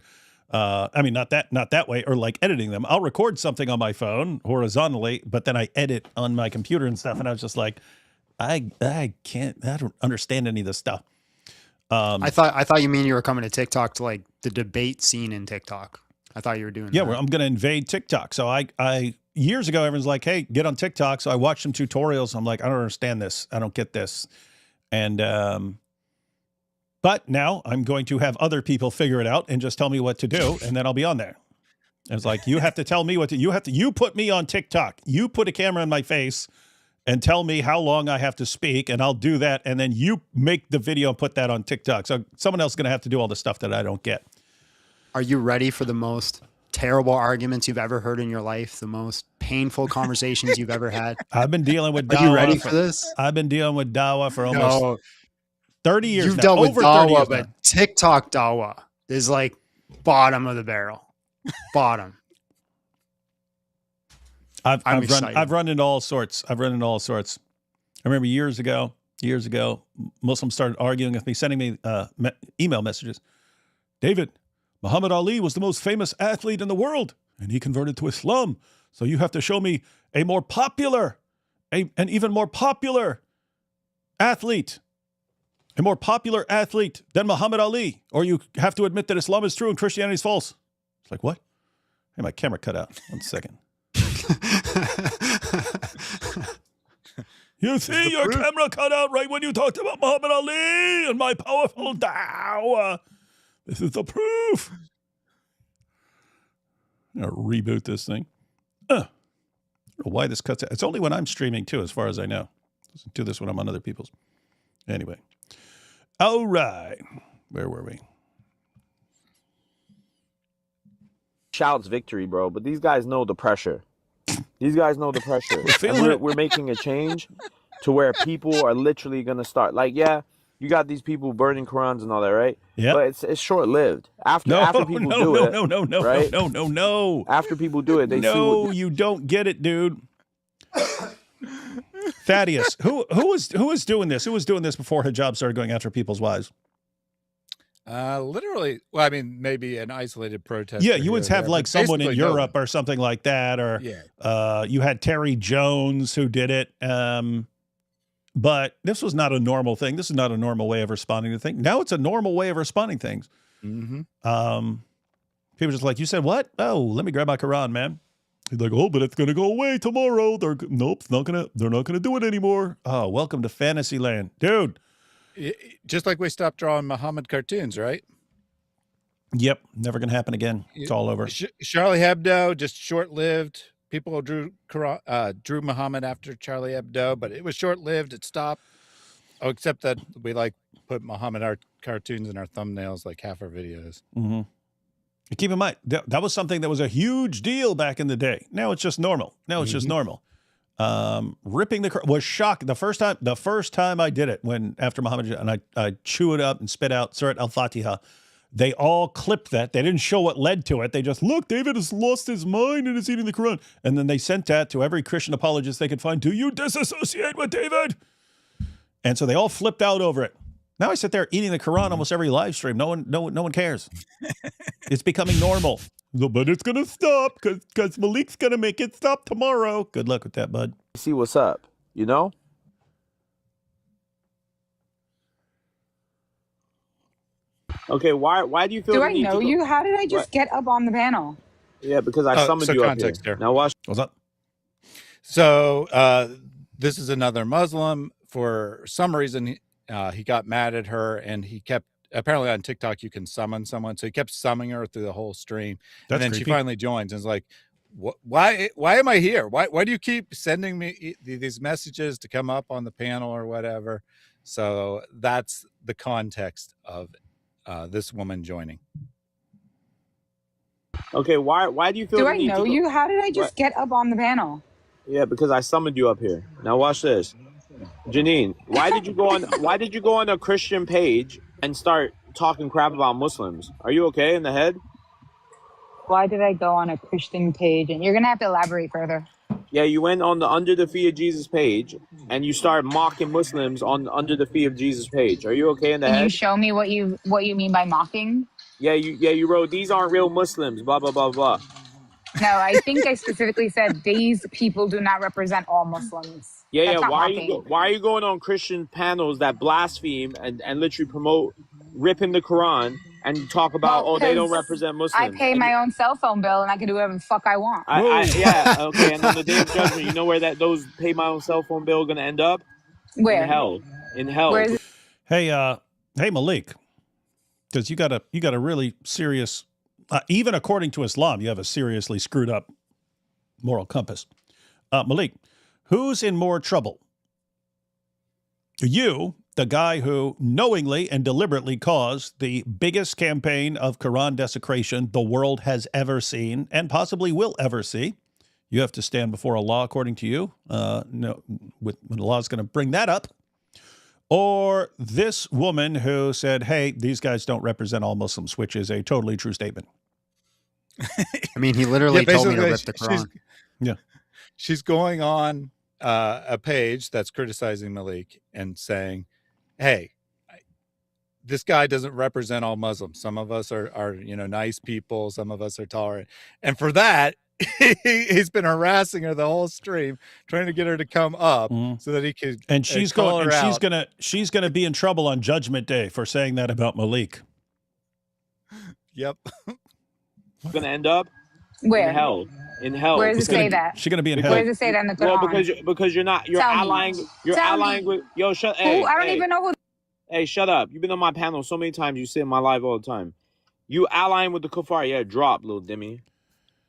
I mean, not that way, or editing them. I'll record something on my phone horizontally, but then I edit on my computer and stuff. And I was just like, I can't. I don't understand any of this stuff. I thought you mean you were coming to TikTok to the debate scene in TikTok. I thought you were doing. Yeah, I'm going to invade TikTok. So I years ago, everyone's like, "Hey, get on TikTok." So I watched some tutorials. I'm like, I don't understand this. I don't get this. And but now I'm going to have other people figure it out and just tell me what to do, and then I'll be on there. And it's like, you have to tell me what to. You put me on TikTok. You put a camera in my face and tell me how long I have to speak, and I'll do that. And then you make the video and put that on TikTok. So someone else is going to have to do all the stuff that I don't get. Are you ready for the most terrible arguments you've ever heard in your life? The most painful conversations you've ever had? I've been dealing with Dawa. Are you ready for this? I've been dealing with Dawa for almost 30 years You've now. dealt with Over 30 Dawa, years but now. TikTok Dawa is bottom of the barrel. Bottom. I've run into all sorts. I remember years ago, Muslims started arguing with me, sending me email messages. David, Muhammad Ali was the most famous athlete in the world, and he converted to Islam. So you have to show me an even more popular athlete, a more popular athlete than Muhammad Ali, or you have to admit that Islam is true and Christianity is false. It's like, what? Hey, my camera cut out. 1 second. You see, your camera cut out right when you talked about Muhammad Ali and my powerful dawah. This is the proof. I'm going to reboot this thing. I don't know why this cuts out. It's only when I'm streaming, too, as far as I know. Doesn't do this when I'm on other people's. Anyway. All right. Where were we? Shouts victory, bro. But these guys know the pressure. We're making a change to where people are literally going to start. You got these people burning Qurans and all that, right? Yeah. But it's short-lived. After people do it. No. After people do it, they see you don't get it, dude. Thaddeus, who was doing this? Who was doing this before hijab started going after people's wives? Literally, well, I mean, maybe an isolated protest. Yeah, you would have someone in Europe or something like that, or you had Terry Jones who did it. But this was not a normal thing. This is not a normal way of responding to things. Now it's a normal way of responding to things. Mm-hmm. People just like, you said what? Oh, let me grab my Quran, man. He's like, oh, but it's gonna go away tomorrow. They're not gonna do it anymore. Oh, welcome to fantasy land, dude. Just like we stopped drawing Muhammad cartoons, right? Yep, never gonna happen again. It's all over. Charlie Hebdo, just short-lived. People drew Muhammad after Charlie Hebdo, but it was short-lived. It stopped. Oh, except that we put Muhammad art cartoons in our thumbnails, half our videos. Mm-hmm. Keep in mind that was something that was a huge deal back in the day. Now it's just normal. Just normal. Ripping the was shock the first time I did it after Muhammad, and I chew it up and spit out Surat Al-Fatiha. They all clipped that. They didn't show what led to it. They just, look, David has lost his mind and is eating the Quran. And then they sent that to every Christian apologist they could find. Do you disassociate with David? And so they all flipped out over it. Now I sit there eating the Quran almost every live stream. No one cares. It's becoming normal. But it's going to stop because Malik's going to make it stop tomorrow. Good luck with that, bud. See what's up, you know? Okay, why do you feel? Do I know you? How did I just get up on the panel? Yeah, because I summoned you up here. Now watch. What's up? So this is another Muslim. For some reason, he got mad at her, and he kept. Apparently on TikTok, you can summon someone, so he kept summoning her through the whole stream. That's and then creepy. She finally joins and is like, "Why am I here? Why do you keep sending me these messages to come up on the panel or whatever?" So that's the context of this woman joining. Okay, why do you feel? Do I know you? How did I just get up on the panel? Yeah, because I summoned you up here. Now watch this, Janine. Why did you go on a Christian page and start talking crap about Muslims? Are you okay in the head? why did I go on a Christian page? And you're gonna have to elaborate further. Yeah, you went on the Under the Feet of Jesus page, and you started mocking Muslims on the Under the Feet of Jesus page. Are you okay in the Can head? you show me what you mean by mocking? Yeah, you wrote, these aren't real Muslims, blah, blah, blah, blah. No, I think I specifically said these people do not represent all Muslims. Yeah, That's not why mocking. are you going on Christian panels that blaspheme and literally promote ripping the Quran and talk about, they don't represent Muslims? I pay my own cell phone bill and I can do whatever the fuck I want. Yeah, okay. And on the day of judgment, you know where those pay my own cell phone bill gonna end up? Where? In hell. In hell. Where is it? Hey, Malik, because you got a really serious, even according to Islam, you have a seriously screwed up moral compass. Malik, who's in more trouble? You, the guy who knowingly and deliberately caused the biggest campaign of Quran desecration the world has ever seen and possibly will ever see. You have to stand before Allah, according to you. No, when Allah's going to bring that up. Or this woman who said, hey, these guys don't represent all Muslims, which is a totally true statement. I mean, he literally told me to rip the Quran. She's going on a page that's criticizing Malik and saying, hey, this guy doesn't represent all Muslims. Some of us are nice people. Some of us are tolerant. And for that, he's been harassing her the whole stream, trying to get her to come up so that he could. And she's gonna be in trouble on Judgment Day for saying that about Malik. Yep. Gonna end up where? In hell. In hell. Where does it say that? She's gonna be in hell. Where does it say that in the Quran? Well, because you're allying with shut. Who? I don't even know who. Hey, shut up! You've been on my panel so many times. You sit in my live all the time. You allying with the kuffar? Yeah, drop, little dimmy.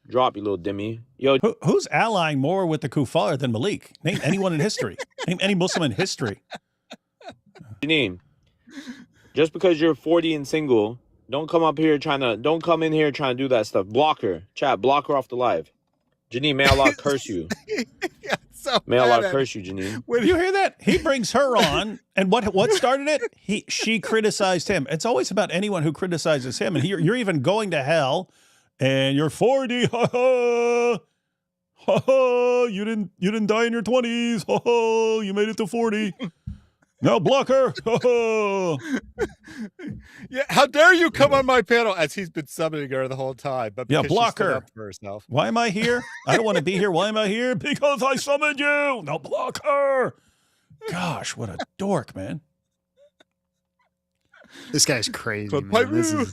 Drop, you little dimmy. Yo, who's allying more with the kuffar than Malik? Name anyone in history. Name any Muslim in history. Janine, just because you're 40 and single, don't come in here trying to do that stuff. Block her. Chat, block her off the live. Janine, may Allah curse you. May Allah curse you, Janine. When you hear that, he brings her on, and what started it? She criticized him. It's always about anyone who criticizes him, and you're even going to hell, and you're 40. Ha ha. Ha ha. You didn't die in your 20s. Ha ha. You made it to 40. Now block her. Yeah, how dare you come on my panel as he's been summoning her the whole time. But yeah, block her. Up for herself. Why am I here? I don't want to be here. Why am I here? Because I summoned you. Now block her. Gosh, what a dork, man. This guy's crazy, man.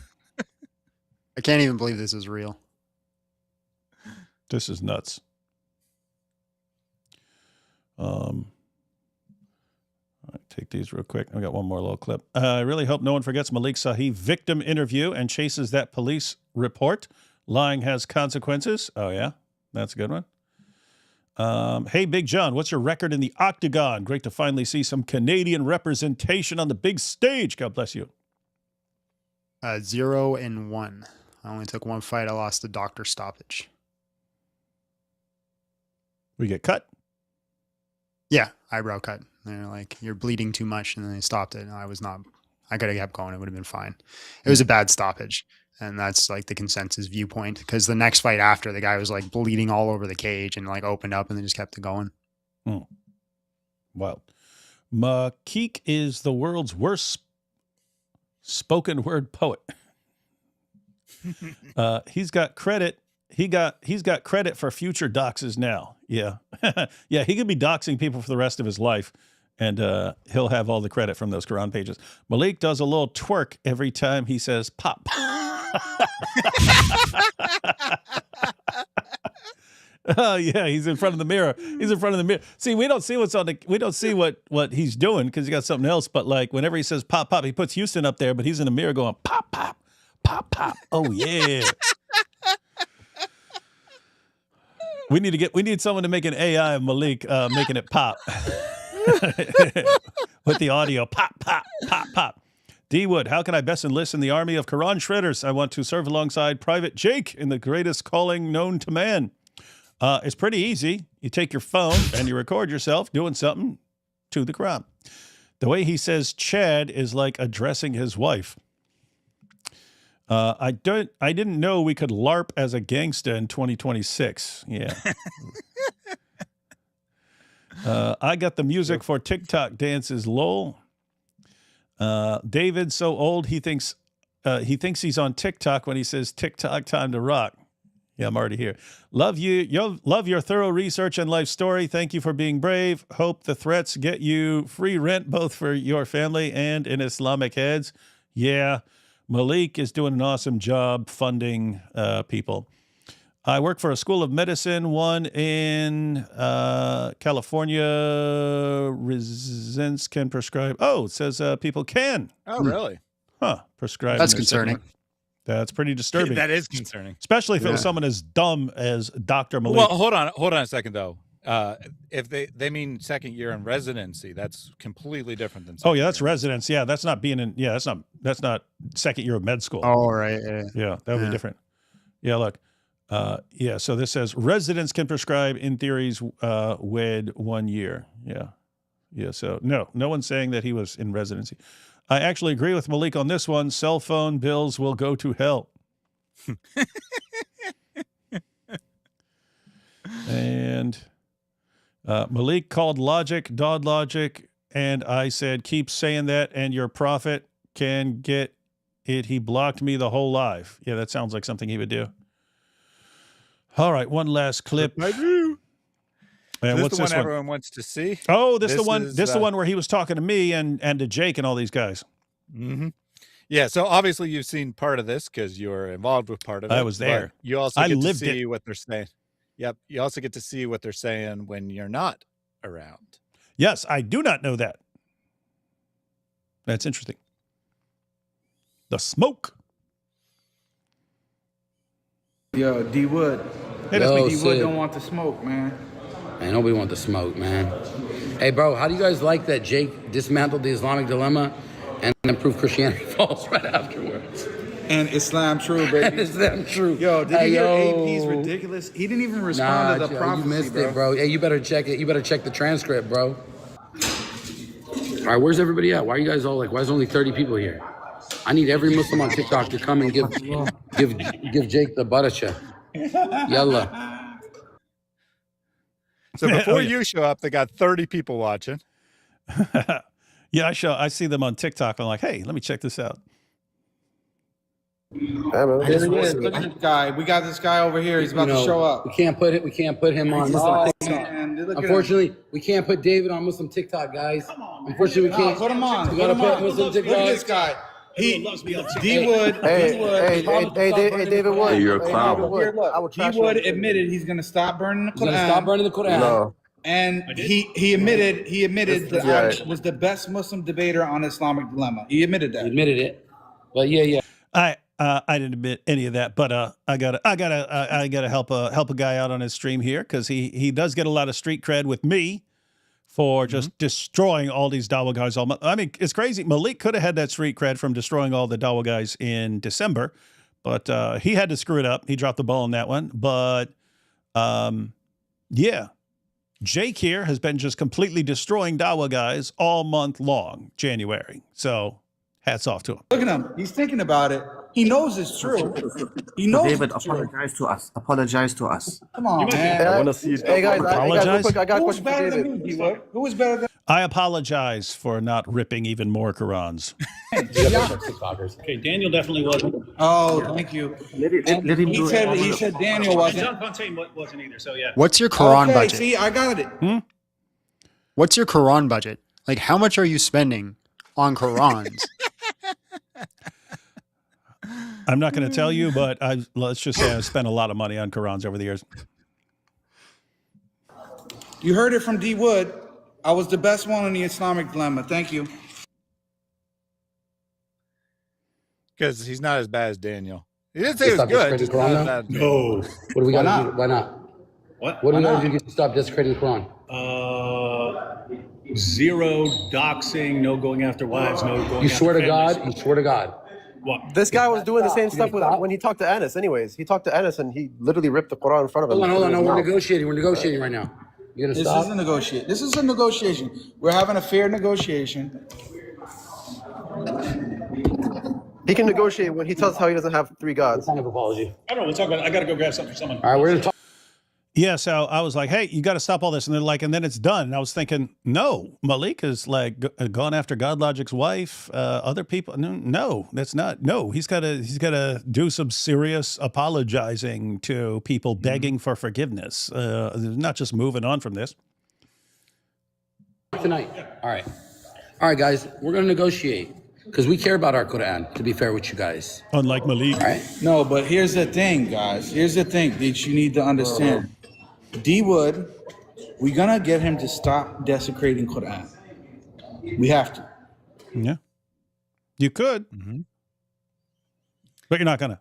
I can't even believe this is real. This is nuts. Take these real quick. I got one more little clip. I really hope no one forgets Malik Sahih victim interview and chases that police report. Lying has consequences. Oh, yeah. That's a good one. Hey, Big Jon, what's your record in the octagon? Great to finally see some Canadian representation on the big stage. God bless you. 0-1. I only took one fight. I lost the doctor stoppage. We get cut? Yeah, eyebrow cut. They're like, you're bleeding too much, and then they stopped it. And I could have kept going. It would have been fine. It was a bad stoppage, and that's like the consensus viewpoint. Because the next fight after, the guy was like bleeding all over the cage and like opened up, and then just kept it going. Wow. Makik is the world's worst spoken word poet. He's got credit. He's got credit for future doxes now. Yeah. Yeah, he could be doxing people for the rest of his life, and he'll have all the credit from those Quran pages. Malik does a little twerk every time he says pop. Oh yeah, he's in front of the mirror. He's in front of the mirror. See, we don't see what he's doing because he got something else. But like whenever he says pop pop, he puts Houston up there, but he's in the mirror going pop pop pop pop. Oh yeah. We need someone to make an AI of Malik making it pop with the audio pop pop pop pop. D Wood, how can I best enlist in the army of Quran shredders? I want to serve alongside Private Jake in the greatest calling known to man. It's pretty easy. You take your phone and you record yourself doing something to the Quran. The way he says Chad is like addressing his wife. I didn't know we could LARP as a gangsta in 2026. Yeah. I got the music for TikTok dances. Lol. David's so old he thinks he's on TikTok when he says TikTok time to rock. Yeah, I'm already here. Love you. Love your thorough research and life story. Thank you for being brave. Hope the threats get you free rent both for your family and in Islamic heads. Yeah, Malik is doing an awesome job funding people. I work for a school of medicine, one in California. Residents can prescribe. Oh, it says people can. Oh, really? Huh. Prescribe. That's concerning. That's pretty disturbing. That is concerning. Especially if it was someone as dumb as Dr. Malik. Well, hold on a second, though. If they mean second year in residency, that's completely different than Oh, yeah, that's residence. Yeah, that's not being in, yeah, that's not second year of med school. Oh, right. Yeah, that would be different. Yeah, look. Yeah, so this says residents can prescribe in theories with 1 year. Yeah. Yeah, so no one's saying that he was in residency. I actually agree with Malik on this one. Cell phone bills will go to hell. And Malik called logic, Dodd logic, and I said, keep saying that and your prophet can get it. He blocked me the whole life. Yeah, that sounds like something he would do. All right, one last clip. I do. And what's the this one one? everyone wants to see? Oh, this the one. This the one where he was talking to me and to Jake and all these guys. Mm-hmm. Yeah. So obviously you've seen part of this because you're involved with part of it. I was there. You also get to see what they're saying. Yep. You also get to see what they're saying when you're not around. Yes, I do not know that. That's interesting. The smoke. Yo, D Wood. Hey, that's me. D Wood don't want the smoke, man. Man, nobody want the smoke, man. Hey, bro, how do you guys like that Jake dismantled the Islamic dilemma and then proved Christianity false right afterwards? And Islam true, baby. And Islam true. Yo, did you hear AP's ridiculous? He didn't even respond to the prophecy, you missed bro. it, bro. Hey, you better check it. You better check the transcript, bro. All right, where's everybody at? Why are you guys all like, why is only 30 people here? I need every Muslim on TikTok to come and give Jake the baracha. Yalla. So before you show up, they got 30 people watching. Yeah, I see them on TikTok. I'm like, hey, let me check this out. Look at this guy. We got this guy over here. He's about to show up. We can't put him on Muslim TikTok. Unfortunately, we can't put David on Muslim TikTok, guys. Unfortunately, we can't. Put him on. We gotta put Muslim TikTok. Look at this guy. He D Wood. Hey, David Wood. Hey, you're a clown. D Wood admitted he's gonna stop burning the Quran. He's gonna stop burning the Quran. No. And he admitted that I was the best Muslim debater on Islamic dilemma. He admitted that. He admitted it. But yeah. I didn't admit any of that, but I gotta help a guy out on his stream here because he does get a lot of street cred with me for just destroying all these Dawa guys. I mean, it's crazy. Malik could have had that street cred from destroying all the Dawa guys in December, but he had to screw it up. He dropped the ball on that one. But yeah, Jake here has been just completely destroying Dawa guys all month long, January. So hats off to him. Look at him. He's thinking about it. He knows it's true. He knows David, it's true. apologize to us. Apologize to us. Come on, man. I want to see you. Hey, guys, I got a Who's question better for than David. me, D-Wood? Who is better than I apologize for not ripping even more Qurans. Okay, Daniel definitely wasn't. Oh, thank you. Let him do it. He said Daniel wasn't. John Fontaine wasn't either, so yeah. What's your Quran budget? See, I got it. What's your Quran budget? Like, how much are you spending on Qurans? I'm not going to tell you, but let's just say I've spent a lot of money on Qurans over the years. You heard it from D. Wood. I was the best one on the Islamic dilemma. Thank you. Because he's not as bad as Daniel. He didn't say it was good. Just not as bad. No. What do we got to do? Why not? What? What do we got to do to stop desecrating the Quran? Zero doxing, no going after wives, no going You after swear to families. God? You swear to God? What? This guy was doing the same stuff when he talked to Anas. Anyways, he talked to Anas and he literally ripped the Quran in front of him. Hold on. No, we're negotiating. We're negotiating right now. You gonna stop? This is a negotiation. We're having a fair negotiation. He can negotiate when he tells how he doesn't have 3 gods. What kind of apology? I don't know. We'll talk about it. I got to go grab something for someone. All right, we're gonna talk. Yeah, so I was like, hey, you got to stop all this. And they're like, and then it's done. And I was thinking, no, Malik is like gone after God Logic's wife, other people. No, that's not. No, he's got to do some serious apologizing to people, begging for forgiveness. Not just moving on from this. Tonight. All right, guys, we're going to negotiate because we care about our Quran, to be fair with you guys. Unlike Malik. All right? No, but here's the thing, guys. Here's the thing that you need to understand. D Wood, we're going to get him to stop desecrating Quran. We have to. Yeah. You could. But you're not going to.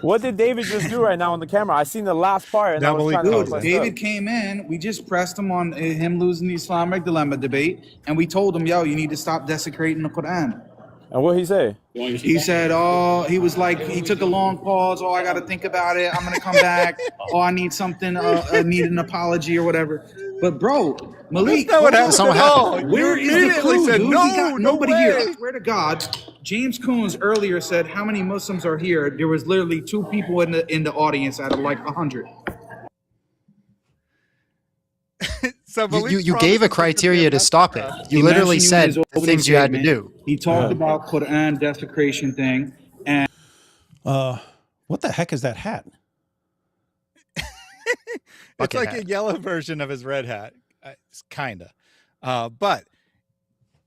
What did David just do right now on the camera? I seen the last part. And I was trying to Dude, David came in. We just pressed him on him losing the Islamic dilemma debate. And we told him, yo, you need to stop desecrating the Quran. And what he say? He said, oh, he was like, he took a long pause. Oh, I got to think about it. I'm going to come back. Oh, I need something. I need an apology or whatever. But bro, Malik, what happened. Where is the clue, said, dude? no, We got no nobody way. here. I swear to God, James Coons earlier said how many Muslims are here. There was literally 2 people in the audience out of like 100. So you gave a criteria to stop it. You literally said the things you had to do. He talked about Quran desecration thing, and what the heck is that hat? It's like a yellow version of his red hat. It's kind of. But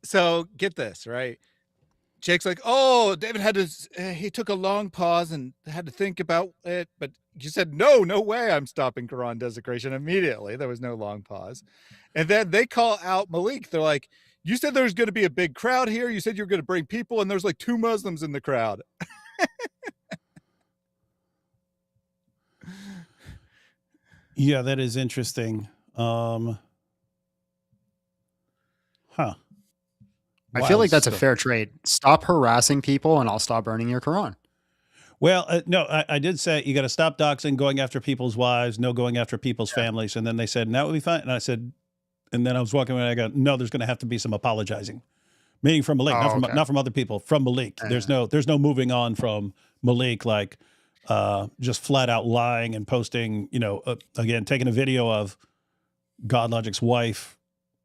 so get this, right? Jake's like, oh, David had to, he took a long pause and had to think about it. But you said, no way I'm stopping Quran desecration immediately. There was no long pause. And then they call out Malik. They're like, you said there's going to be a big crowd here. You said you're going to bring people. And there's like 2 Muslims in the crowd. Yeah, that is interesting. I feel like that's a fair trade. Stop harassing people and I'll stop burning your Quran. Well, no, I did say you got to stop doxing, going after people's wives, no going after people's families. And then they said, that would be fine. And I said, and then I was walking away and I go, no, there's going to have to be some apologizing. Meaning from Malik, not from other people, from Malik. There's no moving on from Malik, like just flat out lying and posting, again, taking a video of God Logic's wife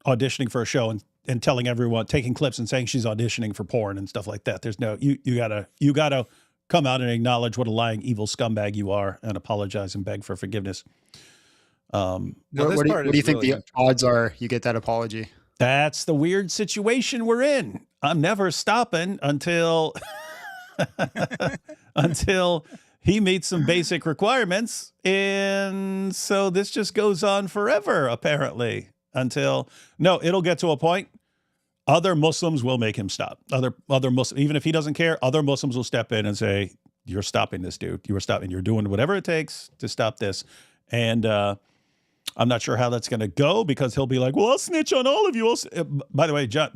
auditioning for a show and telling everyone, taking clips and saying she's auditioning for porn and stuff like that. There's no, you gotta come out and acknowledge what a lying, evil scumbag you are and apologize and beg for forgiveness. What do you think the odds are you get that apology? That's the weird situation we're in. I'm never stopping until he meets some basic requirements. And so this just goes on forever, apparently, it'll get to a point. Other Muslims will make him stop. Other Muslims, even if he doesn't care, other Muslims will step in and say, you're stopping this, dude. You're doing whatever it takes to stop this. And I'm not sure how that's going to go because he'll be like, well, I'll snitch on all of you. By the way, John,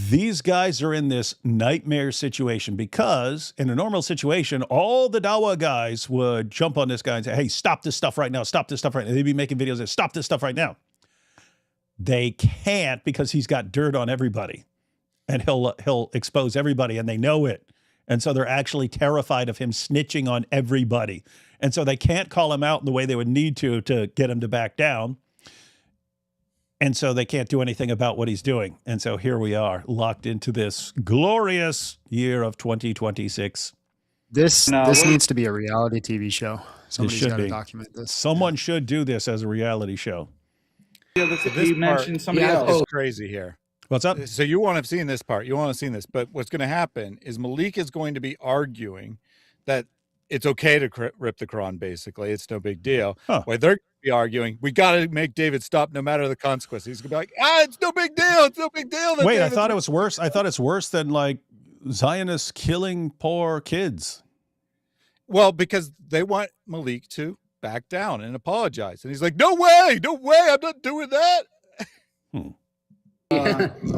these guys are in this nightmare situation because in a normal situation, all the Dawa guys would jump on this guy and say, hey, stop this stuff right now. Stop this stuff right now. They'd be making videos that stop this stuff right now. They can't because he's got dirt on everybody and he'll expose everybody and they know it. And so they're actually terrified of him snitching on everybody. And so they can't call him out in the way they would need to get him to back down. And so they can't do anything about what he's doing. And so here we are, locked into this glorious year of 2026. This needs to be a reality TV show. Somebody's got to document this. Someone should do this as a reality show. Yeah, This mentioned somebody else is crazy here. What's up? So you won't have seen this part. You won't have seen this. But what's going to happen is Malik is going to be arguing that it's okay to rip the Quran, basically. It's no big deal. Well, they're going to be arguing, we got to make David stop no matter the consequences. He's going to be like, it's no big deal. It's no big deal. Wait, I thought it was worse. I thought it's worse than like Zionists killing poor kids. Well, because they want Malik to back down and apologize. And he's like, no way, I'm not doing that.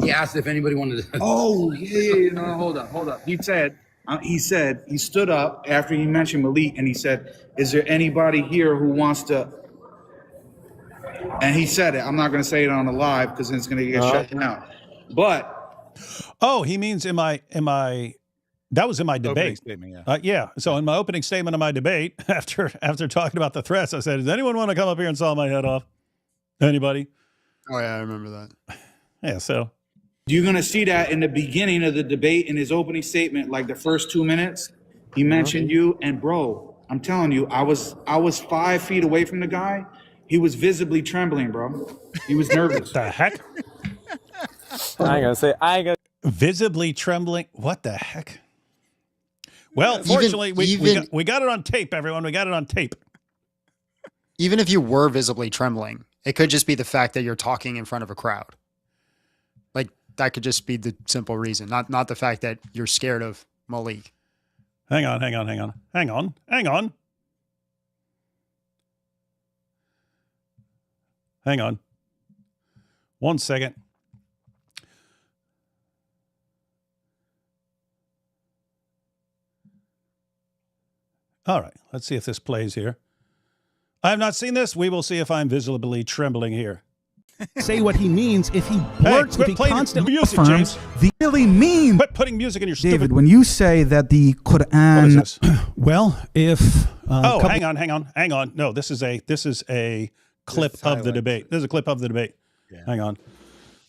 He asked if anybody wanted to. Oh, yeah. No, hold up. He said, he stood up after he mentioned Malik and he said, is there anybody here who wants to? And he said it. I'm not going to say it on the live because it's going to get shut down. But Oh, he means in my that was in my debate. Statement, Yeah. So in my opening statement of my debate, after talking about the threats, I said, does anyone want to come up here and saw my head off? Anybody? Oh, yeah, I remember that. Yeah, so. You're going to see that in the beginning of the debate, in his opening statement, like the first 2 minutes, he mentioned you. And bro, I'm telling you, I was 5 feet away from the guy. He was visibly trembling, bro. He was nervous. The heck? I ain't gonna. Visibly trembling? What the heck? Well, fortunately, we got it on tape, everyone. We got it on tape. Even if you were visibly trembling, it could just be the fact that you're talking in front of a crowd. Like, that could just be the simple reason, not the fact that you're scared of Malik. Hang on. 1 second. All right, let's see if this plays here. I have not seen this. We will see if I'm visibly trembling here. Say what he means if he blurts, if he constantly music, affirms James. the really mean. Quit putting music in your David, stupid... when you say that the Quran, well, if hang on. No, this is a clip of the debate. This is a clip of the debate. Yeah. Hang on.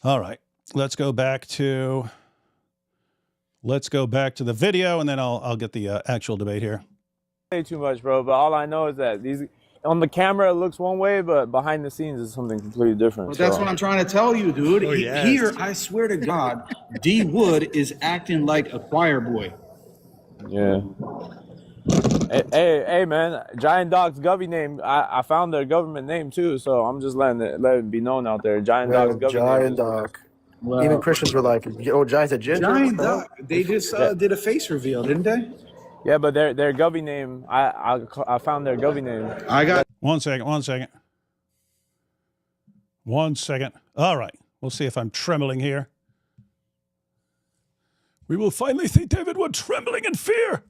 All right, let's go back to the video, and then I'll get the actual debate here. Say too much, bro. But all I know is that on the camera it looks one way, but behind the scenes is something completely different. Well, that's what I'm trying to tell you, dude. Here, I swear to God, D Wood is acting like a choir boy. Yeah. Hey, man, Giant Dog's Govy name. I found their government name too, so I'm just letting it be known out there. Giant Dog's Govy Giant name. Dog. Well, even Christians were like, "Oh, Giant's a ginger." Giant Dog. They just did a face reveal, didn't they? Yeah, but their Govy name. I found their Govy name. I got 1 second. 1 second. All right, we'll see if I'm trembling here. We will finally see David Wood trembling in fear.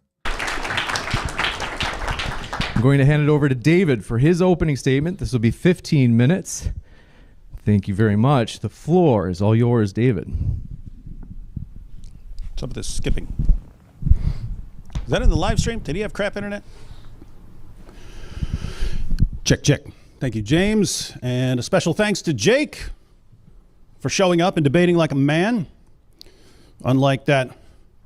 I'm going to hand it over to David for his opening statement. This will be 15 minutes. Thank you very much. The floor is all yours, David. What's up with this skipping? Is that in the live stream? Did he have crap internet? Check. Thank you, James. And a special thanks to Jake for showing up and debating like a man. Unlike that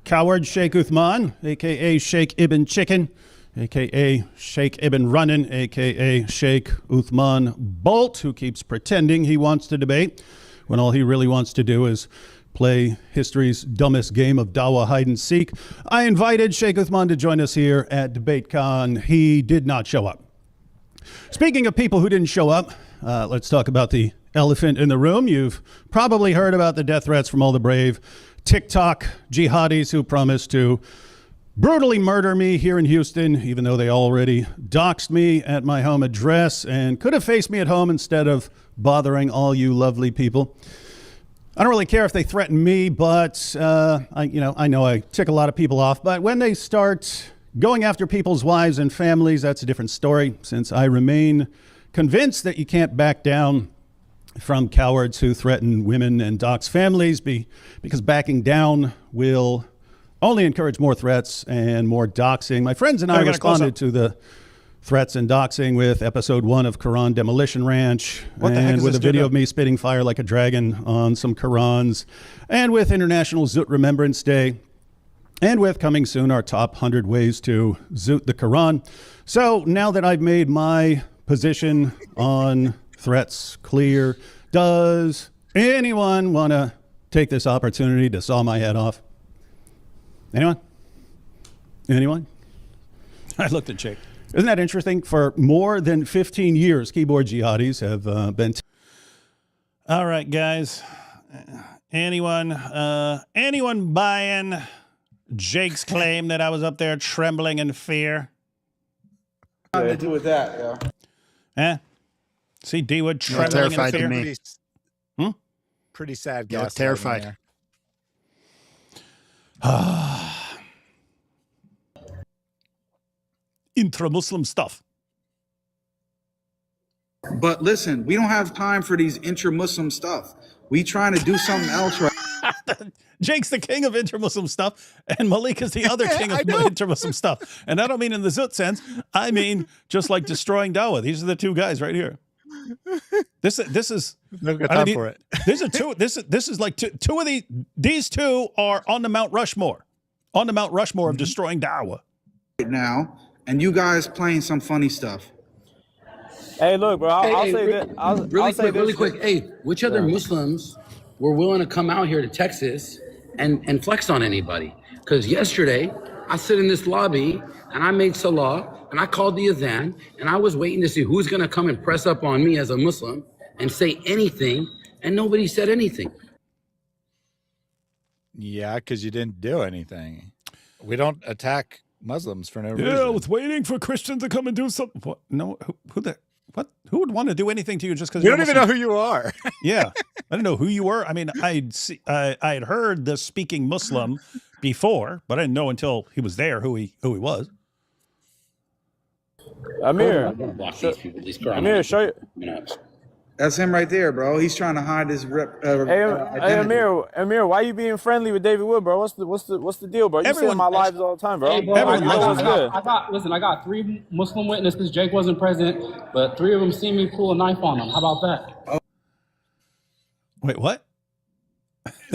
coward Sheikh Uthman, a.k.a. Sheikh Ibn Chicken, a.k.a. Sheikh Ibn Runnin, a.k.a. Sheikh Uthman Bolt, who keeps pretending he wants to debate when all he really wants to do is play history's dumbest game of Dawa hide and seek. I invited Sheikh Uthman to join us here at DebateCon. He did not show up. Speaking of people who didn't show up, let's talk about the elephant in the room. You've probably heard about the death threats from all the brave TikTok jihadis who promised to brutally murder me here in Houston, even though they already doxed me at my home address and could have faced me at home instead of bothering all you lovely people. I don't really care if they threaten me, but I know I tick a lot of people off. But when they start going after people's wives and families, that's a different story, since I remain convinced that you can't back down from cowards who threaten women and dox families, because backing down will only encourage more threats and more doxing. My friends and I responded to the threats and doxing with episode 1 of Quran Demolition Ranch, and with a video of me spitting fire like a dragon on some Qurans, and with International Zoot Remembrance Day, and with coming soon our top 100 ways to zoot the Quran. So now that I've made my position on threats clear, does anyone want to take this opportunity to saw my head off? Anyone? I looked at Jake. Isn't that interesting? For more than 15 years, keyboard jihadis have been... All right, guys. Anyone buying Jake's claim that I was up there trembling in fear? Nothing to do with that, yeah. See D Wood trembling in fear? Pretty sad. Yeah, terrified. Intra-Muslim stuff. But listen, we don't have time for these intra-Muslim stuff. We trying to do something else right Jake's the king of inter-Muslim stuff, and Malik is the other king of inter-Muslim stuff. And I don't mean in the Zut sense. I mean just like destroying Dawah. These are the two guys right here. This is no good time for it. These are two. This is like two of these two are on the Mount Rushmore, of destroying Dawah. Right now, and you guys playing some funny stuff. Hey, look, bro. I'll say that. Really quick. Hey, which other Muslims were willing to come out here to Texas and flex on anybody? Because yesterday, I sit in this lobby and I made salah and I called the adhan and I was waiting to see who's going to come and press up on me as a Muslim and say anything, and nobody said anything. Yeah, because you didn't do anything. We don't attack Muslims for no reason. Yeah, I was waiting for Christians to come and do something. What? No, who would want to do anything to you just because you don't even know who you are? Yeah, I didn't know who you were. I mean, I had heard the speaking Muslim before, but I didn't know until he was there who he was. Amir, show you. That's him right there, bro. He's trying to hide his Hey, Amir, why you being friendly with David Wood, bro? What's the deal, bro? You see in my lives all the time, bro. Hey, bro, I got 3 Muslim witnesses. Jake wasn't present, but 3 of them seen me pull a knife on them. How about that? Wait, what?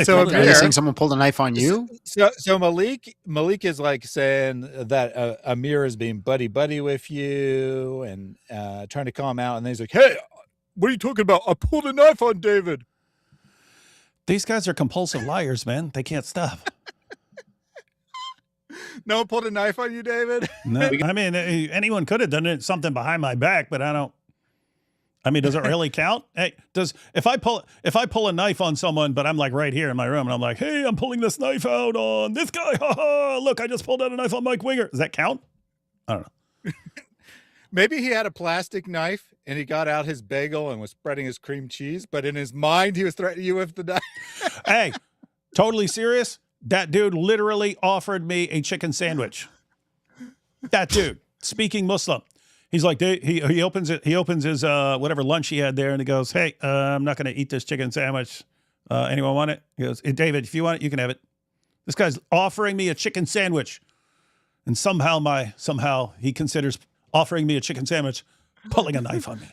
So are you saying someone pulled a knife on you? So Malik is like saying that Amir is being buddy with you and trying to call him out, and then he's like, "Hey, what are you talking about? I pulled a knife on David." These guys are compulsive liars, man. They can't stop. No one pulled a knife on you, David? No, I mean, anyone could have done something behind my back, but I don't. I mean, does it really count? Hey, if I pull a knife on someone, but I'm like right here in my room and I'm like, hey, I'm pulling this knife out on this guy. Ha ha! Look, I just pulled out a knife on Mike Winger. Does that count? I don't know. Maybe he had a plastic knife and he got out his bagel and was spreading his cream cheese, but in his mind he was threatening you with the knife. Hey, totally serious. That dude literally offered me a chicken sandwich. That dude, speaking Muslim. He's like, he opens his whatever lunch he had there, and he goes, hey, I'm not going to eat this chicken sandwich. Anyone want it? He goes, hey, David, if you want it, you can have it. This guy's offering me a chicken sandwich, and somehow he considers offering me a chicken sandwich pulling a knife on me.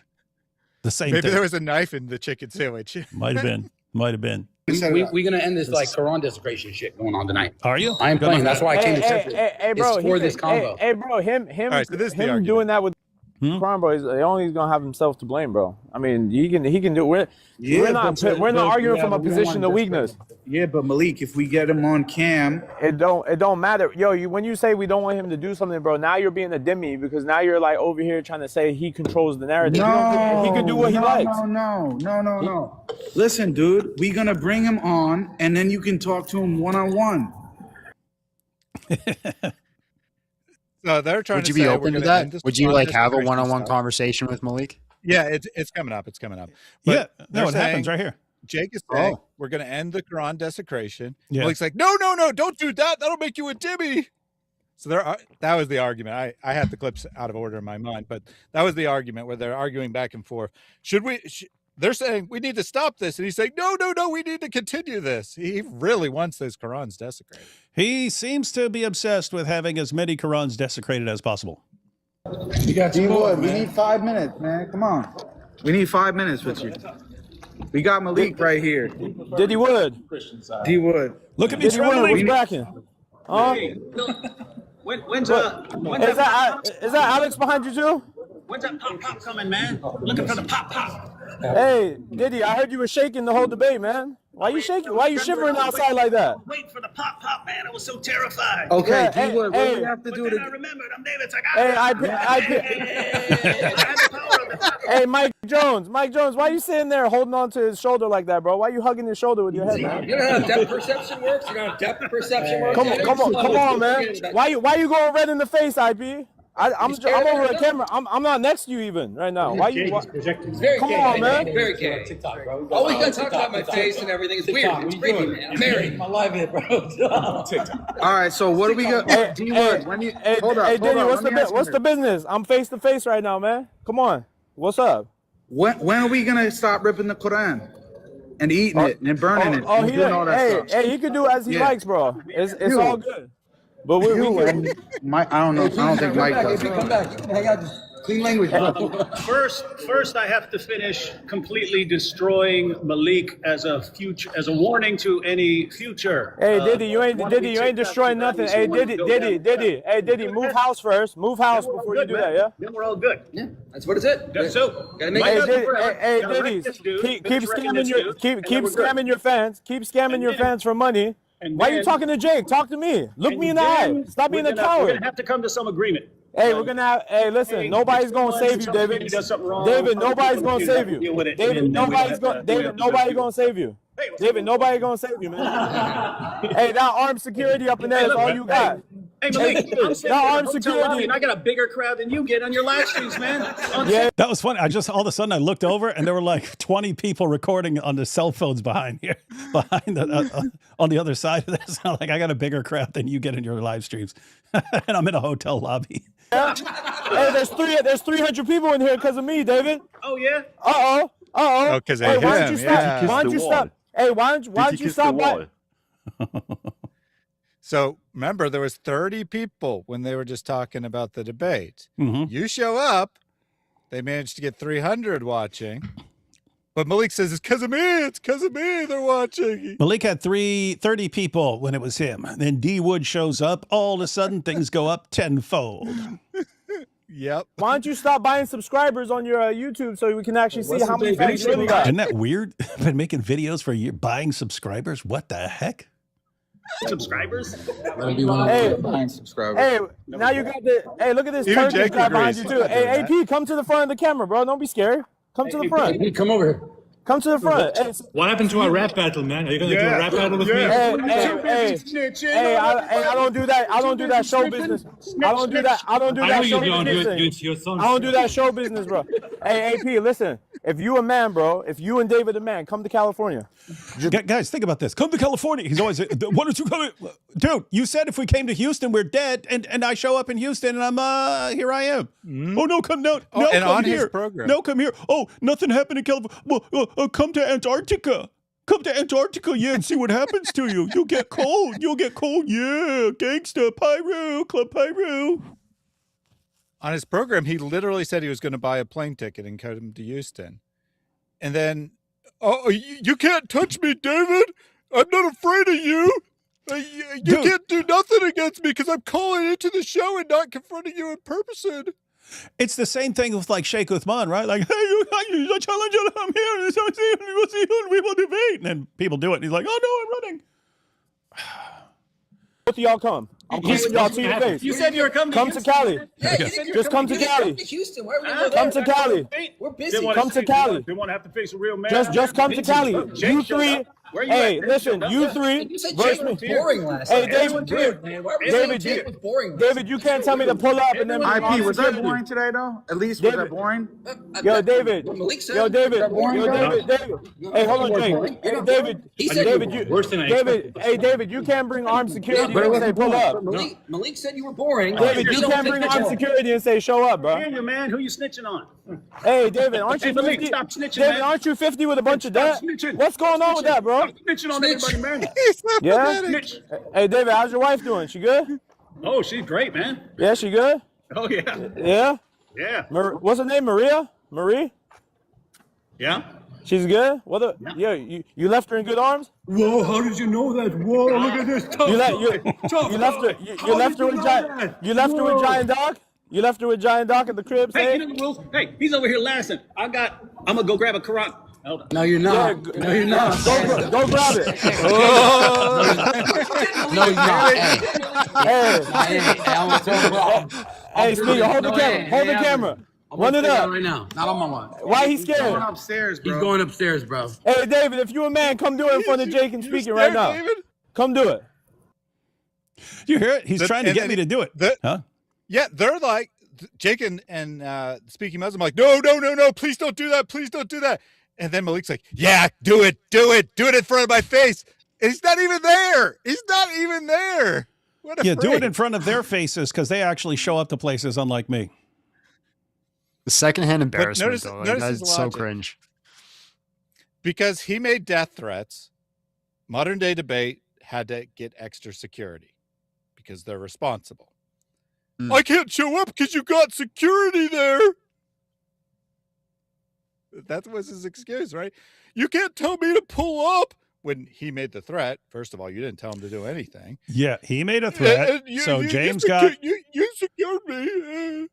The same Maybe thing. there was a knife in the chicken sandwich. Might have been. We're going to end this like Quran desecration shit going on tonight. Are you? I am playing. That's why I came to Central. Hey, bro. It's for this combo. Hey, bro. Him right, so him doing that with Quran, bro. He's only going to have himself to blame, bro. I mean, he can do. We're not arguing from a position of weakness. Yeah, but Malik, if we get him on cam, it don't matter. Yo, when you say we don't want him to do something, bro, now you're being a dhimmi because now you're like over here trying to say he controls the narrative. No, he can do what he likes. No. Listen, dude, we're gonna bring him on, and then you can talk to him one-on-one. So they're trying. Would you be open to that? Would you like have a one-on-one conversation with Malik? Yeah, it's coming up. It's coming up. But yeah, no, it happens right here. Jake is saying we're going to end the Quran desecration. Yeah. Malik's like, no, don't do that. That'll make you a dhimmi. So that was the argument. I had the clips out of order in my mind, but that was the argument where they're arguing back and forth. They're saying we need to stop this, and he's saying, no, we need to continue this. He really wants those Qurans desecrated. He seems to be obsessed with having as many Qurans desecrated as possible. You got D-Wood. We need 5 minutes, man. Come on. We need 5 minutes with you. We got Malik right here. Diddy Wood. D-Wood. Look at me, Diddy Wood. What's backing? Huh? When's is that Alex behind you too? When's that pop coming, man? Looking for the pop. Hey, Diddy, I heard you were shaking the whole debate, man. Why you shaking? Why you shivering outside like that? Wait for the pop, man. I was so terrified. Okay, yeah, D-Wood, what do we have to do to... I remembered. I'm David's like, Hey, Mike Jones, why you sitting there holding on to his shoulder like that, bro? Why you hugging his shoulder with your head, man? You know how depth perception works? You know how depth perception works? Come on, man. Why you going red in the face, IP? I'm over the camera. I'm not next to you even right now. Why you? Come on, man. Very gay. TikTok, bro. Always gonna talk about my face and everything. It's weird. It's creepy, man. I'm married. My live hit, bro. TikTok. All right. So what do we got? Hey, Diddy, what's the business? I'm face to face right now, man. Come on. What's up? When are we gonna stop ripping the Quran and eating it and burning it. And doing all that stuff. Hey, he can do as he likes, bro. It's all good. But we can. I don't know. I don't think Mike does. Come back. Hang out. Clean language. First, I have to finish completely destroying Malik as a warning to any future. Hey, Diddy, you ain't destroying nothing. Hey, Diddy, move house first. Move house before you do that, yeah? Then we're all good. Yeah, that's what it said. So, Hey, Diddy, keep scamming your fans. Keep scamming your fans for money. Why are you talking to Jake? Talk to me. Look me in the eye. Stop being a coward. We're gonna have to come to some agreement. Hey, we're gonna have. Hey, listen. Nobody's gonna save you, David. David, nobody's gonna save you. David, nobody's gonna save you. David, nobody gonna save you, man. Hey, that armed security up in there is all you got. Hey, Malik, that armed security. And I got a bigger crowd than you get on your live streams, man. Yeah, that was funny. All of a sudden I looked over and there were like 20 people recording on the cell phones behind here, on the other side of this. I'm like, I got a bigger crowd than you get in your live streams, and I'm in a hotel lobby. Yeah. Hey, there's 300 people in here because of me, David. Oh yeah. Uh-oh. Oh, because Hey, why don't you stop? Why don't you stop? Hey, why don't you stop by? So remember, there was 30 people when they were just talking about the debate. Mm-hmm. You show up, they managed to get 300 watching. But Malik says, it's because of me. It's because of me they're watching. Malik had 30 people when it was him. Then D Wood shows up. All of a sudden, things go up tenfold. Yep. Why don't you stop buying subscribers on your YouTube so we can actually see how many fans you really got? Isn't that weird? I've been making videos for a year, buying subscribers. What the heck? Subscribers? Hey, subscribers. Hey, now you got the. Hey, look at this Even Turkish Jake guy behind agrees. you too. Hey, AP, come to the front of the camera, bro. Don't be scared. Come to the front. Hey, come over here. Come to the front. Hey, What happened to our rap battle, man? Are you gonna do a rap battle with me? Hey, I don't do that. I don't do that show business. I don't do that. I don't do that show business. I don't do that show business, bro. Hey, AP, listen. If you a man, bro, if you and David a man, come to California. Guys, think about this. Come to California. He's always, why don't you come? Dude, you said if we came to Houston, we're dead. And I show up in Houston and I'm, here I am. Mm-hmm. Oh, no, come down. No, and come on here. his program. No, come here. Oh, nothing happened in California. Well, come to Antarctica. Come to Antarctica, yeah, and see what happens to you. You'll get cold. You'll get cold. Yeah, gangsta, Pyro, Club Pyro. On his program, he literally said he was going to buy a plane ticket and come to Houston. And then, oh, you can't touch me, David. I'm not afraid of you. You can't do nothing against me because I'm calling into the show and not confronting you in person. It's the same thing with like Sheikh Uthman, right? Like, hey, you challenge him, I'm here. So we'll see who we will debate. And then people do it. And he's like, oh, no, I'm running. Both of y'all come. I'm calling y'all to your face. You said you were coming. Come to Cali. Yeah, you said Just come to Cali. Houston. Why are we Come to Cali. We're busy. Come to Cali. They want to have to face a real man. Just come to Cali. You three. Where you Hey, at? listen, you three. You said versus Jake was me. boring last Hey, night. David, Weird, man. Why are we David, saying Jake was boring? David, you can't tell me to pull up and then IP, was that boring today, though? At least, was that boring? Yo, David. Malik said. Yo, David. Was that boring, Yo, bro? David. Hey, hold on, Jake. Hey, David. He said David, you you. Worse than I David. Hey, David, you can't bring armed security But it and say wasn't pull up. Malik said you were boring. David, you can't bring armed security and say show up, bro. Daniel, man, who you snitching on? Hey, David, aren't you Hey, Malik, 50? stop snitching, David, man. aren't you 50 with a bunch of debt? snitching. What's going on with that, bro? Stop snitching on everybody, man. Yeah? Snitch. Hey, David, how's your wife doing? She good? Oh, she's great, man. Yeah, she good? Oh, yeah. Yeah? Yeah. What's her name? Maria? Marie? Yeah. She's good? What the? Yeah, you left her in good arms? Whoa, how did you know that? Whoa, look at this. You left her. You left her with Giant. You left her with Giant Doc. You left her with Giant Doc at the crib. Hey, you know the rules? Hey, he's over here laughing. I'm gonna go grab a Quran. Hold on. No, you're not. No, you're not. Go grab it. No, you're not. Hey, Speaker, hold the camera. Hold the camera. Run it up. Right now. Not on my watch. Why he scared? He's going upstairs, bro. He's going upstairs, bro. Hey, David, if you a man, come do it in front of Jake and Speaker right now. David? Come do it. You hear it? He's trying to get me to do it. Huh? Yeah, they're like, Jake and Speaking Muslim like, no, please don't do that. Please don't do that. And then Malik's like, yeah, do it in front of my face. And he's not even there. He's not even there. What a Yeah, do freak. it in front of their faces because they actually show up to places unlike me. The secondhand embarrassment, notice though. his That's so logic. cringe. Because he made death threats, modern day debate had to get extra security because they're responsible. I can't show up because you got security there. That was his excuse, right? You can't tell me to pull up. When he made the threat, first of all, you didn't tell him to do anything. Yeah, he made a threat. So James got... You secured me.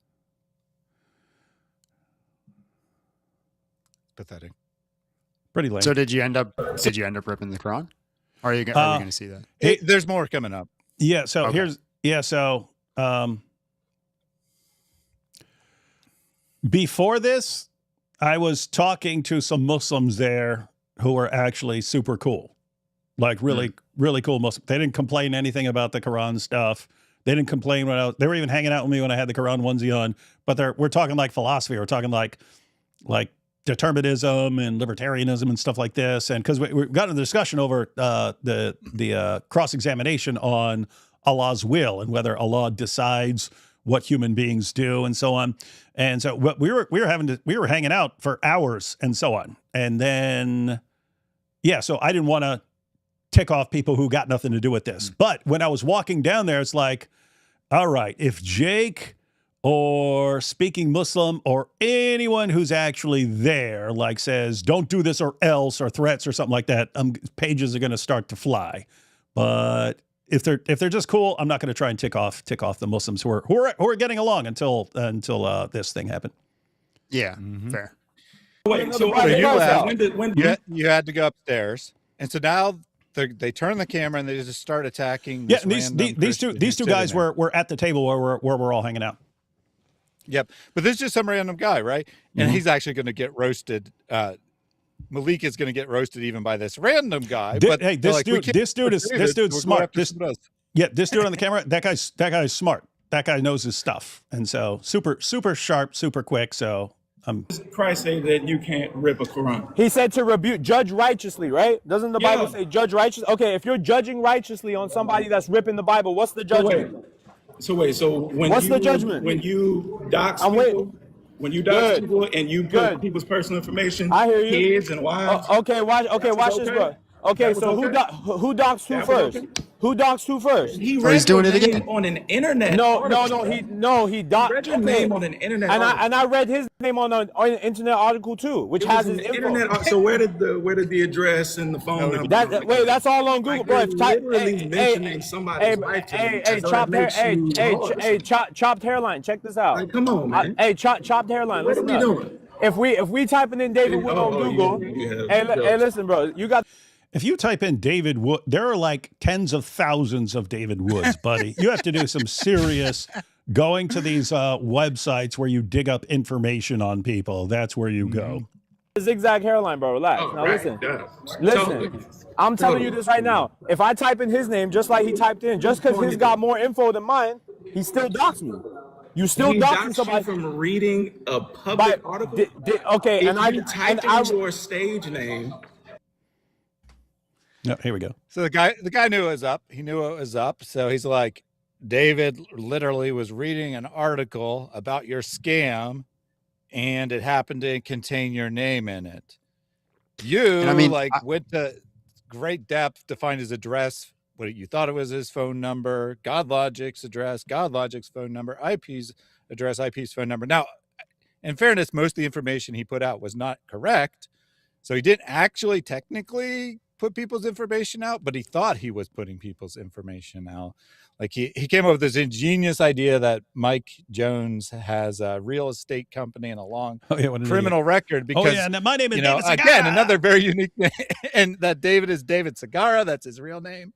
Pathetic. Pretty lame. So did you end up ripping the Quran? Or are we going to see that? There's more coming up. Yeah, so Okay. Before this, I was talking to some Muslims there who were actually super cool, like really cool Muslims. They didn't complain anything about the Quran stuff. They didn't complain they were even hanging out with me when I had the Quran onesie on. But we're talking like philosophy. We're talking like determinism and libertarianism and stuff like this. And because we got into the discussion over the cross-examination on Allah's will and whether Allah decides what human beings do and so on. And so what we were hanging out for hours and so on. And then, so I didn't want to tick off people who got nothing to do with this. But when I was walking down there, it's like, all right, if Jake or Speaking Muslim or anyone who's actually there, like says, don't do this or else, or threats or something like that, pages are going to start to fly. But if they're just cool, I'm not going to try and tick off the Muslims who are getting along until this thing happened. Yeah, fair. Wait, so you had to go upstairs, and so now they turn the camera and they just start attacking. Yeah, and these two guys were at the table where we're all hanging out. Yep, but this is just some random guy, right? And he's actually going to get roasted. Malik is going to get roasted even by this random guy. But hey, this dude's smart. This dude on the camera, that guy's smart. That guy knows his stuff, and so super sharp, super quick. So Christ say that you can't rip a Quran. He said to rebuke, judge righteously, right? Doesn't the Bible say judge righteously? Okay, if you're judging righteously on somebody that's ripping the Bible, what's the judgment? So when what's the judgment? When you dox people, when you dox people and you put people's personal information, I hear you. Kids and wives. Watch this, bro. Okay, so who doxed who first? Who doxed who first? He read your name on an internet. He doxed your name on an internet. And I read his name on an internet article too, which has his info. Internet. So where did the address and the phone number? That's all on Google, bro. Mentioning somebody's wife. Chopped hairline. Check this out. Come on, man. Chopped hairline. What are we doing? If we typing in David Wood on Google, hey, listen, bro, you got. If you type in David Wood, there are like tens of thousands of David Woods, buddy. You have to do some serious going to these websites where you dig up information on people. That's where you go. Zigzag hairline, bro. Relax. Now listen. I'm telling you this right now. If I type in his name just like he typed in, just because he's got more info than mine, he still doxed me. You still doxing somebody from reading a public article. Okay, and I typed in your stage name. No, here we go. So the guy knew it was up. He knew it was up. So he's like, David literally was reading an article about your scam, and it happened to contain your name in it. You went to great depth to find his address. What you thought it was his phone number, GodLogic's address, GodLogic's phone number, IP's address, IP's phone number. Now, in fairness, most of the information he put out was not correct. So he didn't actually technically put people's information out, but he thought he was putting people's information out. Like he came up with this ingenious idea that Mike Jones has a real estate company and a long criminal record because my name is David Segarra. Again, another very unique name, and that David is David Segarra. That's his real name.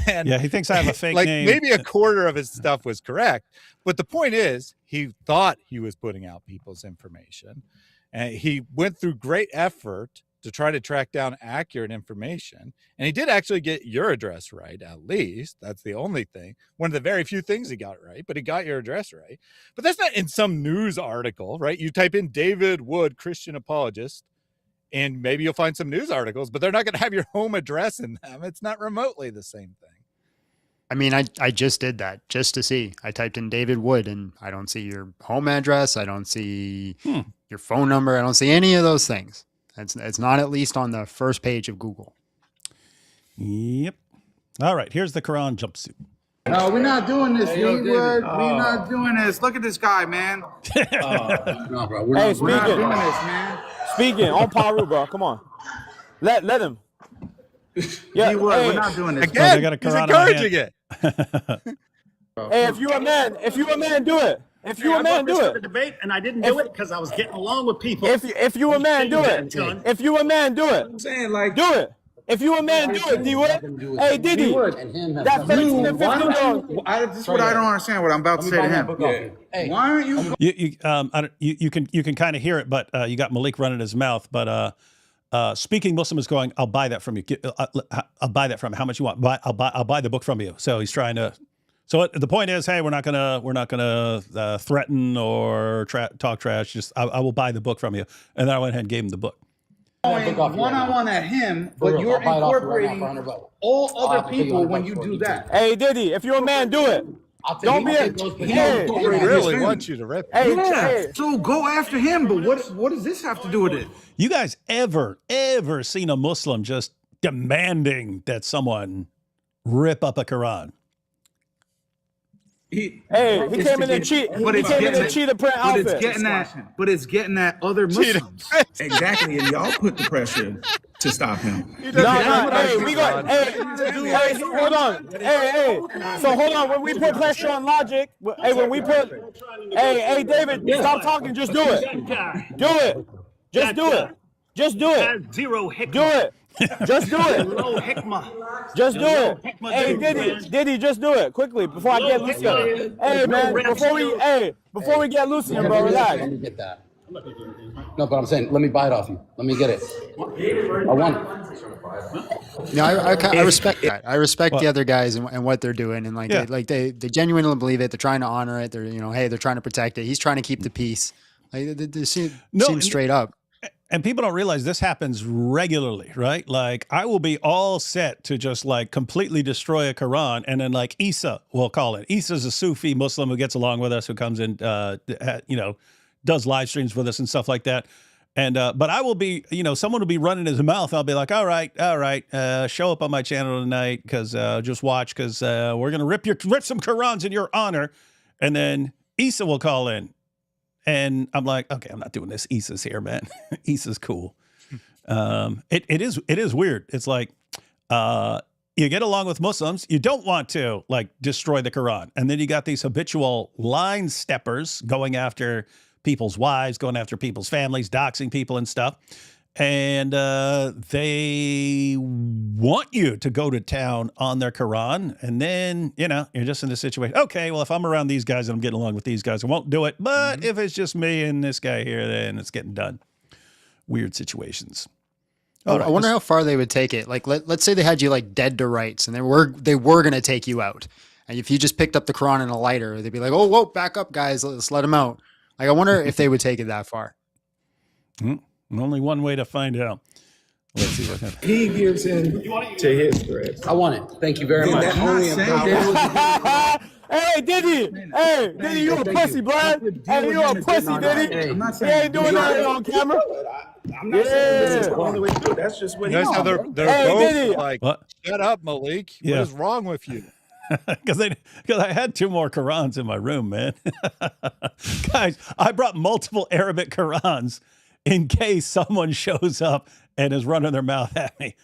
And he thinks I have a fake name. Maybe a quarter of his stuff was correct, but the point is he thought he was putting out people's information, and he went through great effort to try to track down accurate information. And he did actually get your address right, at least. That's the only thing. One of the very few things he got right, but he got your address right. But that's not in some news article, right? You type in David Wood, Christian apologist, and maybe you'll find some news articles, but they're not going to have your home address in them. It's not remotely the same thing. I mean, I just did that just to see. I typed in David Wood, and I don't see your home address. I don't see your phone number. I don't see any of those things. It's not at least on the first page of Google. Yep. All right, here's the Quran jumpsuit. No, we're not doing this, We're not doing this. Look at this guy, man. No, bro. We're Hey, not doing speaking. this, man. Speaking on Paru, bro. Come on. Let him. Yeah, We're not doing this. Again, they got a he's Quran in my encouraging hand. it. Hey, if you a man, do it. If you a man, do The it. debate, and I didn't do it because I was getting along with people. If you a man, do it. If you a man, do it. I'm saying, like, Do it. If you a man, do it, D-Wood. Hey, Diddy. That 13 and 15 dog. This is what I don't understand. What I'm about to say to him. Hey, why aren't you? You can kind of hear it, but you got Malik running his mouth. But Speaking Muslim is going, I'll buy that from you. I'll buy that from you. How much you want? I'll buy the book from you. So he's trying to. So the point is, hey, we're not gonna threaten or talk trash. Just I will buy the book from you. And then I went ahead and gave him the book. One-on-one at him, but you're incorporating all other people when you do that. Hey, Diddy, if you're a man, do it. Don't be a... He really wants you to rip it. Hey, so go after him, but what does this have to do with it? You guys ever seen a Muslim just demanding that someone rip up a Quran? He came in and cheated. He came in and cheated print outfit. But it's getting at other Muslims. Exactly, and y'all put the pressure to stop him. Hey, we got. Hey, hold on. Hey. So hold on. When we put pressure on Logic, hey, David, stop talking. Just do it. Do it. Just do it. Just do it. Zero hikmah. Do it. Just do it. Low hikmah. Just do it. Hey, Diddy, just do it quickly before I get Lucian. Hey, man, before we get Lucian, bro, relax. Let me get that. No, but I'm saying, let me buy it off you. Let me get it. I want it. No, I respect that. I respect the other guys and what they're doing, and they genuinely believe it. They're trying to honor it. They're trying to protect it. He's trying to keep the peace. Like they seem straight up. And people don't realize this happens regularly, right? Like I will be all set to just like completely destroy a Quran, and then like Isa will call it. Isa's a Sufi Muslim who gets along with us, who comes in, does live streams with us and stuff like that. And but I will be, someone will be running his mouth. I'll be like, all right, show up on my channel tonight because just watch because we're gonna rip some Qurans in your honor, and then Isa will call in. And I'm like, okay, I'm not doing this. Isa's here, man. Isa's cool. It is weird. It's like you get along with Muslims. You don't want to like destroy the Quran. And then you got these habitual line steppers going after people's wives, going after people's families, doxing people and stuff. And they want you to go to town on their Quran. And then, you're just in this situation. Okay, well, if I'm around these guys and I'm getting along with these guys, I won't do it. But if it's just me and this guy here, then it's getting done. Weird situations. I wonder how far they would take it. Like, let's say they had you like dead to rights and they were going to take you out. And if you just picked up the Quran in a lighter, they'd be like, oh, whoa, back up, guys. Let's let him out. Like, I wonder if they would take it that far. Only one way to find out. Let's see what happens. He gives in to his threats. I want it. Thank you very much. Hey, Diddy. Hey, Diddy, you a pussy, blood. Hey, you a pussy, Diddy. I'm not He saying ain't doing nothing on camera. I'm not saying this is the only way to do it. That's just what he They're wants. both like, shut up, Malik. Yeah. What is wrong with you? Because I had 2 more Qurans in my room, man. Guys, I brought multiple Arabic Qurans in case someone shows up and is running their mouth at me.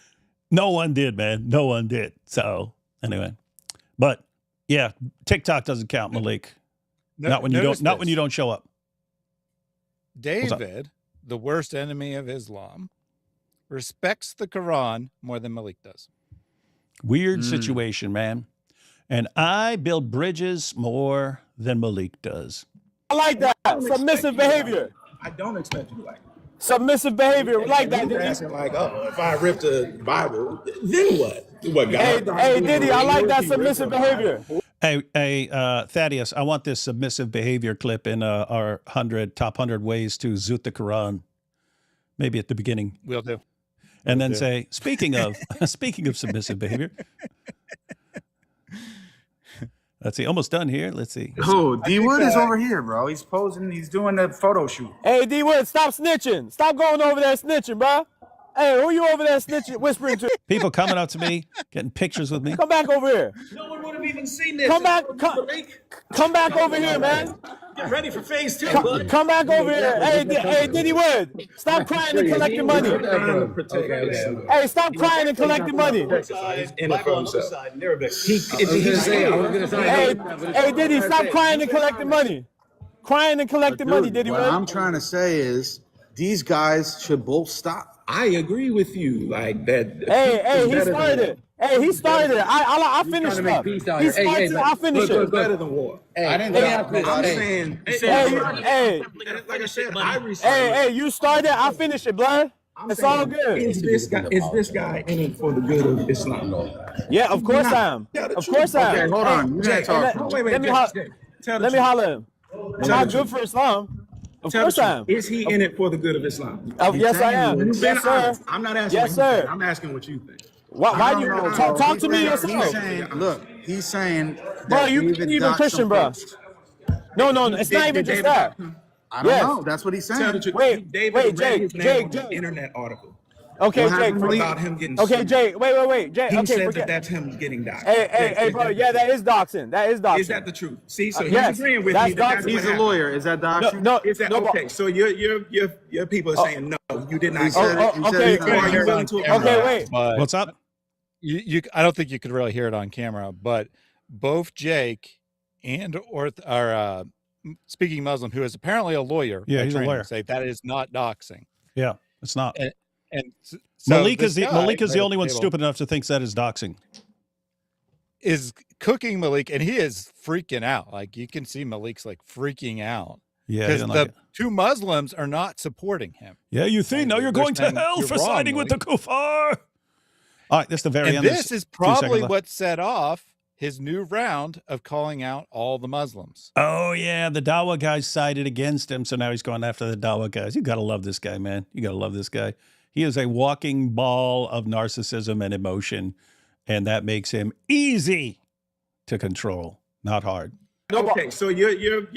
No one did, man. No one did. So anyway, but yeah, TikTok doesn't count, Malik. Not when you don't show up. David, the worst enemy of Islam, respects the Quran more than Malik does. Weird situation, man. And I build bridges more than Malik does. I like that. Submissive behavior. I don't expect you to like it. Submissive behavior. Like that, You're Diddy. asking like, oh, if I ripped a Bible, then what? What God? Hey, Diddy, I like that submissive behavior. Hey, Thaddeus, I want this submissive behavior clip in our top 100 ways to zoot the Quran. Maybe at the beginning. We'll do. And then say, speaking of submissive behavior. Let's see. Almost done here. Let's see. Oh, D Wood is over here, bro. He's posing. He's doing the photo shoot. Hey, D Wood, stop snitching. Stop going over there snitching, bro. Hey, who you over there snitching, whispering to? People coming up to me, getting pictures with me. Come back over here. No one would have even seen this. Come back over here, man. Get ready for phase 2. Come back over here. Hey, Diddy Wood, stop crying and collect the money. Hey, stop crying and collect the money. Hey, Diddy, stop crying and collect the money. Crying and collect the money, Diddy Wood. What I'm trying to say is these guys should both stop. I agree with you, like that. Hey, he started it. Hey, he started it. I finished stuff. He started it. I finished it. Better than war. I didn't think I'm saying. Hey, like I said, I respect. Hey, you started. I finished it, blood. It's all good. Is this guy in it for the good of Islam? Yeah, of course I am. Of course I am. Okay, hold on. Let me holler him. Am I good for Islam? Of course I am. Is he in it for the good of Islam? Yes, I am. Yes, sir. I'm not asking. Yes, sir. I'm asking what you think. Why do you talk to me yourself? He's saying, bro, you even Christian, bro. No, it's not even just that. I don't know. That's what he's saying. Wait, Jake. Internet article. Okay, Jake. About him getting okay, Jake. Wait, Jake. He said that's him getting doxxed. Hey, bro. Yeah, that is doxing. Is that the truth? See, so yes, he's agreeing with that's me. That's doxing. He's a lawyer. Is that doxing? No. Is that okay? So your people are saying no. You did not. Okay. Okay, wait. What's up? I don't think you could really hear it on camera, but both Jake and Speaking Muslim, who is apparently a lawyer, he's a lawyer, say that is not doxing. Yeah, it's not. And so Malik is the only one stupid enough to think that is doxing. Is cooking Malik, and he is freaking out. Like you can see Malik's like freaking out. Yeah, because the two Muslims are not supporting him. Yeah, you think now you're going to hell for siding with the kuffar. All right, this is the very end. This is probably what set off his new round of calling out all the Muslims. Oh, yeah. The Dawa guys sided against him. So now he's going after the Dawa guys. You got to love this guy, man. You got to love this guy. He is a walking ball of narcissism and emotion. And that makes him easy to control, not hard. Okay, so your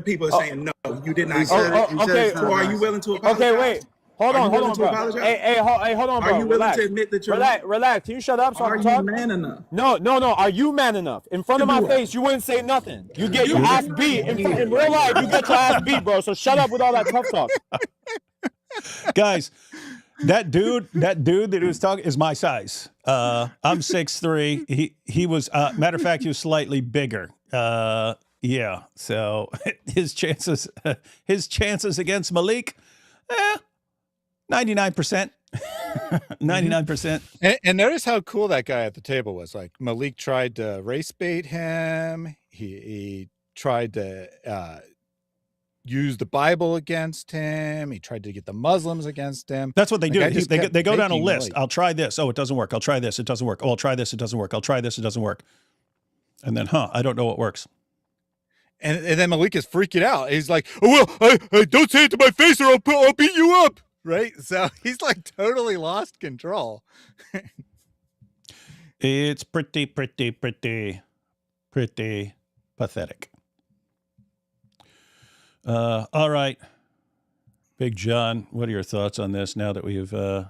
people are saying no, you did not. Okay. So are you willing to apologize? Okay, wait. Hold on, bro. Hey, hold on, bro. Are you willing to admit that you're relax. Can you shut up so I can talk? Are you man enough? No. Are you man enough? In front of my face, you wouldn't say nothing. You get your ass beat. In real life, you get your ass beat, bro. So shut up with all that tough talk. Guys, that dude that was talking is my size. I'm 6'3". He was, matter of fact, he was slightly bigger. Yeah. So his chances against Malik, 99%. 99%. And notice how cool that guy at the table was. Like Malik tried to race bait him. He tried to use the Bible against him. He tried to get the Muslims against him. That's what they do. They go down a list. Malik. I'll try this. Oh, it doesn't work. I'll try this. It doesn't work. Oh, I'll try this. It doesn't work. I'll try this. It doesn't work. And then, I don't know what works. And then Malik is freaking out. He's like, "Oh well, I don't say it to my face, or I'll beat you up." Right? So he's like totally lost control. It's pretty pathetic. All right, Big Jon, what are your thoughts on this? Now that you're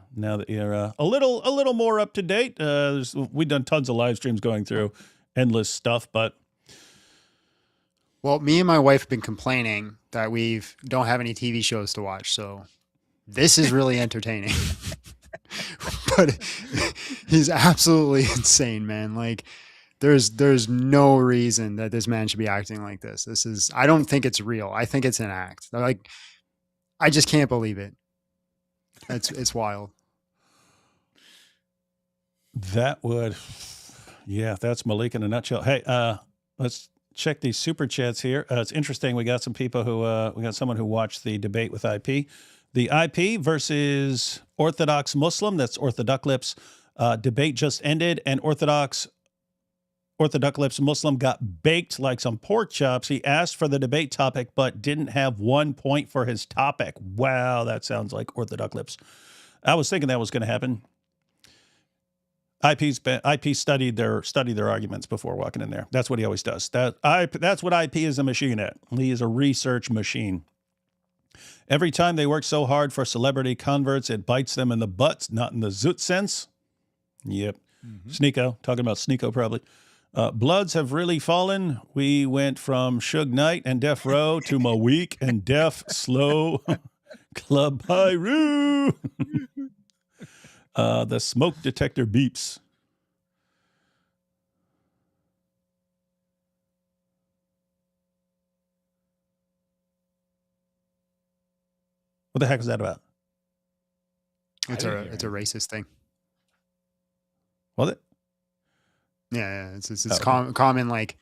a little more up to date. We've done tons of live streams going through endless stuff, but. Well, me and my wife have been complaining that we don't have any TV shows to watch, so this is really entertaining. But he's absolutely insane, man. Like, there's no reason that this man should be acting like this. I don't think it's real. I think it's an act. Like, I just can't believe it. It's wild. That's Malik in a nutshell. Hey, let's check these super chats here. It's interesting. We got some people we got someone who watched the debate with IP. The IP versus Orthodox Muslim, that's Orthodox debate just ended, and Orthodox Muslim got baked like some pork chops. He asked for the debate topic, but didn't have 1 point for his topic. Wow, that sounds like Orthodox. I was thinking that was going to happen. IP studied their arguments before walking in there. That's what he always does. That's what IP is a machine at. He is a research machine. Every time they work so hard for celebrity converts, it bites them in the butt, not in the zoot sense. Yep. Sneeko, talking about Sneeko probably. Bloods have really fallen. We went from Suge Knight and Def Row to Malik and Def Slow Club Pyru. The smoke detector beeps. What the heck is that about? It's a racist thing. Was it? Yeah, it's common like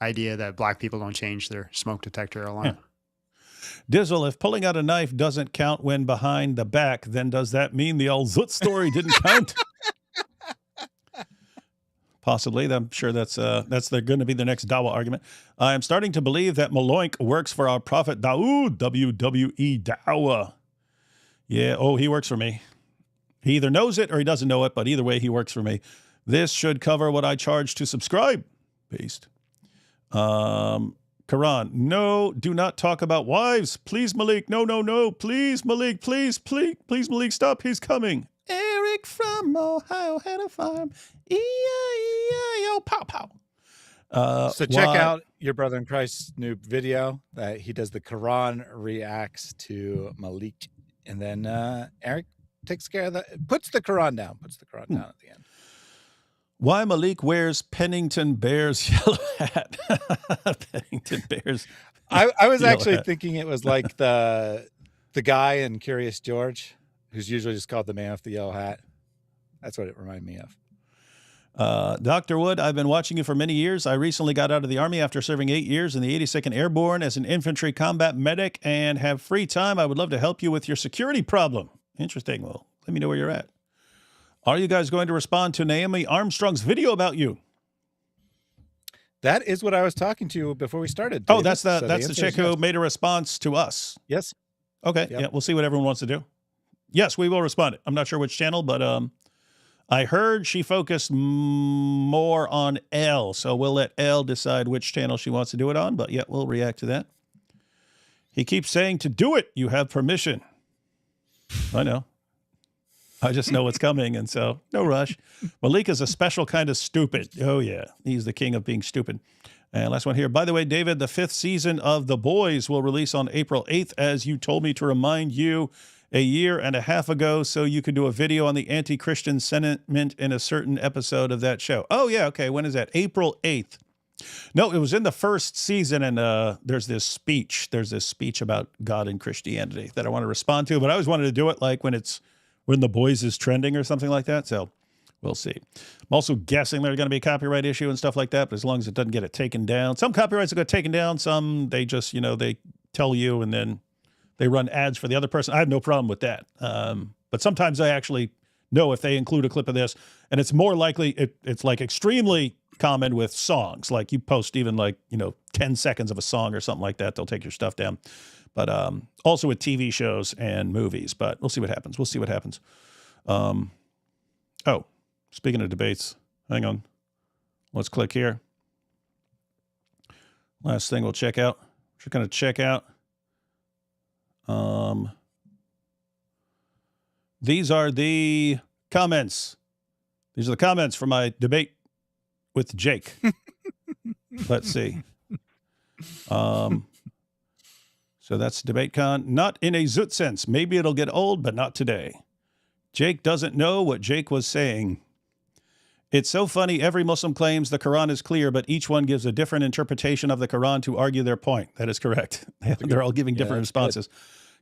idea that black people don't change their smoke detector alarm. Yeah. Dizzle, if pulling out a knife doesn't count when behind the back, then does that mean the old Zoot story didn't count? Possibly. I'm sure that's going to be the next Dawa argument. I'm starting to believe that Maloink works for our prophet Dawood, WWE Dawa. Yeah, he works for me. He either knows it or he doesn't know it, but either way, he works for me. This should cover what I charge to subscribe. Paste. Quran. No, do not talk about wives. Please, Malik. No. Please, Malik. Please, Malik, stop. He's coming. Eric from Ohio had a farm. E-I-E-I-O, pow, pow. So check out your brother in Christ's new video that he does. The Quran reacts to Malik. And then Eric takes care of puts the Quran down at the end. Why Malik wears Pennington Bears yellow hat. Pennington Bears. I was actually thinking it was like the guy in Curious George, who's usually just called the man with the yellow hat. That's what it reminded me of. Dr. Wood, I've been watching you for many years. I recently got out of the Army after serving 8 years in the 82nd Airborne as an infantry combat medic and have free time. I would love to help you with your security problem. Interesting. Well, let me know where you're at. Are you guys going to respond to Naomi Armstrong's video about you? That is what I was talking to you before we started. David. Oh, that's the chick who made a response to us. Yes. Okay. Yep. Yeah, we'll see what everyone wants to do. Yes, we will respond. I'm not sure which channel, but I heard she focused more on L, so we'll let L decide which channel she wants to do it on, but yeah, we'll react to that. He keeps saying to do it, you have permission. I know. I just know what's coming, and so no rush. Malik is a special kind of stupid. Oh, yeah. He's the king of being stupid. And last one here. By the way, David, the 5th season of The Boys will release on April 8th, as you told me to remind you a year and a half ago, so you could do a video on the anti-Christian sentiment in a certain episode of that show. Oh, yeah. Okay. When is that? April 8th. No, it was in the first season, and there's this speech. There's this speech about God and Christianity that I want to respond to, but I always wanted to do it like when The Boys is trending or something like that. So we'll see. I'm also guessing there's going to be a copyright issue and stuff like that, but as long as it doesn't get it taken down. Some copyrights will get taken down. Some, they just, they tell you and then they run ads for the other person. I have no problem with that. But sometimes I actually know if they include a clip of this, and it's more likely, it's like extremely common with songs. Like you post even 10 seconds of a song or something like that, they'll take your stuff down. But also with TV shows and movies. But we'll see what happens. We'll see what happens. Oh, speaking of debates, hang on. Let's click here. Last thing we'll check out. We're going to check out. These are the comments. These are the comments for my debate with Jake. Let's see. So that's DebateCon. Not in a zoot sense. Maybe it'll get old, but not today. Jake doesn't know what Jake was saying. It's so funny. Every Muslim claims the Quran is clear, but each one gives a different interpretation of the Quran to argue their point. That is correct. They're all giving different responses.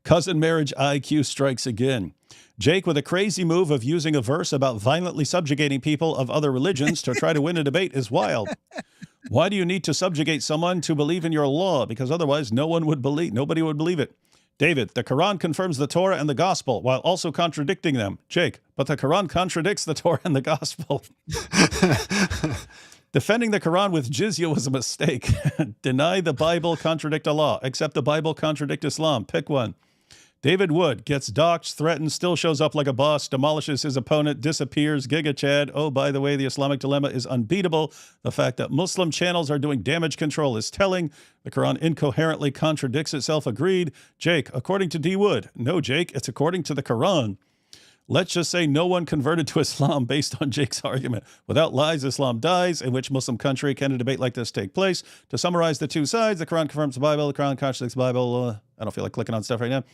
Cousin marriage IQ strikes again. Jake with a crazy move of using a verse about violently subjugating people of other religions to try to win a debate is wild. Why do you need to subjugate someone to believe in your law? Because otherwise nobody would believe it. David, the Quran confirms the Torah and the gospel while also contradicting them. Jake, but the Quran contradicts the Torah and the gospel. Defending the Quran with jizya was a mistake. Deny the Bible, contradict Allah. Accept the Bible, contradict Islam. Pick one. David Wood gets doxxed, threatened, still shows up like a boss, demolishes his opponent, disappears. Giga Chad. Oh, by the way, the Islamic dilemma is unbeatable. The fact that Muslim channels are doing damage control is telling. The Quran incoherently contradicts itself. Agreed. Jake, according to D. Wood. No, Jake, it's according to the Quran. Let's just say no one converted to Islam based on Jake's argument. Without lies, Islam dies. In which Muslim country can a debate like this take place? To summarize the two sides, the Quran confirms the Bible, the Quran contradicts the Bible. I don't feel like clicking on stuff right now.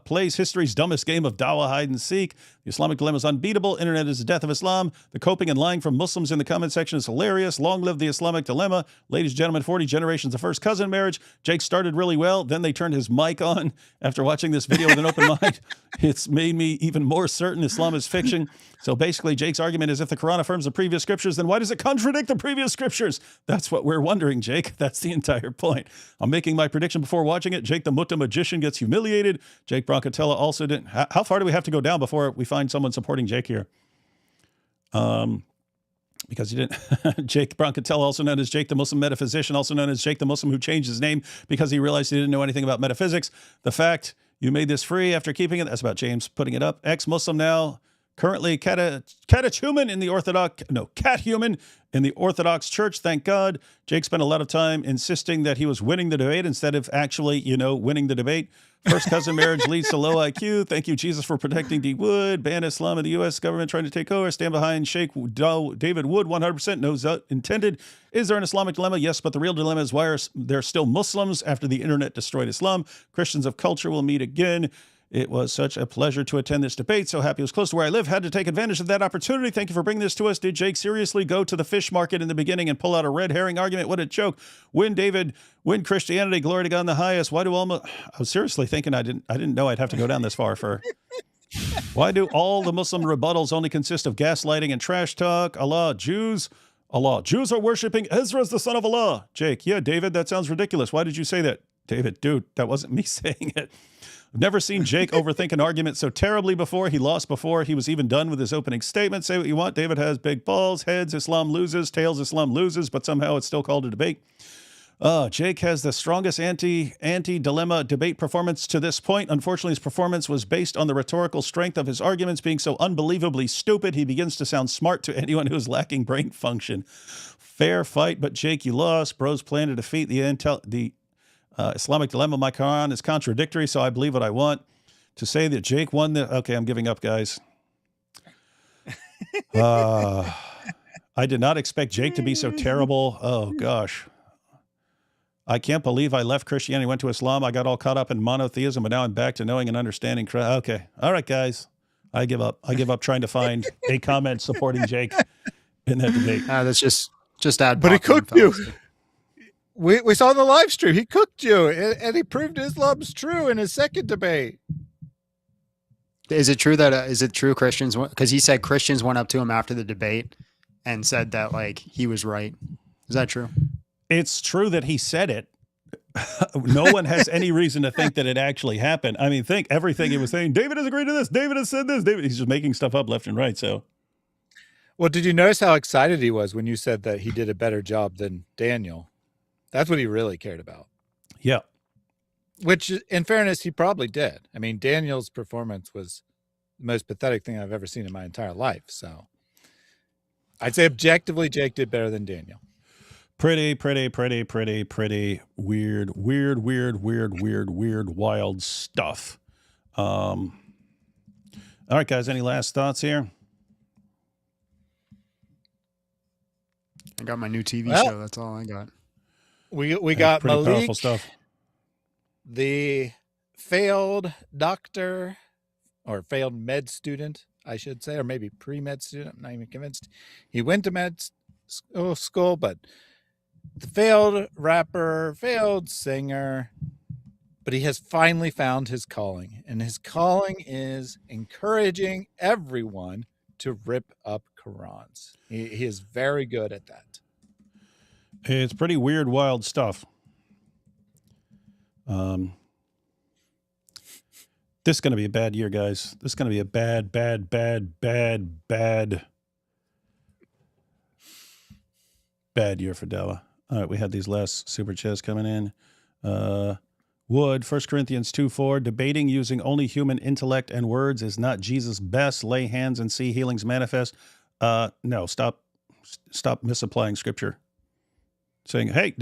Plays history's dumbest game of dawah hide and seek. The Islamic dilemma is unbeatable. Internet is the death of Islam. The coping and lying from Muslims in the comment section is hilarious. Long live the Islamic dilemma. Ladies and gentlemen, 40 generations of first cousin marriage. Jake started really well. Then they turned his mic on. After watching this video with an open mind, it's made me even more certain Islam is fiction. So basically, Jake's argument is if the Quran affirms the previous scriptures, then why does it contradict the previous scriptures? That's what we're wondering, Jake. That's the entire point. I'm making my prediction before watching it. Jake the Mutta magician gets humiliated. Jake Broncatella also didn't. How far do we have to go down before we find someone supporting Jake here? Because he didn't. Jake Broncatella, also known as Jake the Muslim metaphysician, also known as Jake the Muslim who changed his name because he realized he didn't know anything about metaphysics. The fact you made this free after keeping it. That's about James putting it up. Ex-Muslim now. Currently catechumen in the catechumen in the Orthodox Church, thank God. Jake spent a lot of time insisting that he was winning the debate instead of actually, winning the debate. First cousin marriage leads to low IQ. Thank you, Jesus, for protecting D. Wood. Ban Islam in the U.S. government trying to take over. Stand behind Sheikh David Wood, 100%. No intended. Is there an Islamic dilemma? Yes, but the real dilemma is why are there still Muslims after the internet destroyed Islam? Christians of culture will meet again. It was such a pleasure to attend this debate. So happy it was close to where I live. Had to take advantage of that opportunity. Thank you for bringing this to us. Did Jake seriously go to the fish market in the beginning and pull out a red herring argument? What a joke. Win Christianity, glory to God in the highest. Why do I was seriously thinking I didn't know I'd have to go down this far for. Why do all the Muslim rebuttals only consist of gaslighting and trash talk? Jews are worshiping Ezra as the son of Allah. Jake, yeah, David, that sounds ridiculous. Why did you say that? David, dude, that wasn't me saying it. I've never seen Jake overthink an argument so terribly before. He lost before he was even done with his opening statement. Say what you want. David has big balls. Heads, Islam loses. Tails, Islam loses. But somehow it's still called a debate. Jake has the strongest anti-dilemma debate performance to this point. Unfortunately, his performance was based on the rhetorical strength of his arguments being so unbelievably stupid. He begins to sound smart to anyone who is lacking brain function. Fair fight, but Jake, you lost. Bro's plan to defeat the Islamic dilemma. My Quran is contradictory, so I believe what I want. To say that Jake won okay, I'm giving up, guys. I did not expect Jake to be so terrible. Oh, gosh. I can't believe I left Christianity, went to Islam. I got all caught up in monotheism, but now I'm back to knowing and understanding. Okay. All right, guys. I give up. I give up trying to find a comment supporting Jake in that debate. That's just add. But he cooked you. We saw the live stream. He cooked you, and he proved Islam's true in his second debate. Is it true Christians? Because he said Christians went up to him after the debate and said that he was right. Is that true? It's true that he said it. No one has any reason to think that it actually happened. I mean, think everything he was saying. David has agreed to this. David has said this. He's just making stuff up left and right. So, well, did you notice how excited he was when you said that he did a better job than Daniel? That's what he really cared about. Yeah. Which, in fairness, he probably did. I mean, Daniel's performance was the most pathetic thing I've ever seen in my entire life. So I'd say objectively, Jake did better than Daniel. Pretty weird, wild stuff. All right, guys, any last thoughts here? I got my new TV show. That's all I got. We got pretty Malik, powerful stuff. The failed doctor or failed med student, I should say, or maybe pre-med student. I'm not even convinced. He went to med school, but the failed rapper, failed singer, but he has finally found his calling, and his calling is encouraging everyone to rip up Qurans. He is very good at that. It's pretty weird, wild stuff. This is going to be a bad year, guys. This is going to be a bad year for Dawah. All right, we had these last super chats coming in. Wood, 1 Corinthians 2:4, debating using only human intellect and words is not Jesus' best. Lay hands and see healings manifest. No, stop misapplying scripture. Saying, hey,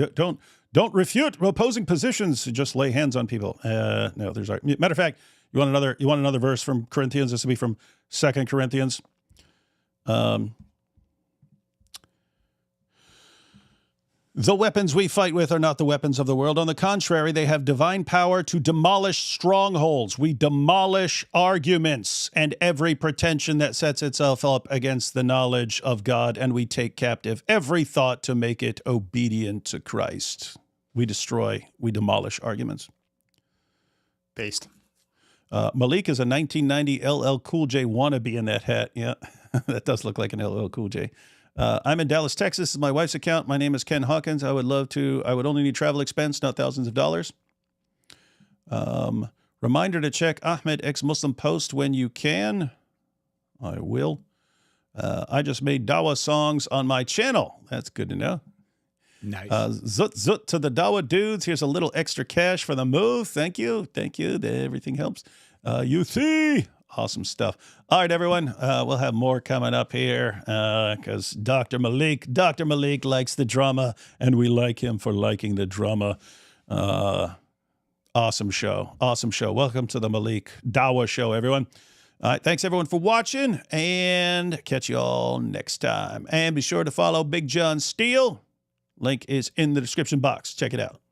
don't refute opposing positions. Just lay hands on people. No, there's matter of fact, you want another verse from Corinthians? This will be from 2 Corinthians. The weapons we fight with are not the weapons of the world. On the contrary, they have divine power to demolish strongholds. We demolish arguments and every pretension that sets itself up against the knowledge of God, and we take captive every thought to make it obedient to Christ. We demolish arguments. Based. Malik is a 1990 LL Cool J wannabe in that hat. Yeah, that does look like an LL Cool J. I'm in Dallas, Texas. This is my wife's account. My name is Ken Hawkins. I would only need travel expense, not thousands of dollars. Reminder to check Ahmed ex-Muslim post when you can. I will. I just made Dawa songs on my channel. That's good to know. Nice. Zut to the Dawa dudes. Here's a little extra cash for the move. Thank you. Everything helps. You see. Awesome stuff. All right, everyone. We'll have more coming up here because Dr. Malik likes the drama, and we like him for liking the drama. Awesome show. Welcome to the Malik Dawa Show, everyone. All right, thanks, everyone, for watching, and catch you all next time. And be sure to follow Big Jon Steel. Link is in the description box. Check it out.